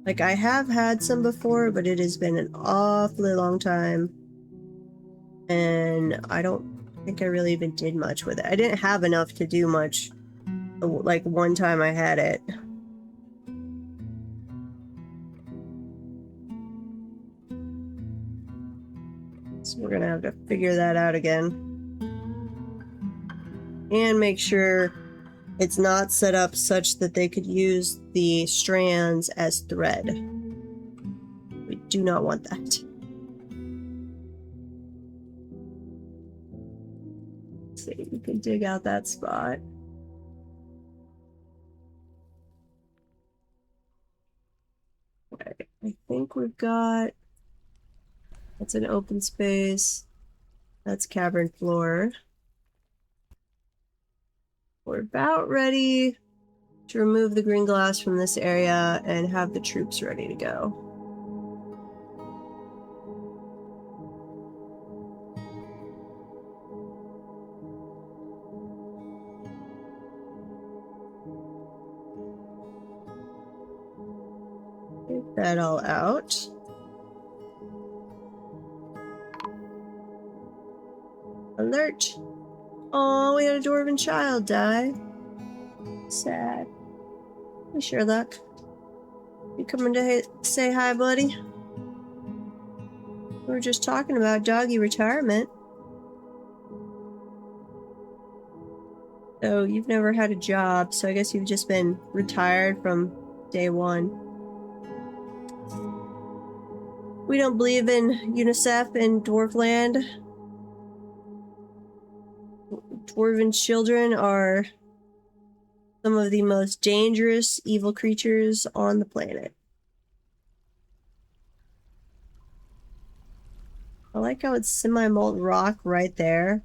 Like, I have had some before, but it has been an awfully long time. And I don't think I really even did much with it. I didn't have enough to do much, like, one time I had it. So we're gonna have to figure that out again. And make sure it's not set up such that they could use the strands as thread. We do not want that. Let's see, we can dig out that spot. Okay, I think we've got... That's an open space. That's cavern floor. We're about ready to remove the green glass from this area and have the troops ready to go. Get that all out. Alert! Oh, we had a dwarven child die. Sad. Hey, Sherlock. You coming to say hi, buddy? We were just talking about doggy retirement. So you've never had a job, so I guess you've just been retired from day one. We don't believe in UNICEF in Dwarfland. Dwarven children are some of the most dangerous evil creatures on the planet. I like how it's semi-molten rock right there,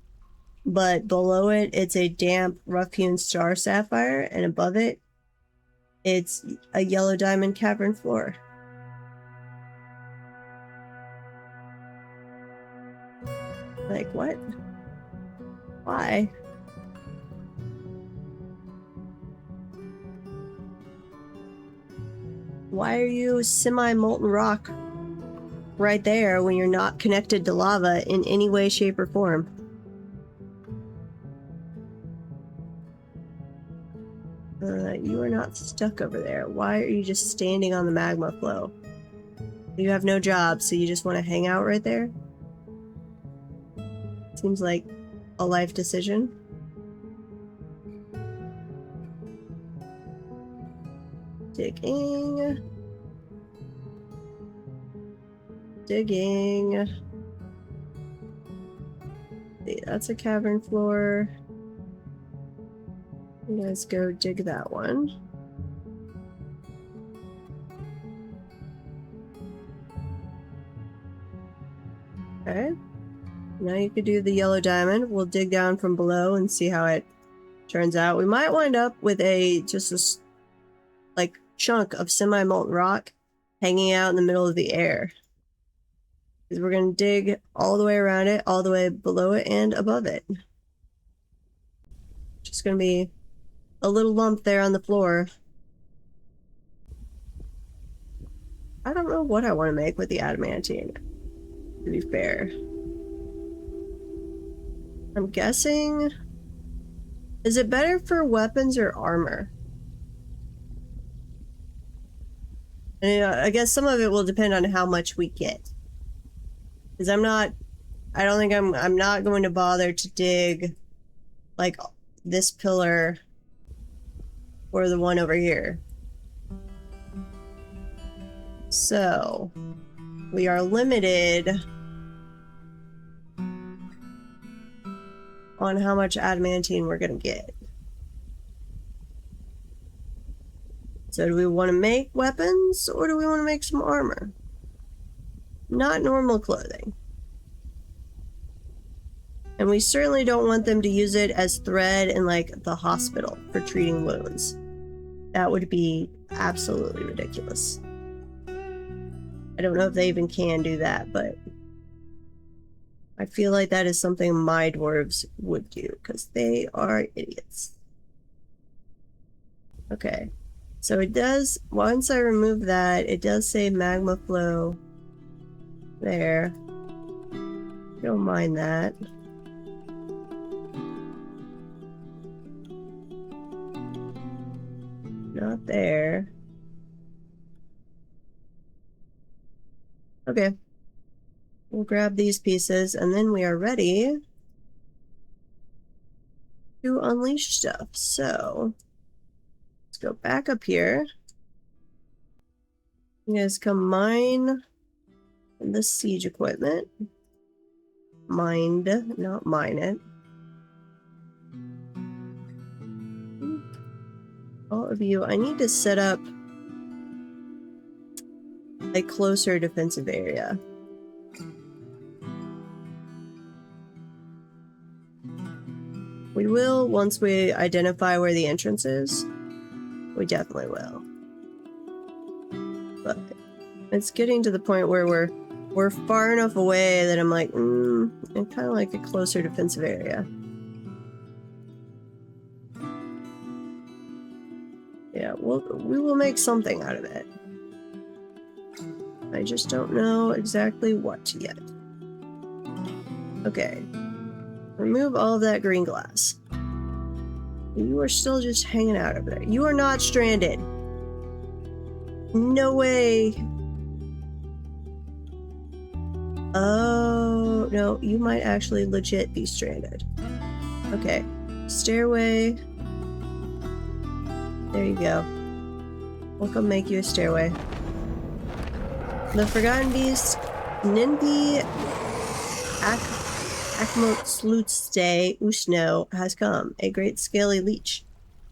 but below it, it's a damp, rough-hewn star sapphire, and above it, it's a yellow diamond cavern floor. Like, what? Why? Why are you semi-molten rock right there when you're not connected to lava in any way, shape, or form? You are not stuck over there. Why are you just standing on the magma flow? You have no job, so you just want to hang out right there? Seems like a life decision. Digging. Digging. See, that's a cavern floor. You guys go dig that one. Okay. Now you could do the yellow diamond. We'll dig down from below and see how it turns out. We might wind up with just a like chunk of semi-molten rock hanging out in the middle of the air. Because we're going to dig all the way around it, all the way below it and above it. Just going to be a little lump there on the floor. I don't know what I want to make with the adamantine, to be fair. I'm guessing... Is it better for weapons or armor? And, I guess some of it will depend on how much we get. Because I'm not going to bother to dig, like, this pillar or the one over here. So, we are limited on how much adamantine we're going to get. So do we want to make weapons or do we want to make some armor? Not normal clothing. And we certainly don't want them to use it as thread in like the hospital for treating wounds. That would be absolutely ridiculous. I don't know if they even can do that, but I feel like that is something my dwarves would do, because they are idiots. Okay, so it does, once I remove that, it does say magma flow there. Don't mind that. Not there. Okay. We'll grab these pieces and then we are ready to unleash stuff. So let's go back up here. You guys come mine the siege equipment. Mind, not mine it. All of you, I need to set up a closer defensive area. We will once we identify where the entrance is. We definitely will. But it's getting to the point where we're far enough away that I'm like, and kind of like a closer defensive area. Yeah, we will make something out of it. I just don't know exactly what yet. Okay. Remove all of that green glass. You are still just hanging out over there. You are not stranded. No way. Oh, no, you might actually legit be stranded. Okay. Stairway. There you go. We'll come make you a stairway. The Forgotten Beast, Ninpi Akmotslutste Ushno has come. A great scaly leech.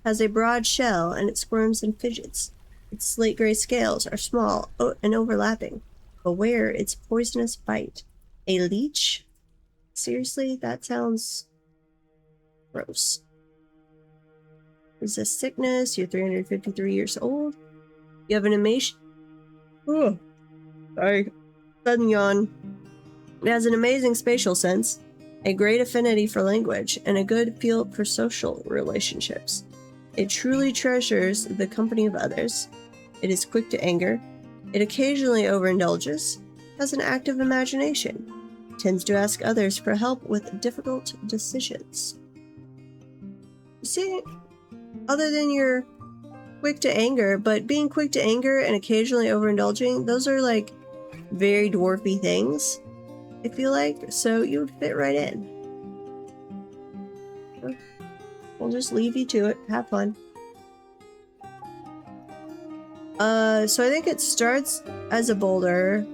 Has a broad shell and it squirms and fidgets. Its slate gray scales are small and overlapping. Beware its poisonous bite. A leech? Seriously? That sounds gross. Resist sickness. You're 353 years old. You have an amazing... Oh, sorry. Sudden yawn. It has an amazing spatial sense, a great affinity for language, and a good feel for social relationships. It truly treasures the company of others. It is quick to anger. It occasionally overindulges. Has an active imagination. Tends to ask others for help with difficult decisions. You see, other than your quick to anger, but being quick to anger and occasionally overindulging, those are like very dwarfy things, I feel like, so you would fit right in. We'll just leave you to it. Have fun. So I think it starts as a boulder,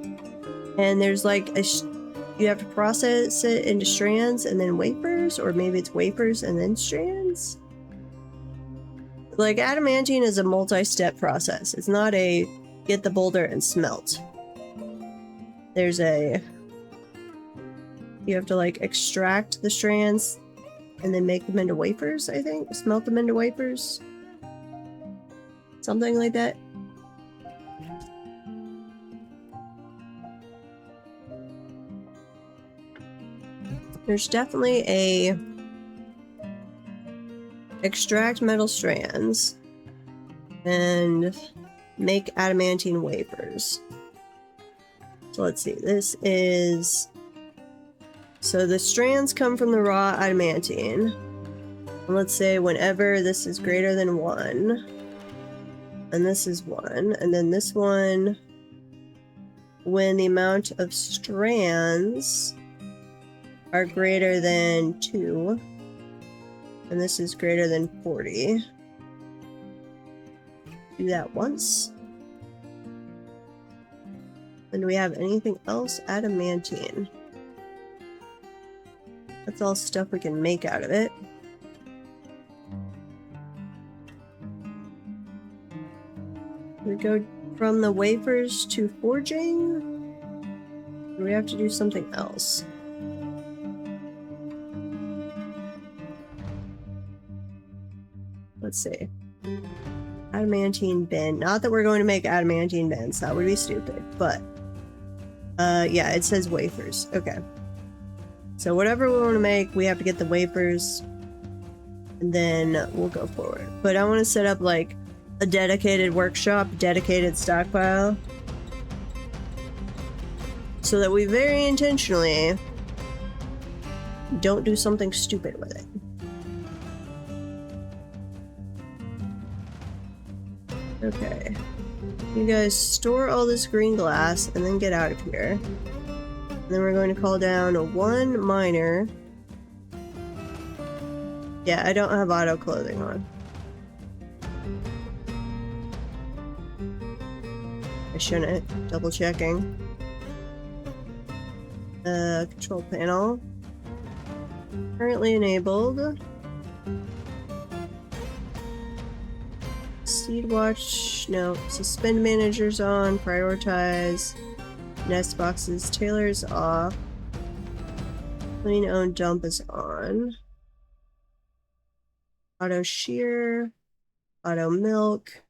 and there's like you have to process it into strands and then wafers, or maybe it's wafers and then strands. Like, adamantine is a multi-step process. It's not a get the boulder and smelt. There's a You have to like extract the strands and then make them into wafers, I think. Smelt them into wafers. Something like that. There's definitely a extract metal strands and make adamantine wafers. So let's see, this is... So the strands come from the raw adamantine. And let's say whenever this is greater than 1, and this is 1, and then this one, when the amount of strands are greater than 2, and this is greater than 40. Do that once. And do we have anything else? Adamantine. That's all stuff we can make out of it. We go from the wafers to forging? Or do we have to do something else? Let's see. Adamantine bin. Not that we're going to make adamantine bins. That would be stupid. But, yeah, it says wafers. Okay. So whatever we want to make, we have to get the wafers. And then we'll go forward. But I want to set up, like, a dedicated workshop, dedicated stockpile. So that we very intentionally don't do something stupid with it. Okay. You guys store all this green glass and then get out of here. And then we're going to call down 1 miner. Yeah, I don't have auto clothing on. I shouldn't. Double checking. Control panel. Currently enabled. Seed watch, no. Suspend managers on, prioritize. Nest boxes, tailors off. Clean own dump is on. Auto shear. Auto milk.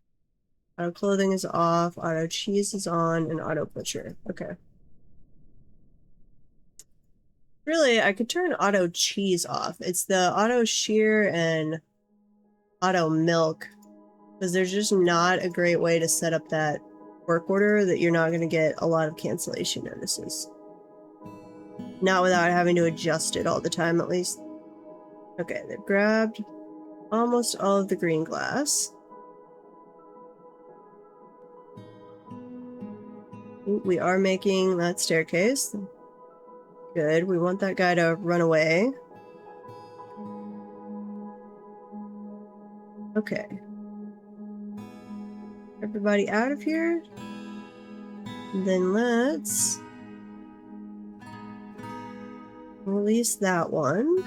Auto clothing is off. Auto cheese is on, and auto butcher. Okay. Really, I could turn auto cheese off. It's the auto shear and auto milk. Because there's just not a great way to set up that work order that you're not going to get a lot of cancellation notices. Not without having to adjust it all the time, at least. Okay, they've grabbed almost all of the green glass. Ooh, we are making that staircase. Good, we want that guy to run away. Okay. Everybody out of here. And then let's release that one.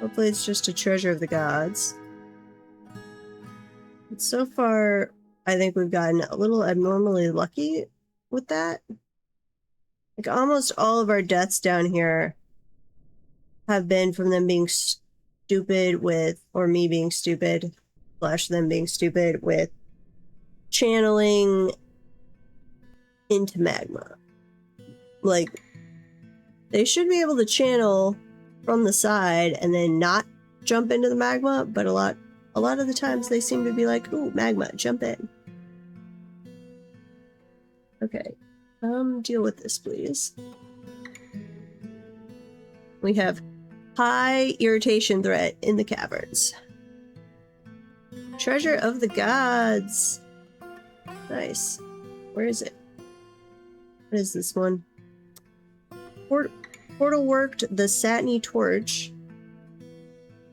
Hopefully it's just a treasure of the gods. But so far, I think we've gotten a little abnormally lucky with that. Like almost all of our deaths down here have been from them being stupid with, or me being stupid, / them being stupid with channeling into magma. Like, they should be able to channel from the side and then not jump into the magma, but a lot of the times they seem to be like, ooh, magma, jump in. Okay, deal with this, please. We have high irritation threat in the caverns. Treasure of the gods. Nice. Where is it? What is this one? Portal worked the satiny torch,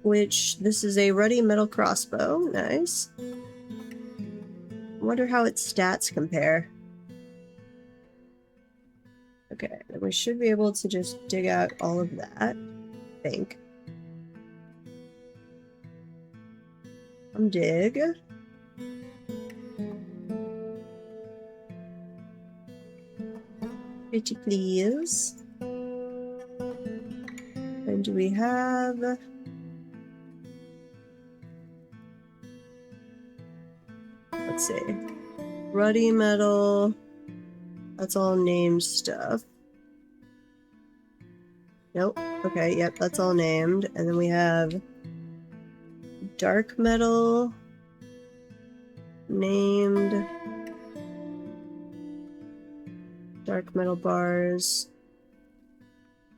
which this is a ruddy metal crossbow. Nice. I wonder how its stats compare. Okay, then we should be able to just dig out all of that, I think. Dig. Pretty please. And do we have... Let's see. Ruddy metal. That's all named stuff. Nope. Okay, yep, that's all named. And then we have dark metal. Named. Dark metal bars.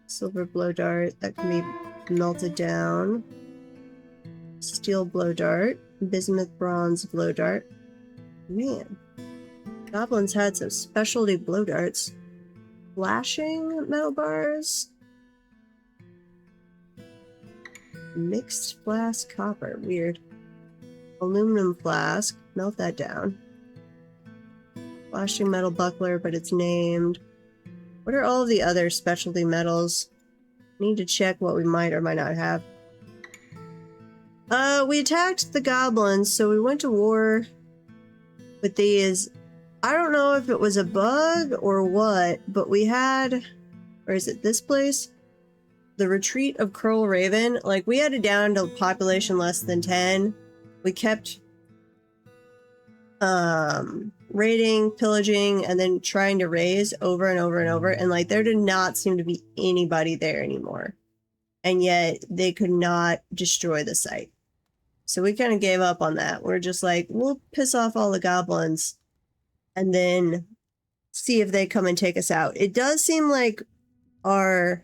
Silver blow dart. That can be melted down. Steel blow dart. Bismuth bronze blow dart. Man. Goblins had some specialty blow darts. Flashing metal bars. Mixed flask copper. Weird. Aluminum flask. Melt that down. Flashing metal buckler, but it's named. What are all of the other specialty metals? Need to check what we might or might not have. We attacked the goblins, so we went to war with these. I don't know if it was a bug or what, but we had, or is it this place? The Retreat of Curl Raven. Like, we had it down to population less than 10. We kept raiding, pillaging, and then trying to raise over and over and over, and like there did not seem to be anybody there anymore, and yet they could not destroy the site. So we kind of gave up on that. We're just like, we'll piss off all the goblins and then see if they come and take us out. It does seem like our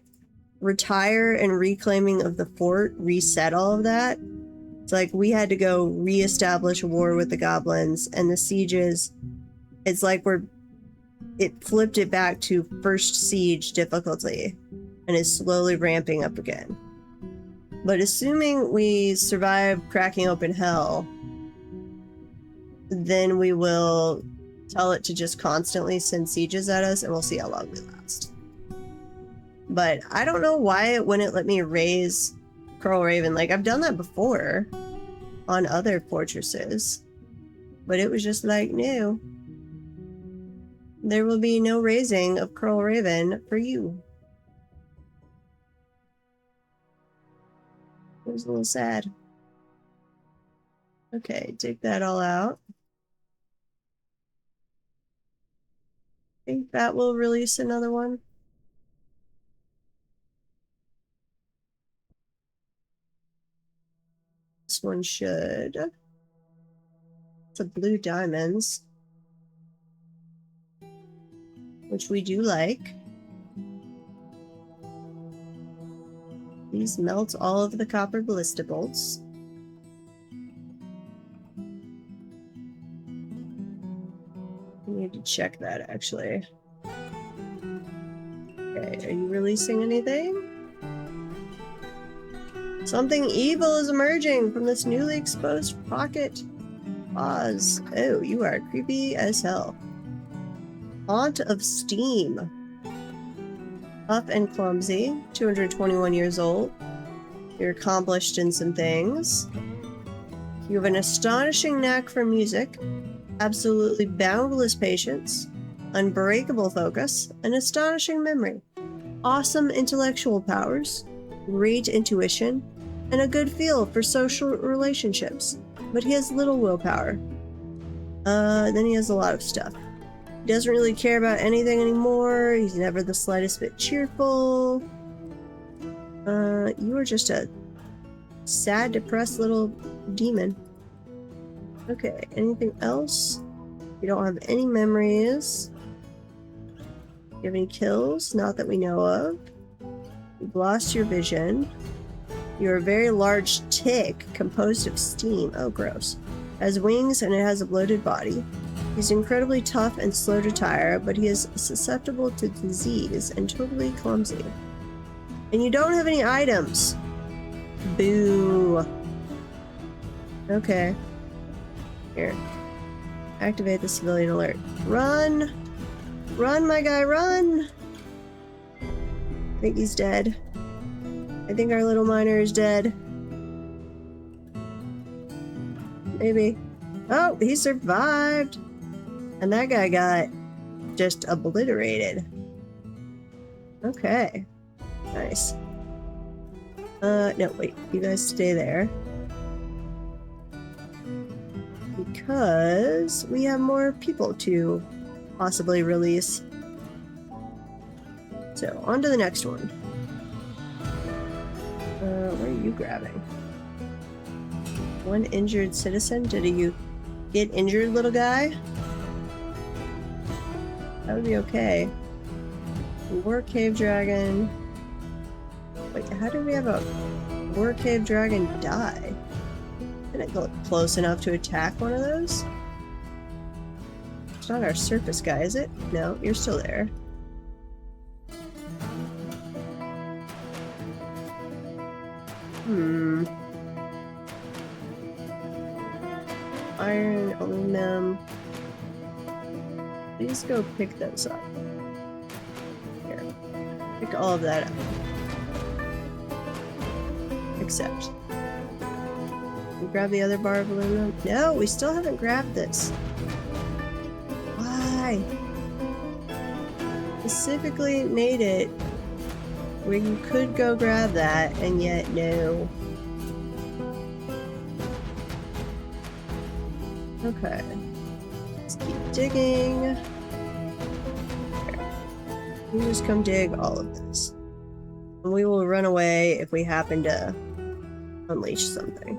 retire and reclaiming of the fort reset all of that. It's like we had to go reestablish a war with the goblins, and the sieges, it's like it flipped it back to first siege difficulty and is slowly ramping up again. But assuming we survive cracking open hell, then we will tell it to just constantly send sieges at us, and we'll see how long we last. But I don't know why it wouldn't let me raise Curl Raven. Like, I've done that before on other fortresses, but it was just like, no. There will be no raising of Curl Raven for you. It was a little sad. Okay, dig that all out. I think that will release another one. This one should. It's a blue diamonds, which we do like. These melt all of the copper ballista bolts. We need to check that, actually. Okay, are you releasing anything? Something evil is emerging from this newly exposed pocket. Oz. Oh, you are creepy as hell. Haunt of Steam. Tough and clumsy. 221 years old. You're accomplished in some things. You have an astonishing knack for music. Absolutely boundless patience. Unbreakable focus. An astonishing memory. Awesome intellectual powers. Great intuition. And a good feel for social relationships. But he has little willpower. Then he has a lot of stuff. He doesn't really care about anything anymore. He's never the slightest bit cheerful. You are just a sad, depressed little demon. Okay, anything else? You don't have any memories. You have any kills? Not that we know of. You've lost your vision. You're a very large tick composed of steam. Oh, gross. It has wings and it has a bloated body. He's incredibly tough and slow to tire, but he is susceptible to disease and totally clumsy. And you don't have any items. Boo. Okay. Here. Activate the civilian alert. Run! Run, my guy, run! I think he's dead. I think our little miner is dead. Maybe. Oh, he survived! And that guy got just obliterated. Okay. Nice. No, wait. You guys stay there. Because we have more people to possibly release. So, on to the next one. What are you grabbing? One injured citizen? Did you get injured, little guy? That would be okay. War Cave Dragon. Wait, how did we have a War Cave Dragon die? Didn't go close enough to attack one of those? It's not our surface guy, is it? No, you're still there. Iron, aluminum. Please go pick those up. Here. Pick all of that up. Except. We grab the other bar of aluminum. No, we still haven't grabbed this. Why? Specifically made it where you could go grab that, and yet no. Okay. Let's keep digging. There. You just come dig all of this. And we will run away if we happen to unleash something.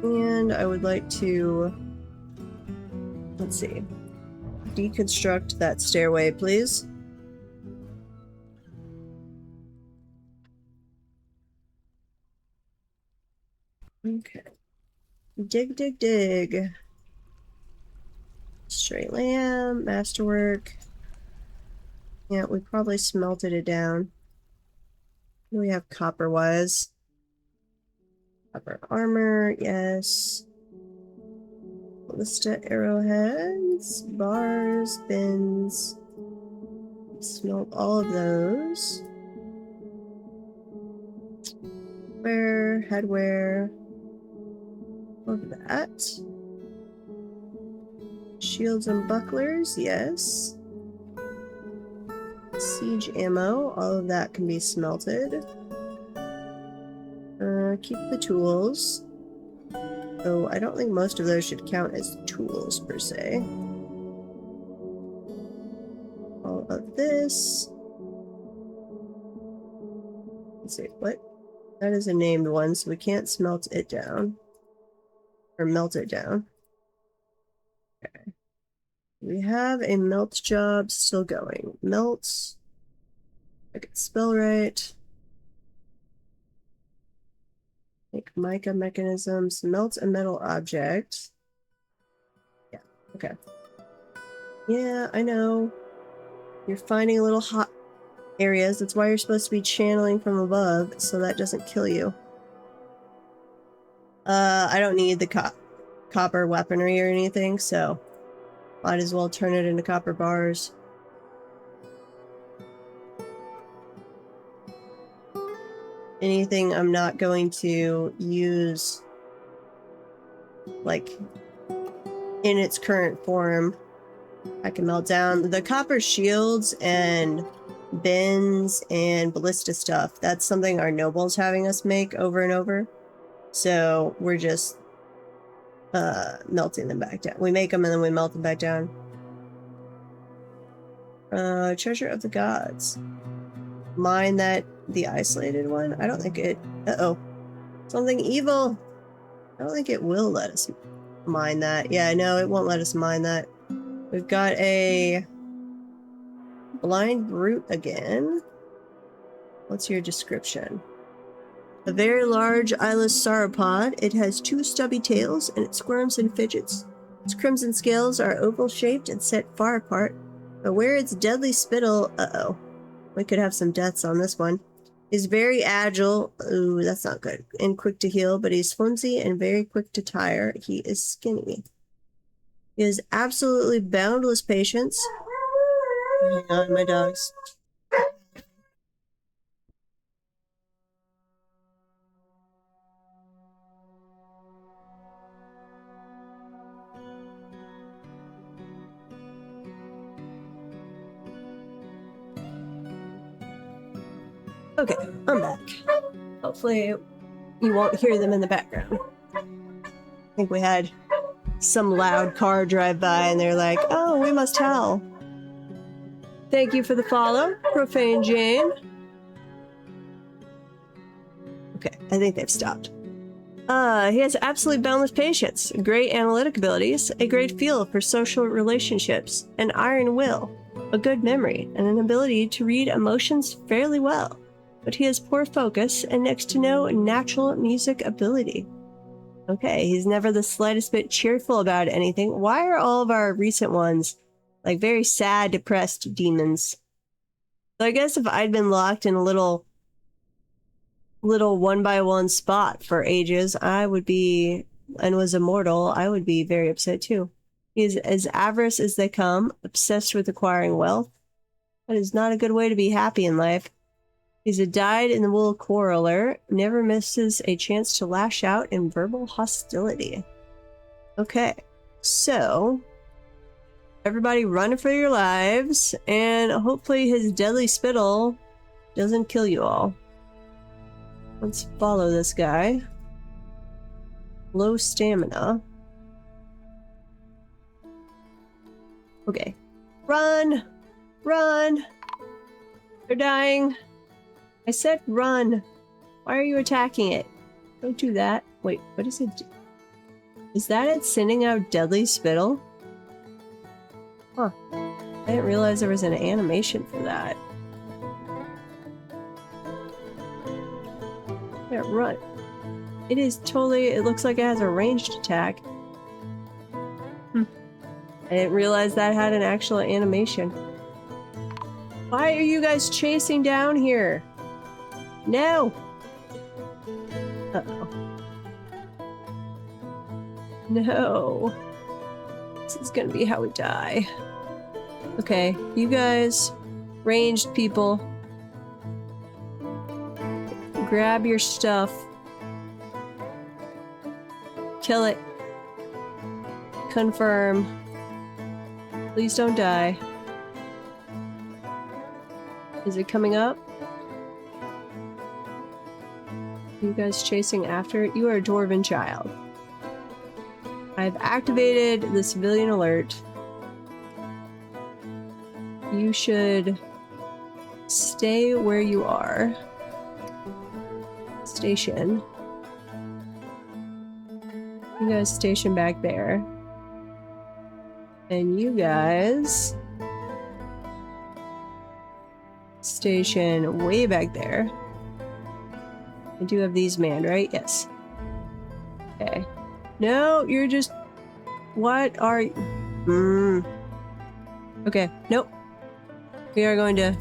And I would like to, let's see, deconstruct that stairway, please. Okay. Dig, dig, dig. Straight lamb, masterwork. Yeah, we probably smelted it down. What do we have copper-wise? Copper armor, yes. Ballista arrowheads, bars, bins. Smelt all of those. Wear, headwear. All of that. Shields and bucklers, yes. Siege ammo, all of that can be smelted. Keep the tools. Oh, I don't think most of those should count as tools per se. All of this. Let's see, what? That is a named one, so we can't smelt it down. Or melt it down. Okay. We have a melt job still going. Melt. I can spell right. Make mica mechanisms. Melt a metal object. Yeah, okay. Yeah, I know. You're finding little hot areas. That's why you're supposed to be channeling from above, so that doesn't kill you. I don't need the copper weaponry or anything, so might as well turn it into copper bars. Anything I'm not going to use, like, in its current form, I can melt down. The copper shields and bins and ballista stuff, that's something our noble's having us make over and over. So we're just melting them back down. We make them and then we melt them back down. Treasure of the gods. Mine that, the isolated one? I don't think it... Uh-oh. Something evil! I don't think it will let us mine that. Yeah, no, it won't let us mine that. We've got a blind brute again. What's your description? A very large eyeless sauropod. It has 2 stubby tails and it squirms and fidgets. Its crimson scales are oval-shaped and set far apart, but where its deadly spittle... Uh-oh. We could have some deaths on this one. He's very agile. Ooh, that's not good. And quick to heal, but he's flimsy and very quick to tire. He is skinny. He has absolutely boundless patience. Hang on, my dogs. Okay, I'm back. Hopefully you won't hear them in the background. I think we had some loud car drive by and they're like, oh, we must howl. Thank you for the follow, Profane Jane. Okay, I think they've stopped. He has absolutely boundless patience, great analytic abilities, a great feel for social relationships, an iron will, a good memory, and an ability to read emotions fairly well. But he has poor focus and next to no natural music ability. Okay, he's never the slightest bit cheerful about anything. Why are all of our recent ones like very sad, depressed demons? So I guess if I'd been locked in a little one-by-one spot for ages, I would be, and was immortal, I would be very upset too. He is as avarice as they come, obsessed with acquiring wealth. That is not a good way to be happy in life. He's a dyed-in-the-wool quarreler, never misses a chance to lash out in verbal hostility. Okay, so everybody run for your lives, and hopefully his deadly spittle doesn't kill you all. Let's follow this guy. Low stamina. Okay. Run! Run! They're dying. I said run. Why are you attacking it? Don't do that. Wait, what is it do? Is that it sending out deadly spittle? Huh. I didn't realize there was an animation for that. Yeah, run. It is totally, it looks like it has a ranged attack. I didn't realize that had an actual animation. Why are you guys chasing down here? No! Uh-oh. No. This is gonna be how we die. Okay, you guys, ranged people, grab your stuff. Kill it. Confirm. Please don't die. Is it coming up? You guys chasing after it? You are a dwarven child. I've activated the civilian alert. You should stay where you are. Station. You guys station back there. And you guys station way back there. I do have these manned, right? Yes. Okay. No, you're just... What are you... Okay, nope. We are going to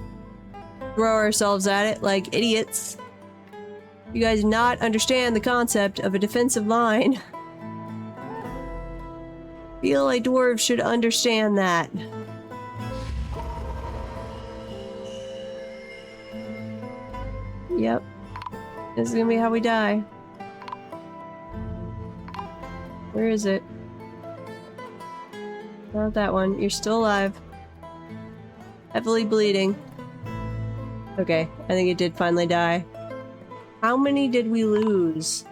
throw ourselves at it like idiots. You guys not understand the concept of a defensive line. Feel like dwarves should understand that. Yep. This is gonna be how we die. Where is it? Not that one. You're still alive. Heavily bleeding. Okay, I think it did finally die. How many did we lose?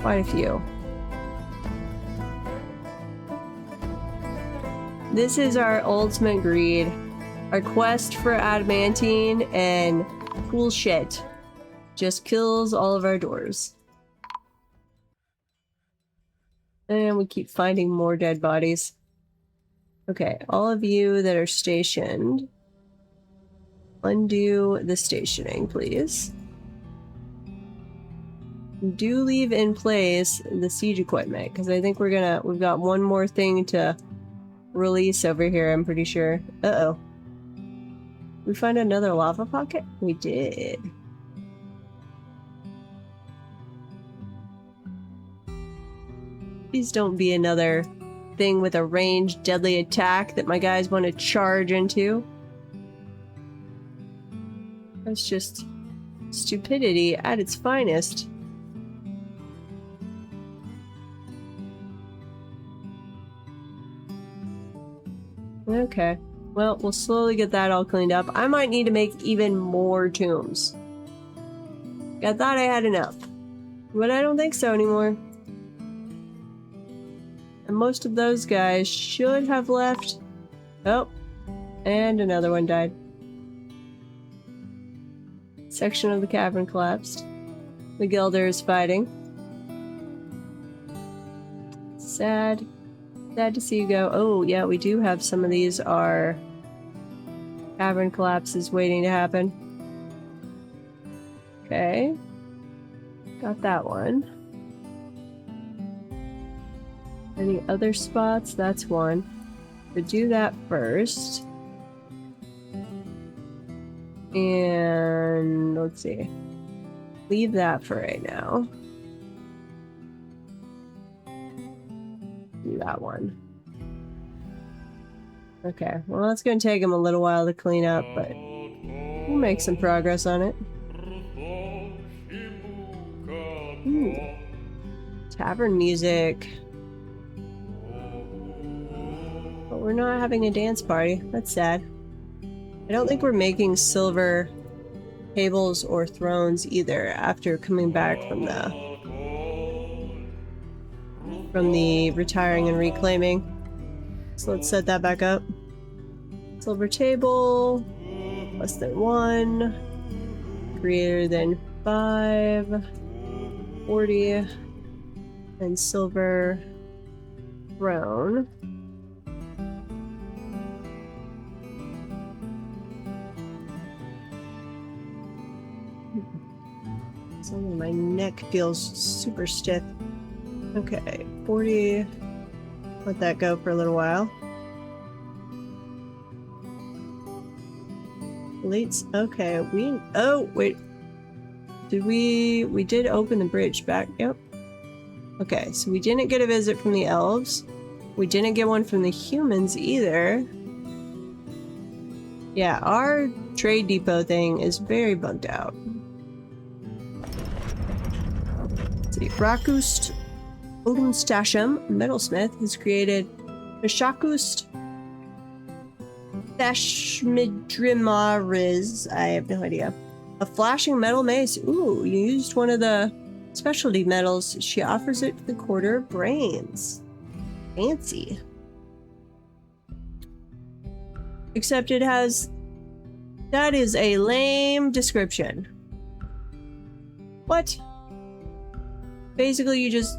Quite a few. This is our ultimate greed. Our quest for Adamantine and cool shit just kills all of our doors. And we keep finding more dead bodies. Okay, all of you that are stationed, undo the stationing, please. Do leave in place the siege equipment, because I think we've got one more thing to release over here, I'm pretty sure. Uh-oh. We find another lava pocket? We did. Please don't be another thing with a ranged deadly attack that my guys want to charge into. That's just stupidity at its finest. Okay. Well, we'll slowly get that all cleaned up. I might need to make even more tombs. I thought I had enough, but I don't think so anymore. And most of those guys should have left. Oh, and another one died. Section of the cavern collapsed. The Gelder is fighting. Sad. Sad to see you go. Oh, yeah, we do have some of these are cavern collapses waiting to happen. Okay. Got that one. Any other spots? That's one. So do that first. And let's see. Leave that for right now. Do that one. Okay, well, it's going to take him a little while to clean up, but we'll make some progress on it. Ooh. Tavern music. But we're not having a dance party. That's sad. I don't think we're making silver tables or thrones either after coming back from the retiring and reclaiming. So let's set that back up. Silver table, less than 1, greater than 5, 40, and silver throne. Suddenly my neck feels super stiff. Okay, 40. Let that go for a little while. Elites. Okay, oh, wait. We did open the bridge back. Yep. Okay, so we didn't get a visit from the elves. We didn't get one from the humans either. Yeah, our trade depot thing is very bugged out. Let's see. Rakust Odinstasham, metalsmith, has created Shakust Thashmidrimariz. I have no idea. A flashing metal mace. Ooh, you used one of the specialty metals. She offers it to the quarter of brains. Fancy. Except it has... That is a lame description. What? Basically, you just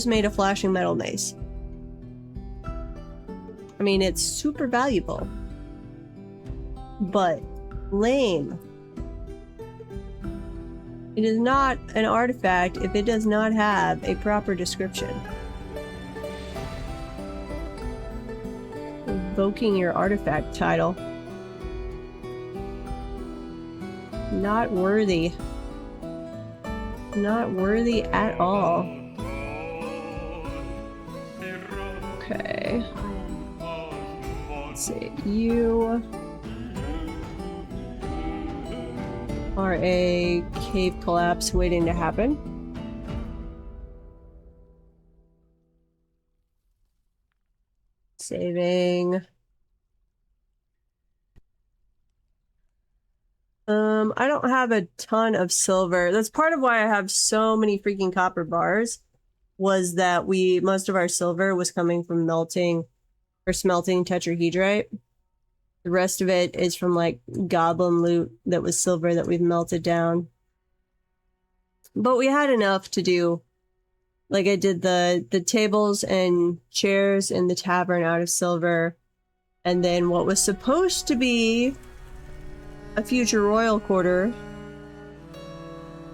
made a flashing metal mace. I mean, it's super valuable. But lame. It is not an artifact if it does not have a proper description. Invoking your artifact title. Not worthy. Not worthy at all. Okay. Let's see. You are a cave collapse waiting to happen. Saving. I don't have a ton of silver. That's part of why I have so many freaking copper bars, was that most of our silver was coming from melting or smelting tetrahedrite. The rest of it is from like goblin loot that was silver that we've melted down. But we had enough to do, like I did the tables and chairs in the tavern out of silver, and then what was supposed to be a future royal quarter,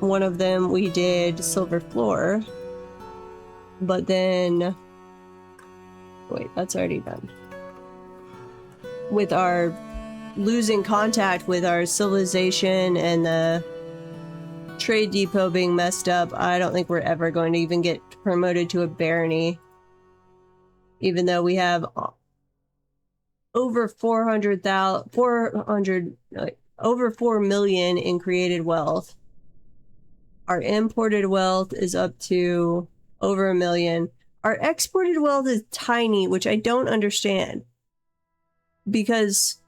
one of them we did silver floor, but then wait, that's already done. With our losing contact with our civilization and the trade depot being messed up, I don't think we're ever going to even get promoted to a barony, even though we have over 400,000 over 4 million in created wealth. Our imported wealth is up to over 1 million. Our exported wealth is tiny, which I don't understand. because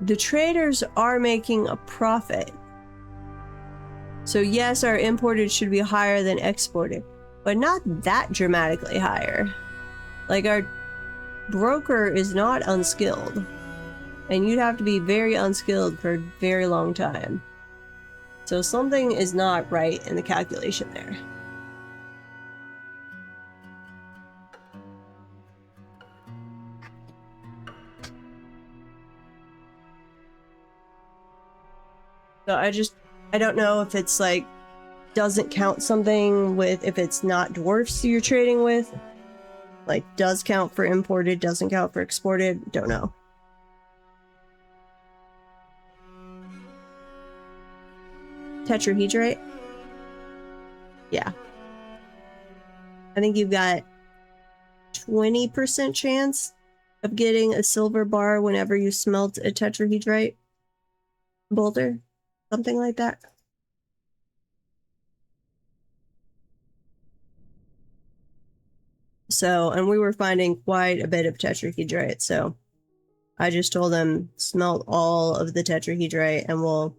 the traders are making a profit. So yes, our imported should be higher than exported, but not that dramatically higher. Like, our broker is not unskilled, and you'd have to be very unskilled for a very long time. So something is not right in the calculation there. So I don't know if it's like, doesn't count something with, if it's not dwarfs you're trading with, like does count for imported, doesn't count for exported, don't know. Tetrahedrite? Yeah. I think you've got 20% chance of getting a silver bar whenever you smelt a tetrahedrite boulder. Something like that. So, and we were finding quite a bit of tetrahedrite, so I just told them, smelt all of the tetrahedrite and we'll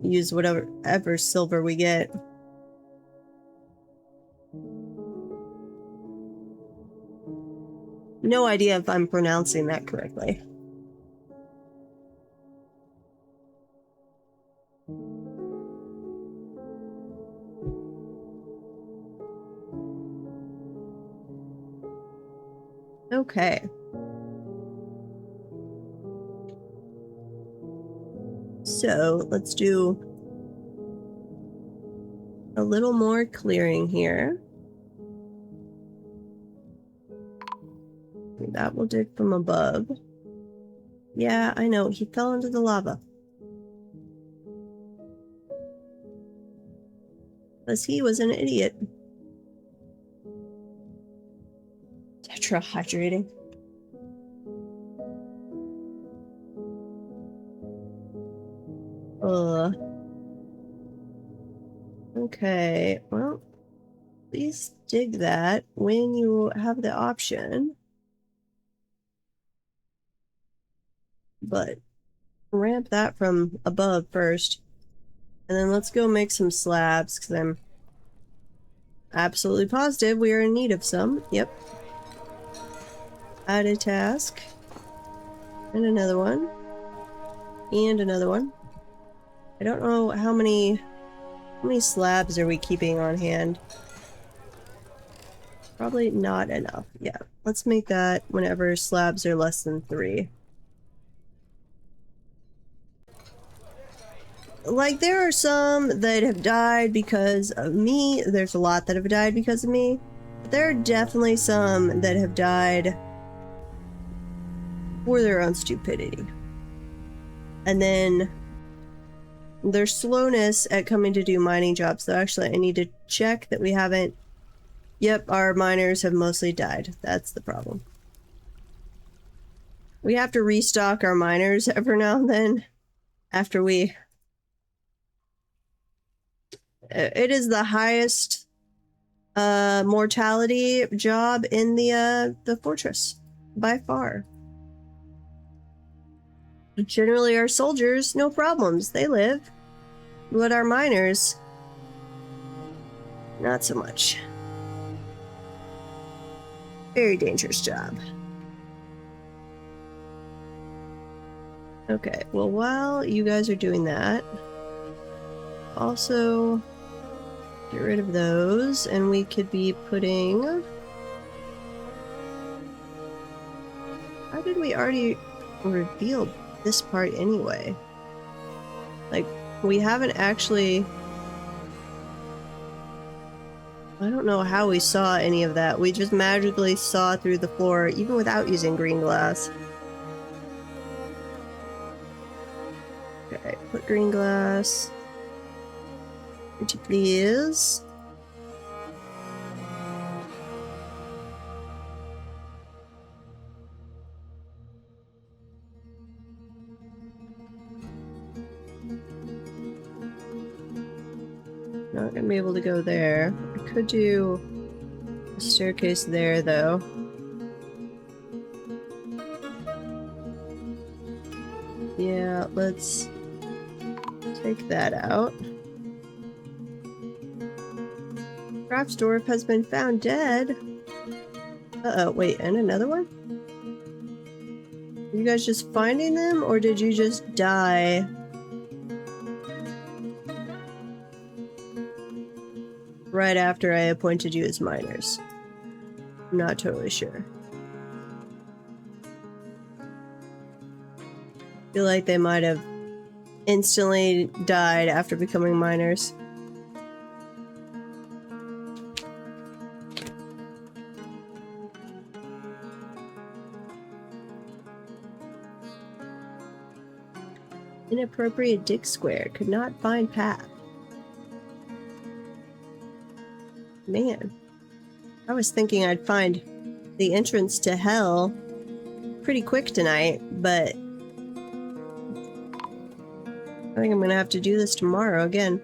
use whatever silver we get. No idea if I'm pronouncing that correctly. Okay. So let's do a little more clearing here. That will dig from above. Yeah, I know, he fell into the lava. Because he was an idiot. Tetrahydrating. Okay, well, please dig that when you have the option. But ramp that from above first. And then let's go make some slabs, because I'm absolutely positive we are in need of some. Yep. Add a task. And another one. And another one. I don't know how many slabs are we keeping on hand. Probably not enough. Yeah, let's make that whenever slabs are less than 3. Like, there are some that have died because of me. There's a lot that have died because of me. But there are definitely some that have died for their own stupidity. And then their slowness at coming to do mining jobs. So actually, I need to check that we haven't... Yep, our miners have mostly died. That's the problem. We have to restock our miners every now and then after we... It is the highest mortality job in the fortress, by far. Generally, our soldiers, no problems. They live. But our miners, not so much. Very dangerous job. Okay, well, while you guys are doing that, also get rid of those, and we could be putting... How did we already reveal this part anyway? Like, we haven't actually... I don't know how we saw any of that. We just magically saw through the floor, even without using green glass. Okay, put green glass. Would you please? Not gonna be able to go there. I could do a staircase there, though. let's take that out. Craft's dwarf has been found dead. Uh-oh, wait, and another one? Are you guys just finding them, or did you just die? Right after I appointed you as miners. I'm not totally sure. I feel like they might have instantly died after becoming miners. Inappropriate dig square. Could not find path. Man. I was thinking I'd find the entrance to hell pretty quick tonight, but I think I'm gonna have to do this tomorrow again.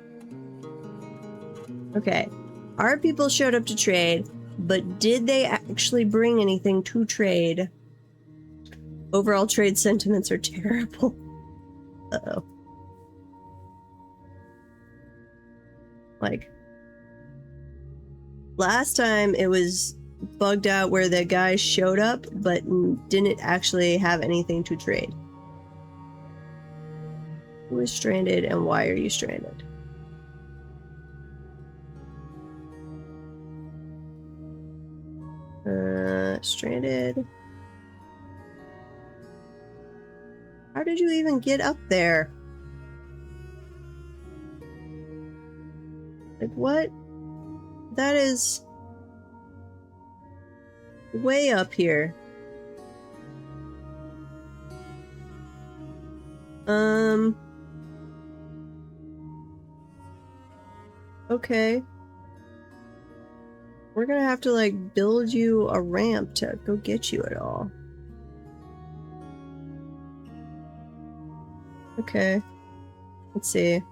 Okay. Our people showed up to trade, but did they actually bring anything to trade? Overall trade sentiments are terrible. Uh-oh. Like, last time it was bugged out where the guy showed up, but didn't actually have anything to trade. Who is stranded and why are you stranded? Stranded. How did you even get up there? Like, what? That is way up here. Okay. We're gonna have to, like, build you a ramp to go get you at all. Okay. Let's see.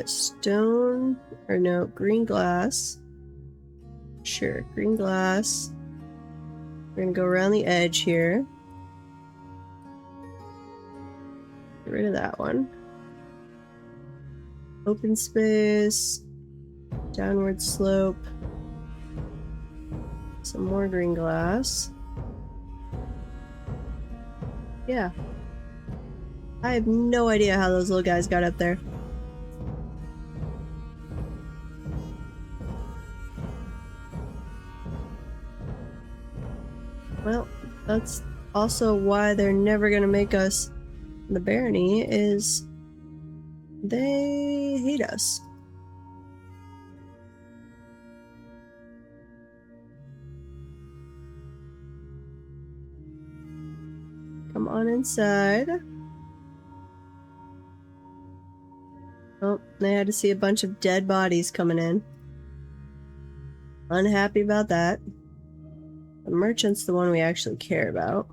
Stone, or no, green glass. Sure, green glass. We're gonna go around the edge here. Get rid of that one. Open space. Downward slope. Some more green glass. Yeah. I have no idea how those little guys got up there. Well, that's also why they're never gonna make us the barony, is they hate us. Come on inside. Oh, they had to see a bunch of dead bodies coming in. Unhappy about that. The merchant's the one we actually care about.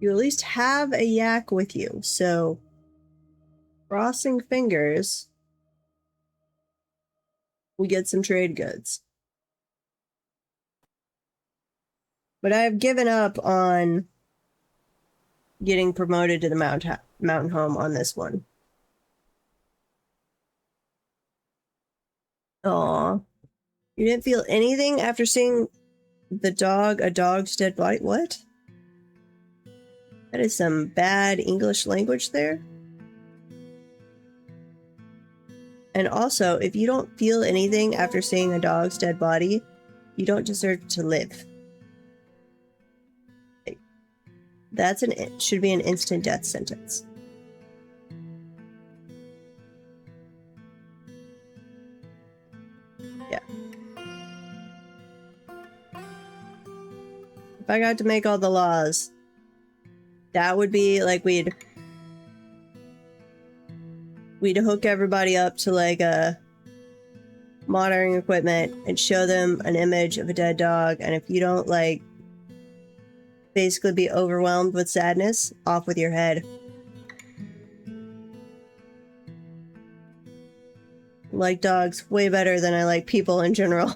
You at least have a yak with you, so crossing fingers, we get some trade goods. But I have given up on getting promoted to the mountain home on this one. Aw. You didn't feel anything after seeing a dog's dead body? What? That is some bad English language there. And also, if you don't feel anything after seeing a dog's dead body, you don't deserve to live. It should be an instant death sentence. Yeah. If I got to make all the laws, that would be like we'd hook everybody up to like a monitoring equipment and show them an image of a dead dog, and if you don't like basically be overwhelmed with sadness, off with your head. I like dogs way better than I like people in general.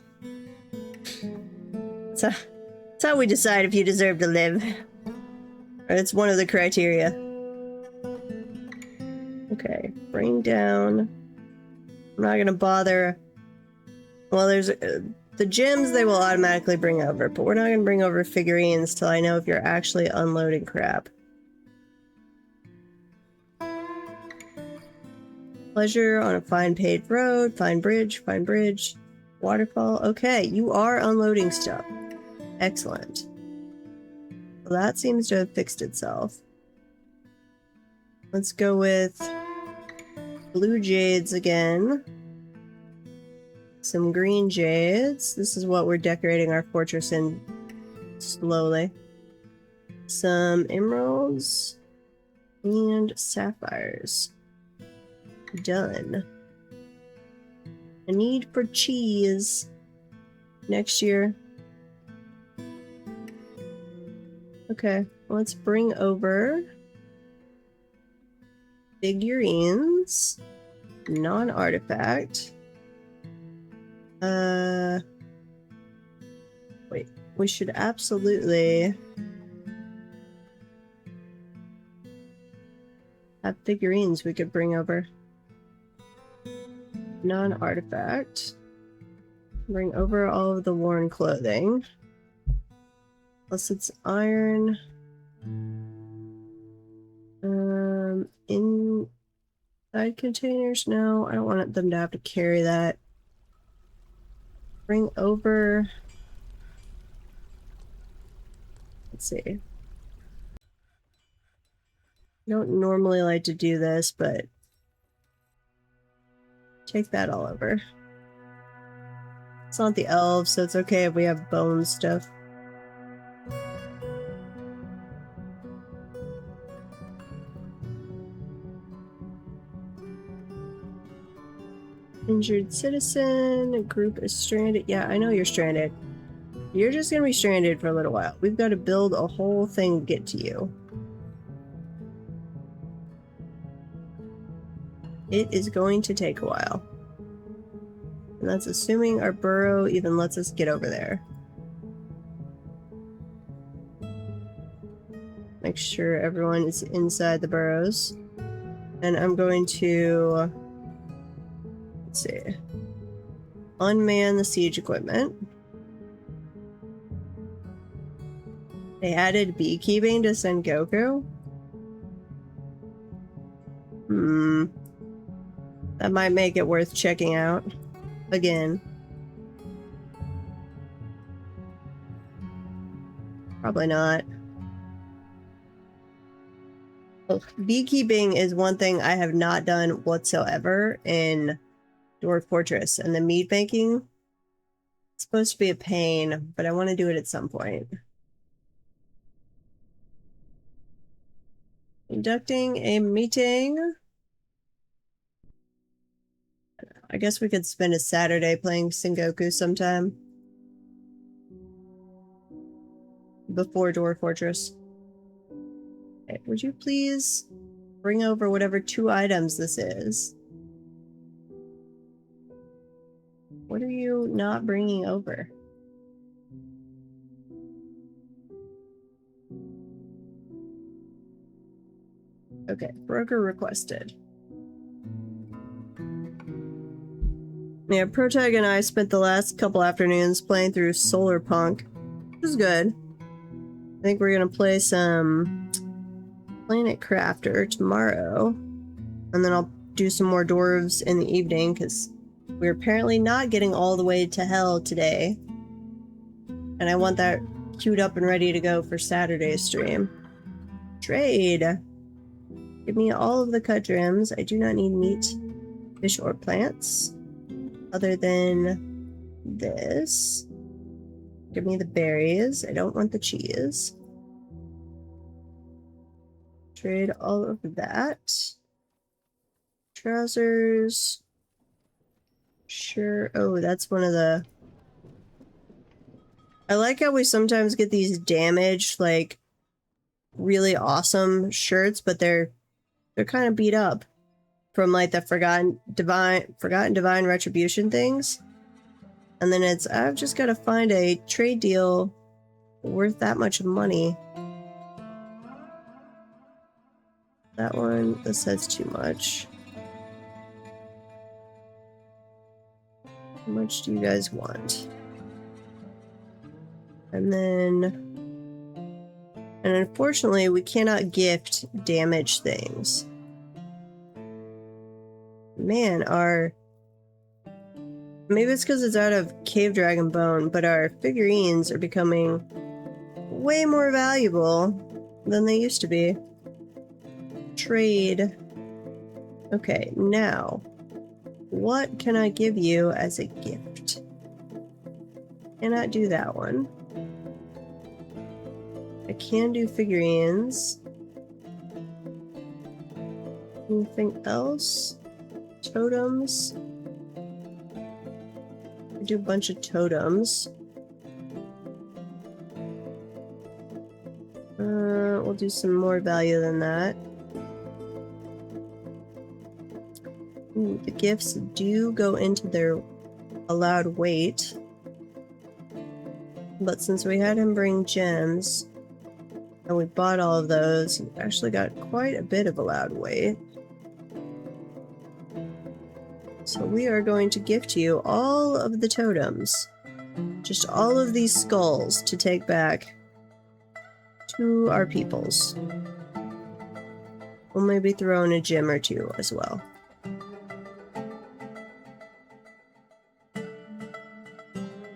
So that's how we decide if you deserve to live. Or it's one of the criteria. Okay, bring down. I'm not gonna bother. Well, there's the gems they will automatically bring over, but we're not gonna bring over figurines till I know if you're actually unloading crap. Pleasure on a fine paved road, fine bridge, waterfall. Okay, you are unloading stuff. Excellent. Well, that seems to have fixed itself. Let's go with blue jades again. Some green jades. This is what we're decorating our fortress in slowly. Some emeralds and sapphires. Done. A need for cheese next year. Okay, let's bring over figurines, non-artifact. Wait, we should absolutely have figurines we could bring over. Non-artifact. Bring over all of the worn clothing. Plus it's iron. Inside containers? No, I don't want them to have to carry that. Bring over. Let's see. I don't normally like to do this, but take that all over. It's not the elves, so it's okay if we have bone stuff. Injured citizen, a group is stranded. Yeah, I know you're stranded. You're just gonna be stranded for a little while. We've got to build a whole thing to get to you. It is going to take a while. And that's assuming our burrow even lets us get over there. Make sure everyone is inside the burrows. And I'm going to... Let's see. Unman the siege equipment. They added beekeeping to Sengoku? That might make it worth checking out. Again. Probably not. Well, beekeeping is one thing I have not done whatsoever in Dwarf Fortress, and the meat banking, it's supposed to be a pain, but I want to do it at some point. Conducting a meeting. I guess we could spend a Saturday playing Sengoku sometime. Before Dwarf Fortress. Okay, would you please bring over whatever 2 items this is? What are you not bringing over? Okay, broker requested. Yeah, Protag and I spent the last couple afternoons playing through Solar Punk. It was good. I think we're gonna play some Planet Crafter tomorrow. And then I'll do some more dwarves in the evening, because we're apparently not getting all the way to hell today. And I want that queued up and ready to go for Saturday's stream. Trade! Give me all of the cut gems. I do not need meat, fish, or plants. Other than this. Give me the berries. I don't want the cheese. Trade all of that. Trousers. Sure. Oh, that's one of the... I like how we sometimes get these damaged, like, really awesome shirts, but they're kind of beat up from, like, the Forgotten Divine Retribution things. And then it's, I've just got to find a trade deal worth that much money. That one, this says too much. How much do you guys want? And then, and unfortunately, we cannot gift damaged things. Man, maybe it's because it's out of Cave Dragon Bone, but our figurines are becoming way more valuable than they used to be. Trade. Okay, now, what can I give you as a gift? Cannot do that one. I can do figurines. Anything else? Totems. I do a bunch of totems. We'll do some more value than that. Ooh, the gifts do go into their allowed weight. But since we had him bring gems, and we bought all of those, we actually got quite a bit of allowed weight. So we are going to gift you all of the totems. Just all of these skulls to take back to our peoples. We'll maybe throw in a gem or two as well.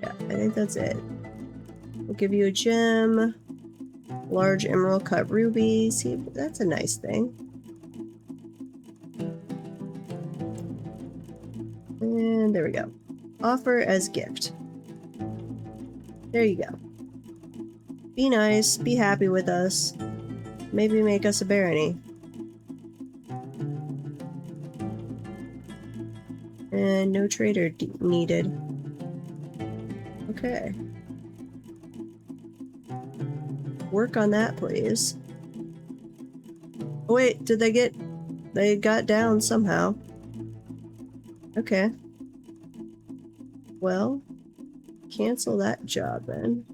Yeah, I think that's it. We'll give you a gem. Large emerald cut ruby. See, that's a nice thing. And there we go. Offer as gift. There you go. Be nice, be happy with us. Maybe make us a barony. And no trader needed. Okay. Work on that, please. Oh, wait, did they get... They got down somehow. Okay. Well, cancel that job then.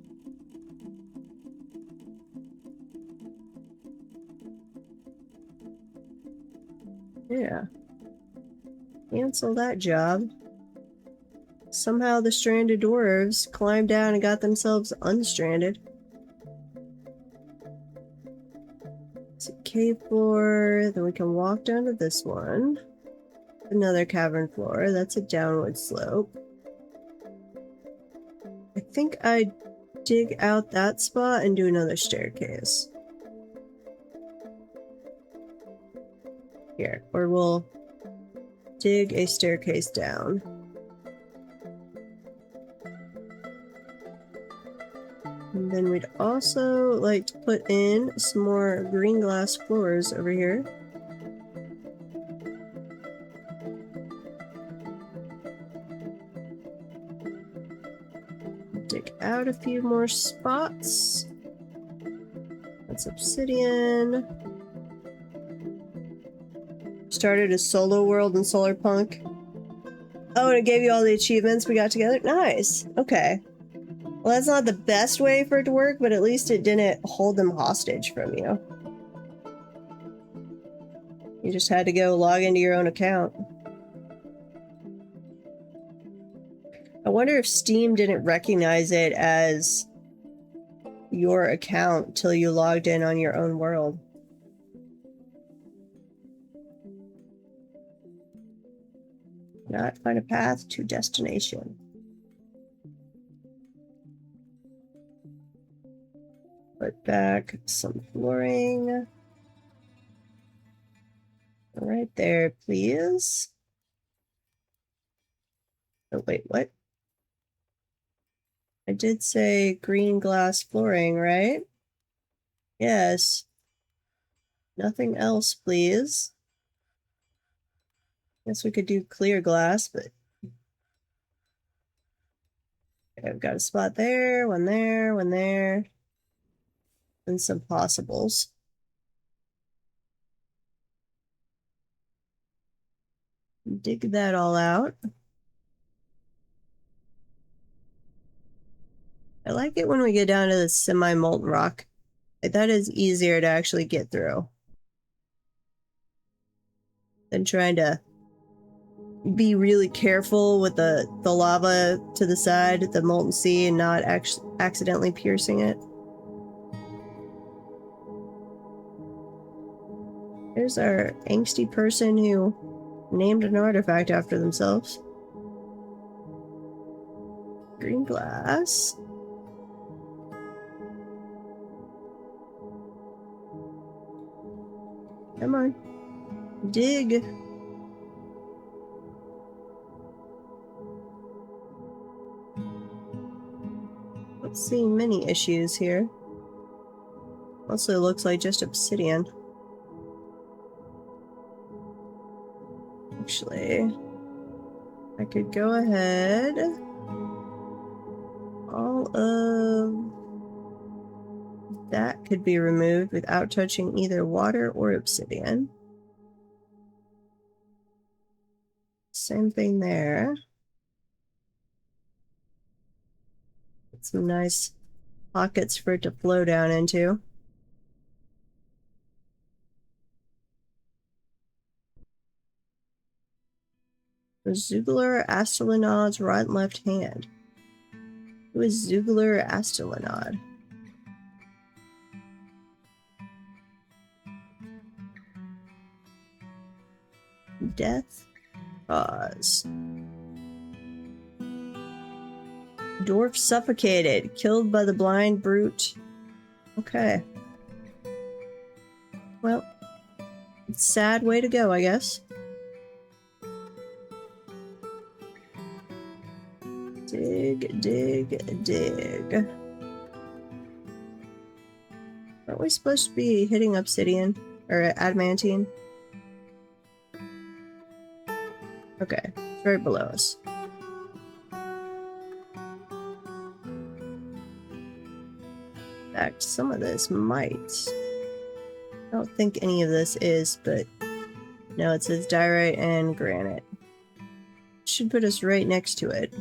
Yeah. Cancel that job. Somehow the stranded dwarves climbed down and got themselves unstranded. It's a cave floor, then we can walk down to this one. Another cavern floor, that's a downward slope. I think I dig out that spot and do another staircase. Here, or we'll dig a staircase down. And then we'd also like to put in some more green glass floors over here. Dig out a few more spots. That's obsidian. Started a solo world in Solarpunk. Oh, and it gave you all the achievements we got together? Nice. Okay. Well, that's not the best way for it to work, but at least it didn't hold them hostage from you. You just had to go log into your own account. I wonder if Steam didn't recognize it as your account till you logged in on your own world. Not find a path to destination. Put back some flooring. Right there, please. Oh, wait, what? I did say green glass flooring, right? Yes. Nothing else, please. Guess we could do clear glass, but... Okay, I've got a spot there, one there, one there. And some possibles. Dig that all out. I like it when we get down to the semi-molten rock. That is easier to actually get through. and trying to be really careful with the lava to the side, the molten sea, and not accidentally piercing it. There's our angsty person who named an artifact after themselves. Green glass. Come on. Dig. Not seeing many issues here. Mostly looks like just obsidian. Actually, I could go ahead. All of that could be removed without touching either water or obsidian. Same thing there. Some nice pockets for it to flow down into. Zugler Astellanod's right and left hand. Who is Zugler Astellanod? Death cause. Dwarf suffocated, killed by the blind brute. Okay. Well, sad way to go, I guess. Dig, dig, dig. Aren't we supposed to be hitting obsidian? Or adamantine? Okay, it's right below us. In fact, some of this might. I don't think any of this is, but no, it says diorite and granite. Should put us right next to it.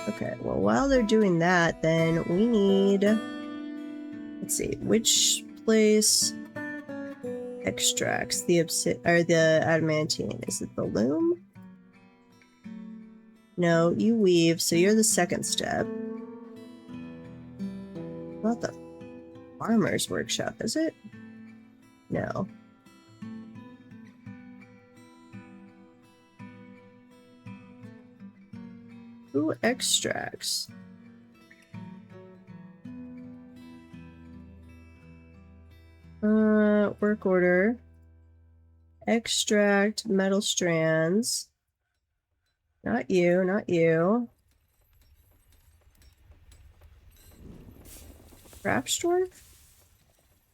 Okay, well, while they're doing that, then we need... Let's see, which place extracts the adamantine? Is it the loom? No, you weave, so you're the second step. Not the farmer's workshop, is it? No. Who extracts? Work order. Extract metal strands. Not you, not you. Craft store?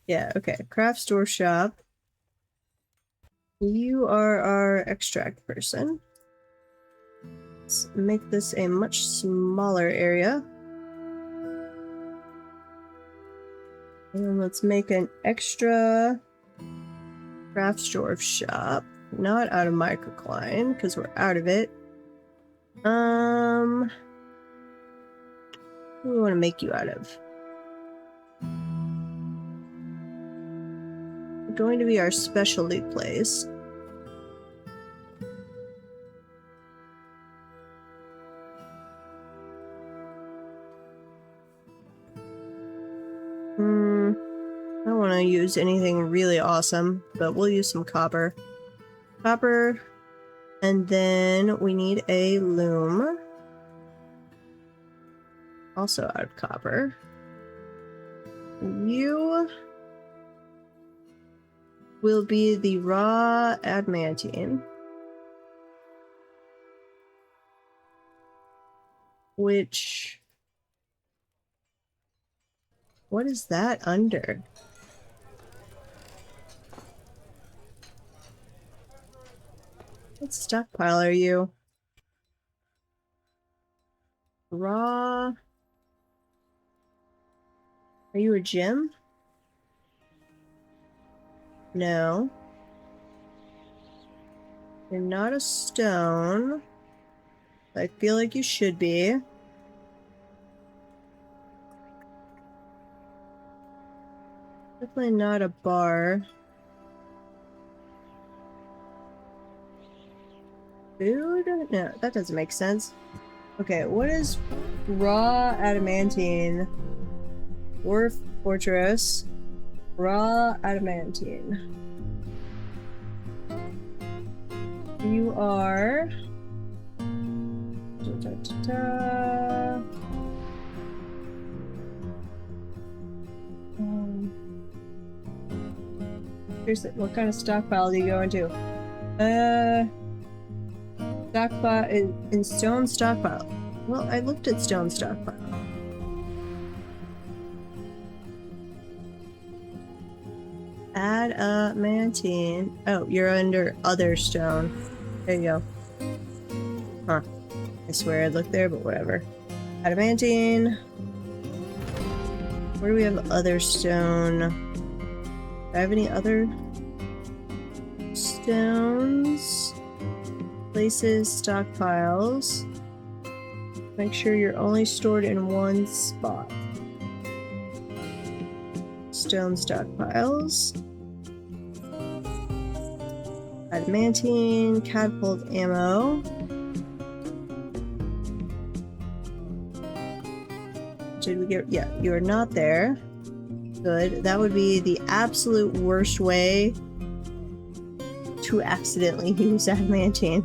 Yeah, okay. Craft store shop. You are our extract person. Let's make this a much smaller area. And let's make an extra craft store shop. Not out of microcline, because we're out of it. What do we want to make you out of? Going to be our specialty place. I don't want to use anything really awesome, but we'll use some copper. Copper, and then we need a loom. Also out of copper. You will be the raw adamantine, which... What is that under? What stockpile are you? Raw... Are you a gem? No. You're not a stone. I feel like you should be. Definitely not a bar. Food? No, that doesn't make sense. Okay, what is raw adamantine? Wharf fortress. Raw adamantine. You are... Seriously, what kind of stockpile do you go into? Stockpile in stone stockpile. Well, I looked at stone stockpile. Adamantine. Oh, you're under other stone. There you go. Huh. I swear I looked there, but whatever. Adamantine. Where do we have other stone? Do I have any other stones? Places, stockpiles. Make sure you're only stored in one spot. Stone stockpiles. Adamantine, catapult ammo. Did we get... Yeah, you are not there. Good. That would be the absolute worst way to accidentally use adamantine.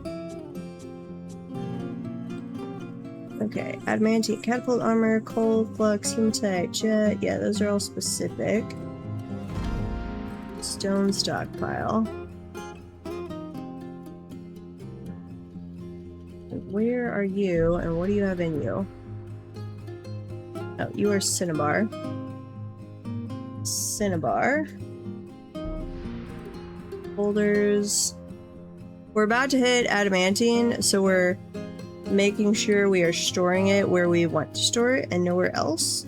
Okay, adamantine, catapult armor, cold, flux, hematite, jet. Yeah, those are all specific. Stone stockpile. Where are you, and what do you have in you? Oh, you are cinnabar. Cinnabar. Boulders. We're about to hit adamantine, so we're making sure we are storing it where we want to store it and nowhere else.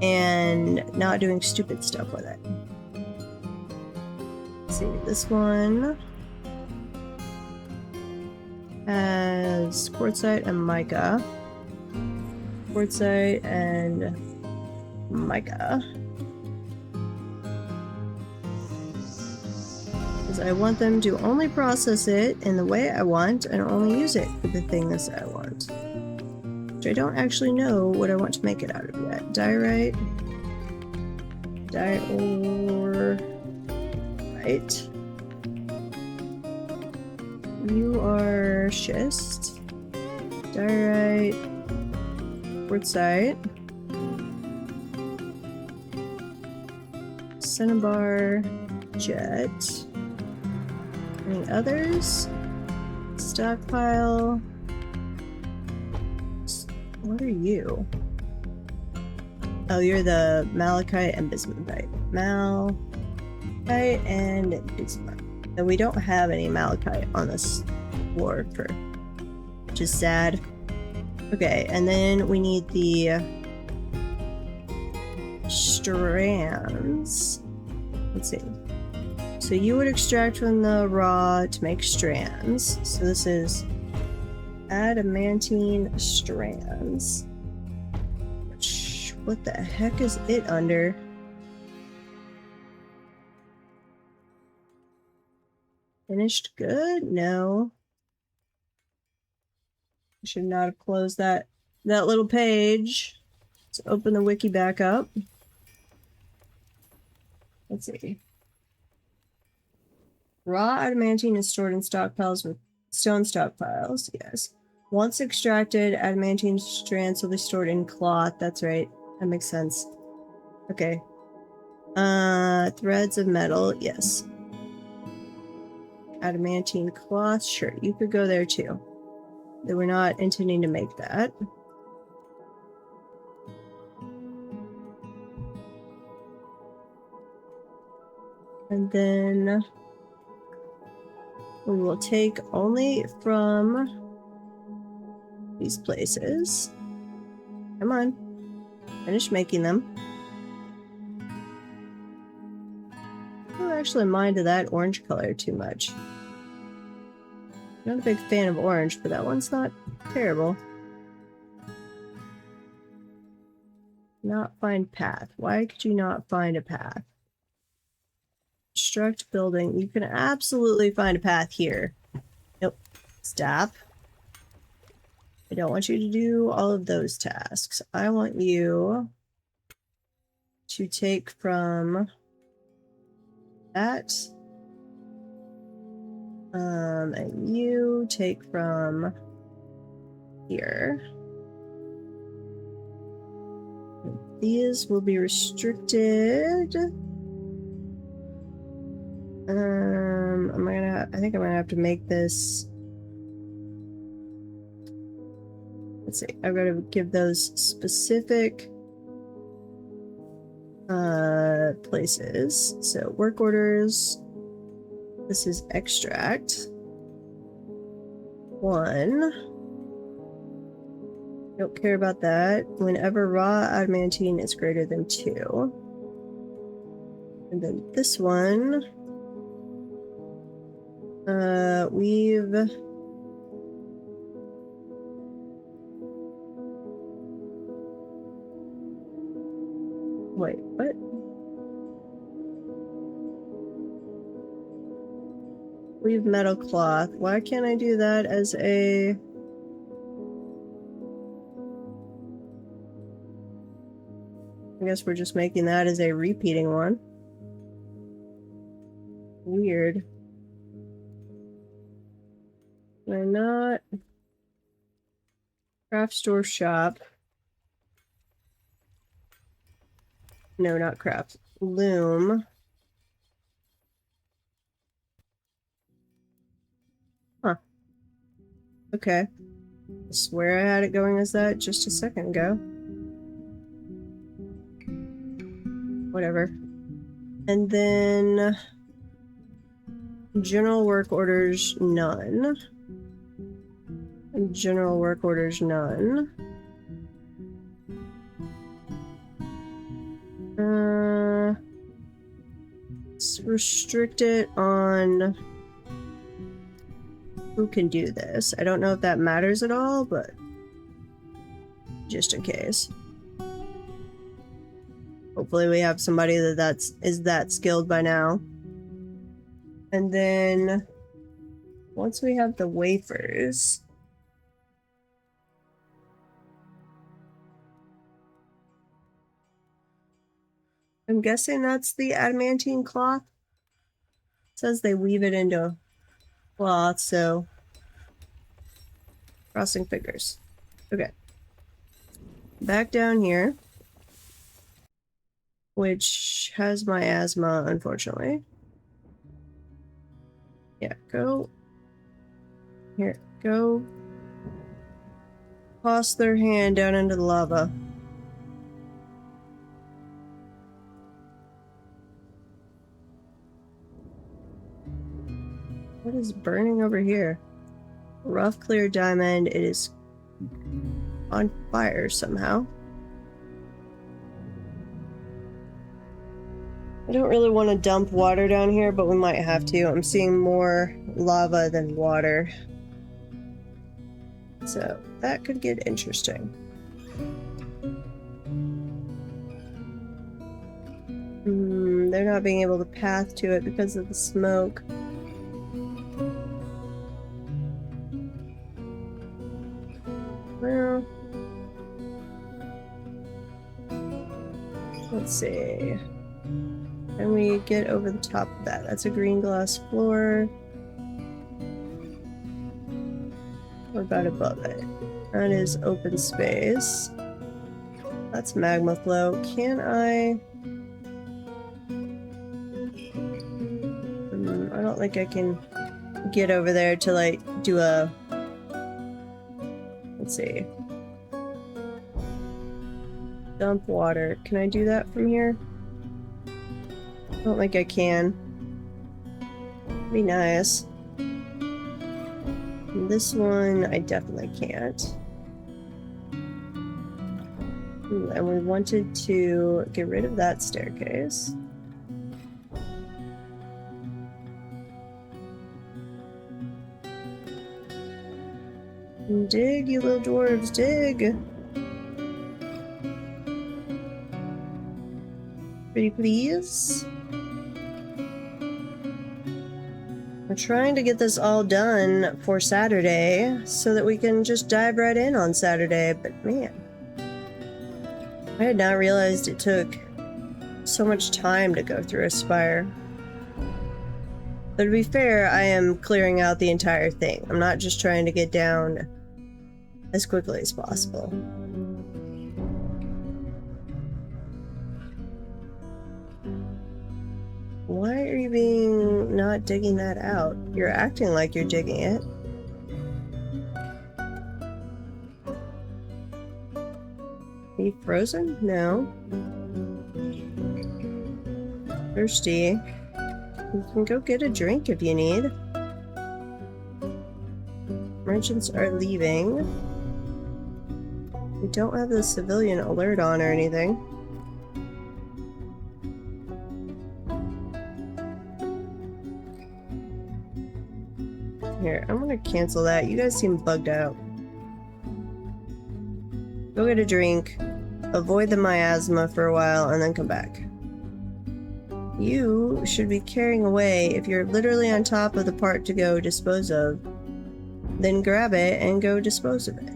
And not doing stupid stuff with it. Let's see, this one has quartzite and mica. Quartzite and mica. Because I want them to only process it in the way I want and only use it for the things I want. Which I don't actually know what I want to make it out of yet. Diorite. Diorite. You are schist. Diorite. Quartzite. Cinnabar. Jet. Any others? Stockpile. What are you? Oh, you're the malachite and bismuthite. Malachite and bismuth. And we don't have any malachite on this floor, which is sad. Okay, and then we need the strands. Let's see. So you would extract from the raw to make strands. So this is adamantine strands. What the heck is it under? Finished good? No. I should not have closed that little page. Let's open the wiki back up. Let's see. Raw adamantine is stored in stockpiles with stone stockpiles. Yes. Once extracted, adamantine strands will be stored in cloth. That's right. That makes sense. Okay. Threads of metal. Yes. Adamantine cloth. Sure, you could go there too. Though we're not intending to make that. And then we will take only from these places. Come on. Finish making them. I don't actually mind that orange color too much. Not a big fan of orange, but that one's not terrible. Not find path. Why could you not find a path? Construct building. You can absolutely find a path here. Nope. Stop. I don't want you to do all of those tasks. I want you to take from that. And you take from here. These will be restricted. I think I'm gonna have to make this. Let's see, I've got to give those specific places. So work orders. This is extract. 1. Don't care about that. Whenever raw adamantine is greater than 2. And then this one. We've... Wait, what? Weave metal cloth. Why can't I do that as a... I guess we're just making that as a repeating one. Weird. Why not? Craft store shop. No, not craft. Loom. Huh. Okay. I swear I had it going as that just a second ago. Whatever. And then general work orders, none. General work orders, none. Let's restrict it on who can do this. I don't know if that matters at all, but just in case. Hopefully we have somebody is that skilled by now. And then once we have the wafers, I'm guessing that's the adamantine cloth. It says they weave it into cloth, so crossing fingers. Okay. Back down here, which has my asthma, unfortunately. Yeah, go. Here, go. Toss their hand down into the lava. What is burning over here? Rough clear diamond. It is on fire somehow. I don't really want to dump water down here, but we might have to. I'm seeing more lava than water. So that could get interesting. They're not being able to path to it because of the smoke. Well, let's see. Can we get over the top of that? That's a green glass floor. We're about above it. That is open space. That's magma flow. Can I... I don't think I can get over there to, like, do a... Let's see. Dump water. Can I do that from here? I don't think I can. Be nice. And this one, I definitely can't. And we wanted to get rid of that staircase. Dig, you little dwarves, dig! Pretty please. We're trying to get this all done for Saturday so that we can just dive right in on Saturday, but man, I had not realized it took so much time to go through Aspire. But to be fair, I am clearing out the entire thing. I'm not just trying to get down as quickly as possible. Why are you not digging that out? You're acting like you're digging it. Are you frozen? No. Thirsty. You can go get a drink if you need. Merchants are leaving. We don't have the civilian alert on or anything. Here, I'm gonna cancel that. You guys seem bugged out. Go get a drink, avoid the miasma for a while, and then come back. You should be carrying away. If you're literally on top of the part to go dispose of, then grab it and go dispose of it.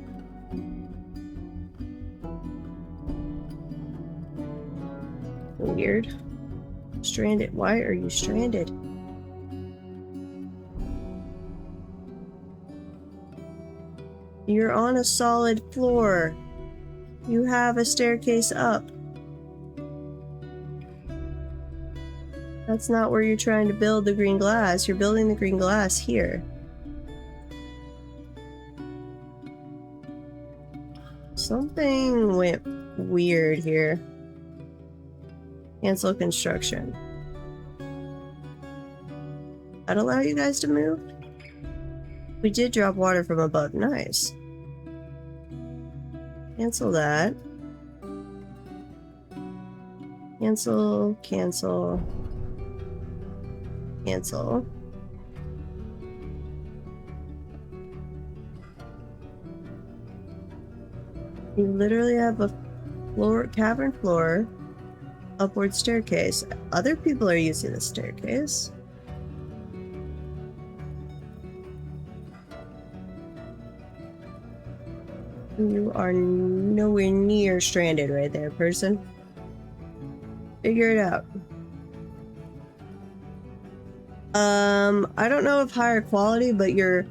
Weird. Stranded. Why are you stranded? You're on a solid floor. You have a staircase up. That's not where you're trying to build the green glass. You're building the green glass here. Something went weird here. Cancel construction. That allow you guys to move? We did drop water from above. Nice. Cancel that. Cancel, cancel. Cancel. You literally have a floor, cavern floor, upward staircase. Other people are using the staircase. You are nowhere near stranded right there, person. Figure it out. I don't know if higher quality, but your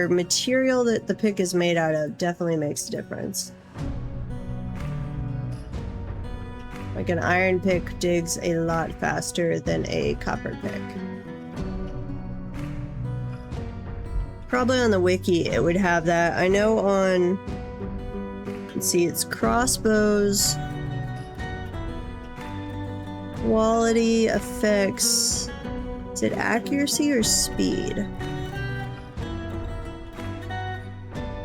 material that the pick is made out of definitely makes a difference. Like an iron pick digs a lot faster than a copper pick. Probably on the wiki it would have that. I know on, let's see, it's crossbows. Quality affects, is it accuracy or speed?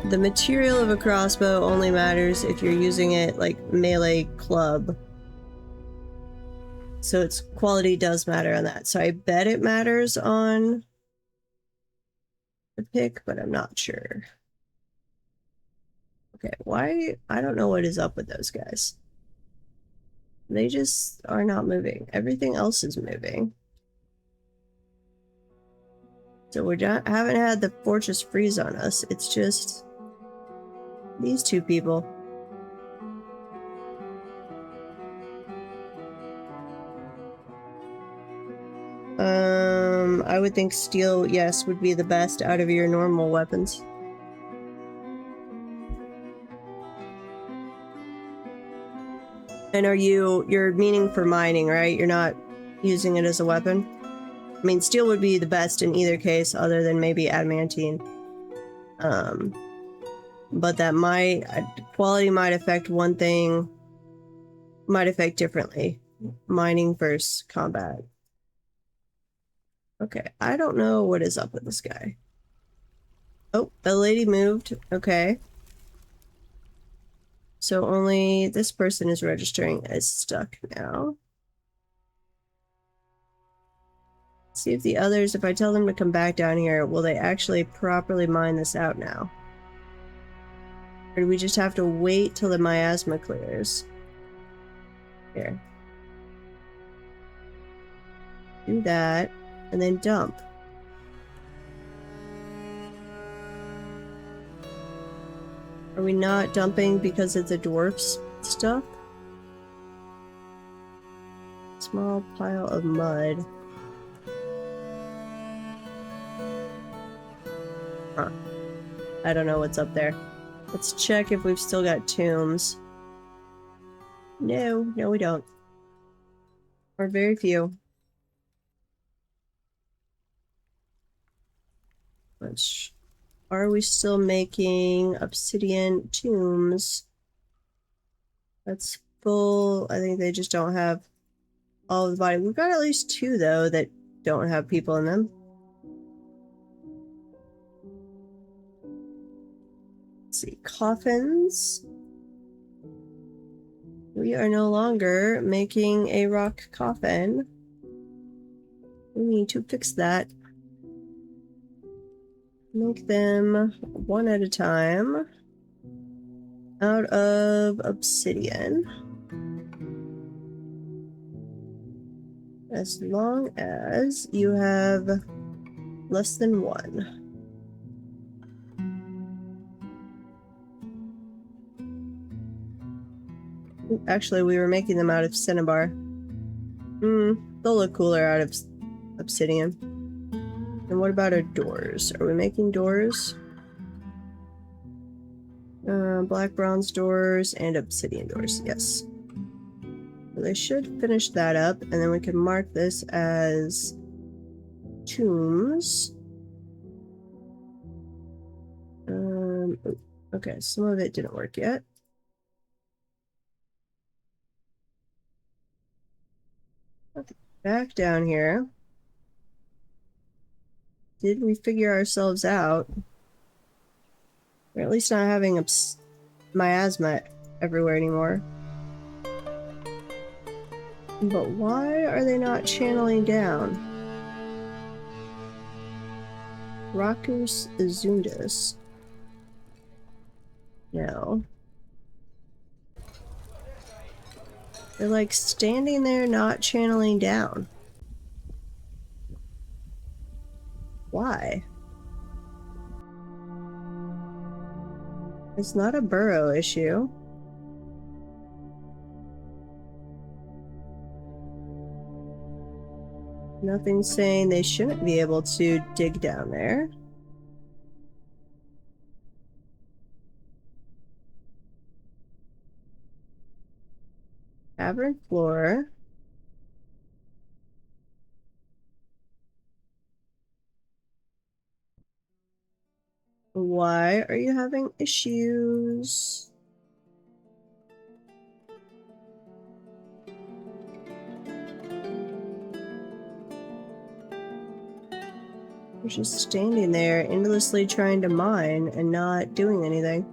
The material of a crossbow only matters if you're using it like melee club. So its quality does matter on that. So I bet it matters on the pick, but I'm not sure. Okay, why? I don't know what is up with those guys. They just are not moving. Everything else is moving. So we haven't had the fortress freeze on us. It's just these two people. I would think steel, yes, would be the best out of your normal weapons. And you're meaning for mining, right? You're not using it as a weapon? I mean, steel would be the best in either case, other than maybe adamantine. But that quality might affect one thing, might affect differently. Mining versus combat. Okay, I don't know what is up with this guy. Oh, the lady moved. Okay. So only this person is registering as stuck now. See if the others, if I tell them to come back down here, will they actually properly mine this out now? Or do we just have to wait till the miasma clears? Here. Do that, and then dump. Are we not dumping because it's a dwarf's stuff? Small pile of mud. Huh. I don't know what's up there. Let's check if we've still got tombs. No, we don't. Or very few. Which, are we still making obsidian tombs? That's full. I think they just don't have all of the body. We've got at least 2 though that don't have people in them. Let's see, coffins. We are no longer making a rock coffin. We need to fix that. Make them 1 at a time out of obsidian. As long as you have less than 1. Actually, we were making them out of cinnabar. They'll look cooler out of obsidian. And what about our doors? Are we making doors? Black bronze doors and obsidian doors, yes. So they should finish that up, and then we can mark this as tombs. Okay, some of it didn't work yet. Okay, back down here. Did we figure ourselves out? We're at least not having miasma everywhere anymore. But why are they not channeling down? Racus Zundus. No. They're like standing there not channeling down. Why? It's not a burrow issue. Nothing's saying they shouldn't be able to dig down there. Cavern floor. Why are you having issues? You're just standing there endlessly trying to mine and not doing anything.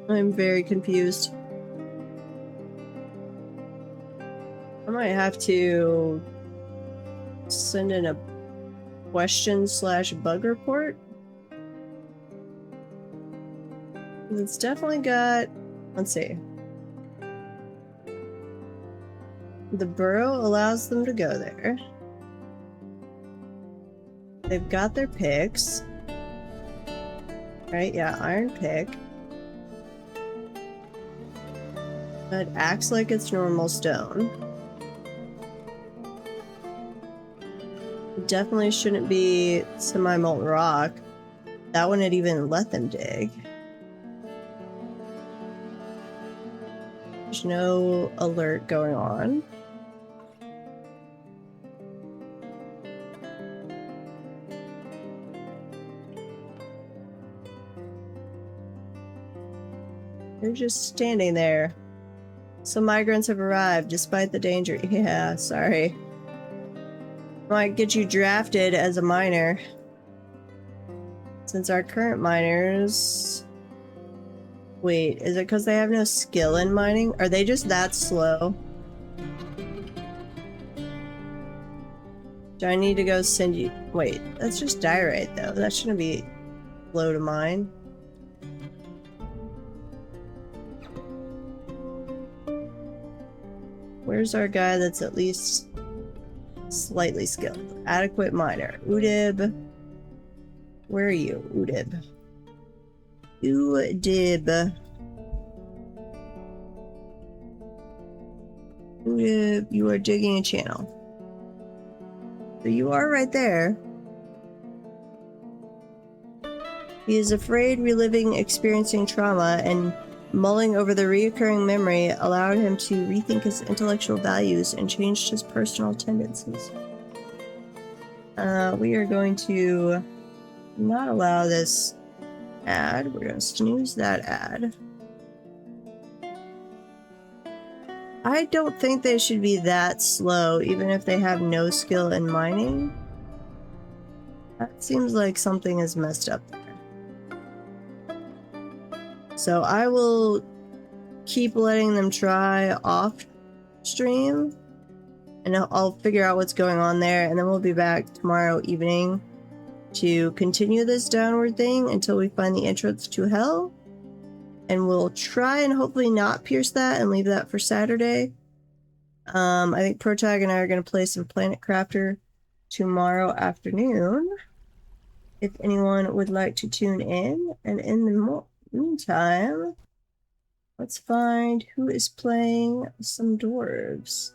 I'm very confused. I might have to send in a question/bug report. It's definitely got, let's see. The burrow allows them to go there. They've got their picks. Right, yeah, iron pick. It acts like it's normal stone. It definitely shouldn't be semi-molten rock. That wouldn't even let them dig. There's no alert going on. They're just standing there. Some migrants have arrived despite the danger. Yeah, sorry. Might get you drafted as a miner. Since our current miners... Wait, is it because they have no skill in mining? Are they just that slow? Do I need to go send you? Wait, that's just diorite though. That shouldn't be low to mine. Where's our guy that's at least slightly skilled? Adequate miner. Udib. Where are you, Udib? Udib. Udib, you are digging a channel. So you are right there. He is afraid reliving experiencing trauma and mulling over the reoccurring memory allowed him to rethink his intellectual values and changed his personal tendencies. We are going to not allow this ad. We're going to snooze that ad. I don't think they should be that slow, even if they have no skill in mining. That seems like something is messed up there. So I will keep letting them try off stream, and I'll figure out what's going on there, and then we'll be back tomorrow evening to continue this downward thing until we find the entrance to hell. And we'll try and hopefully not pierce that and leave that for Saturday. I think Protag and I are going to play some Planet Crafter tomorrow afternoon, if anyone would like to tune in. And in the meantime, let's find who is playing some dwarves.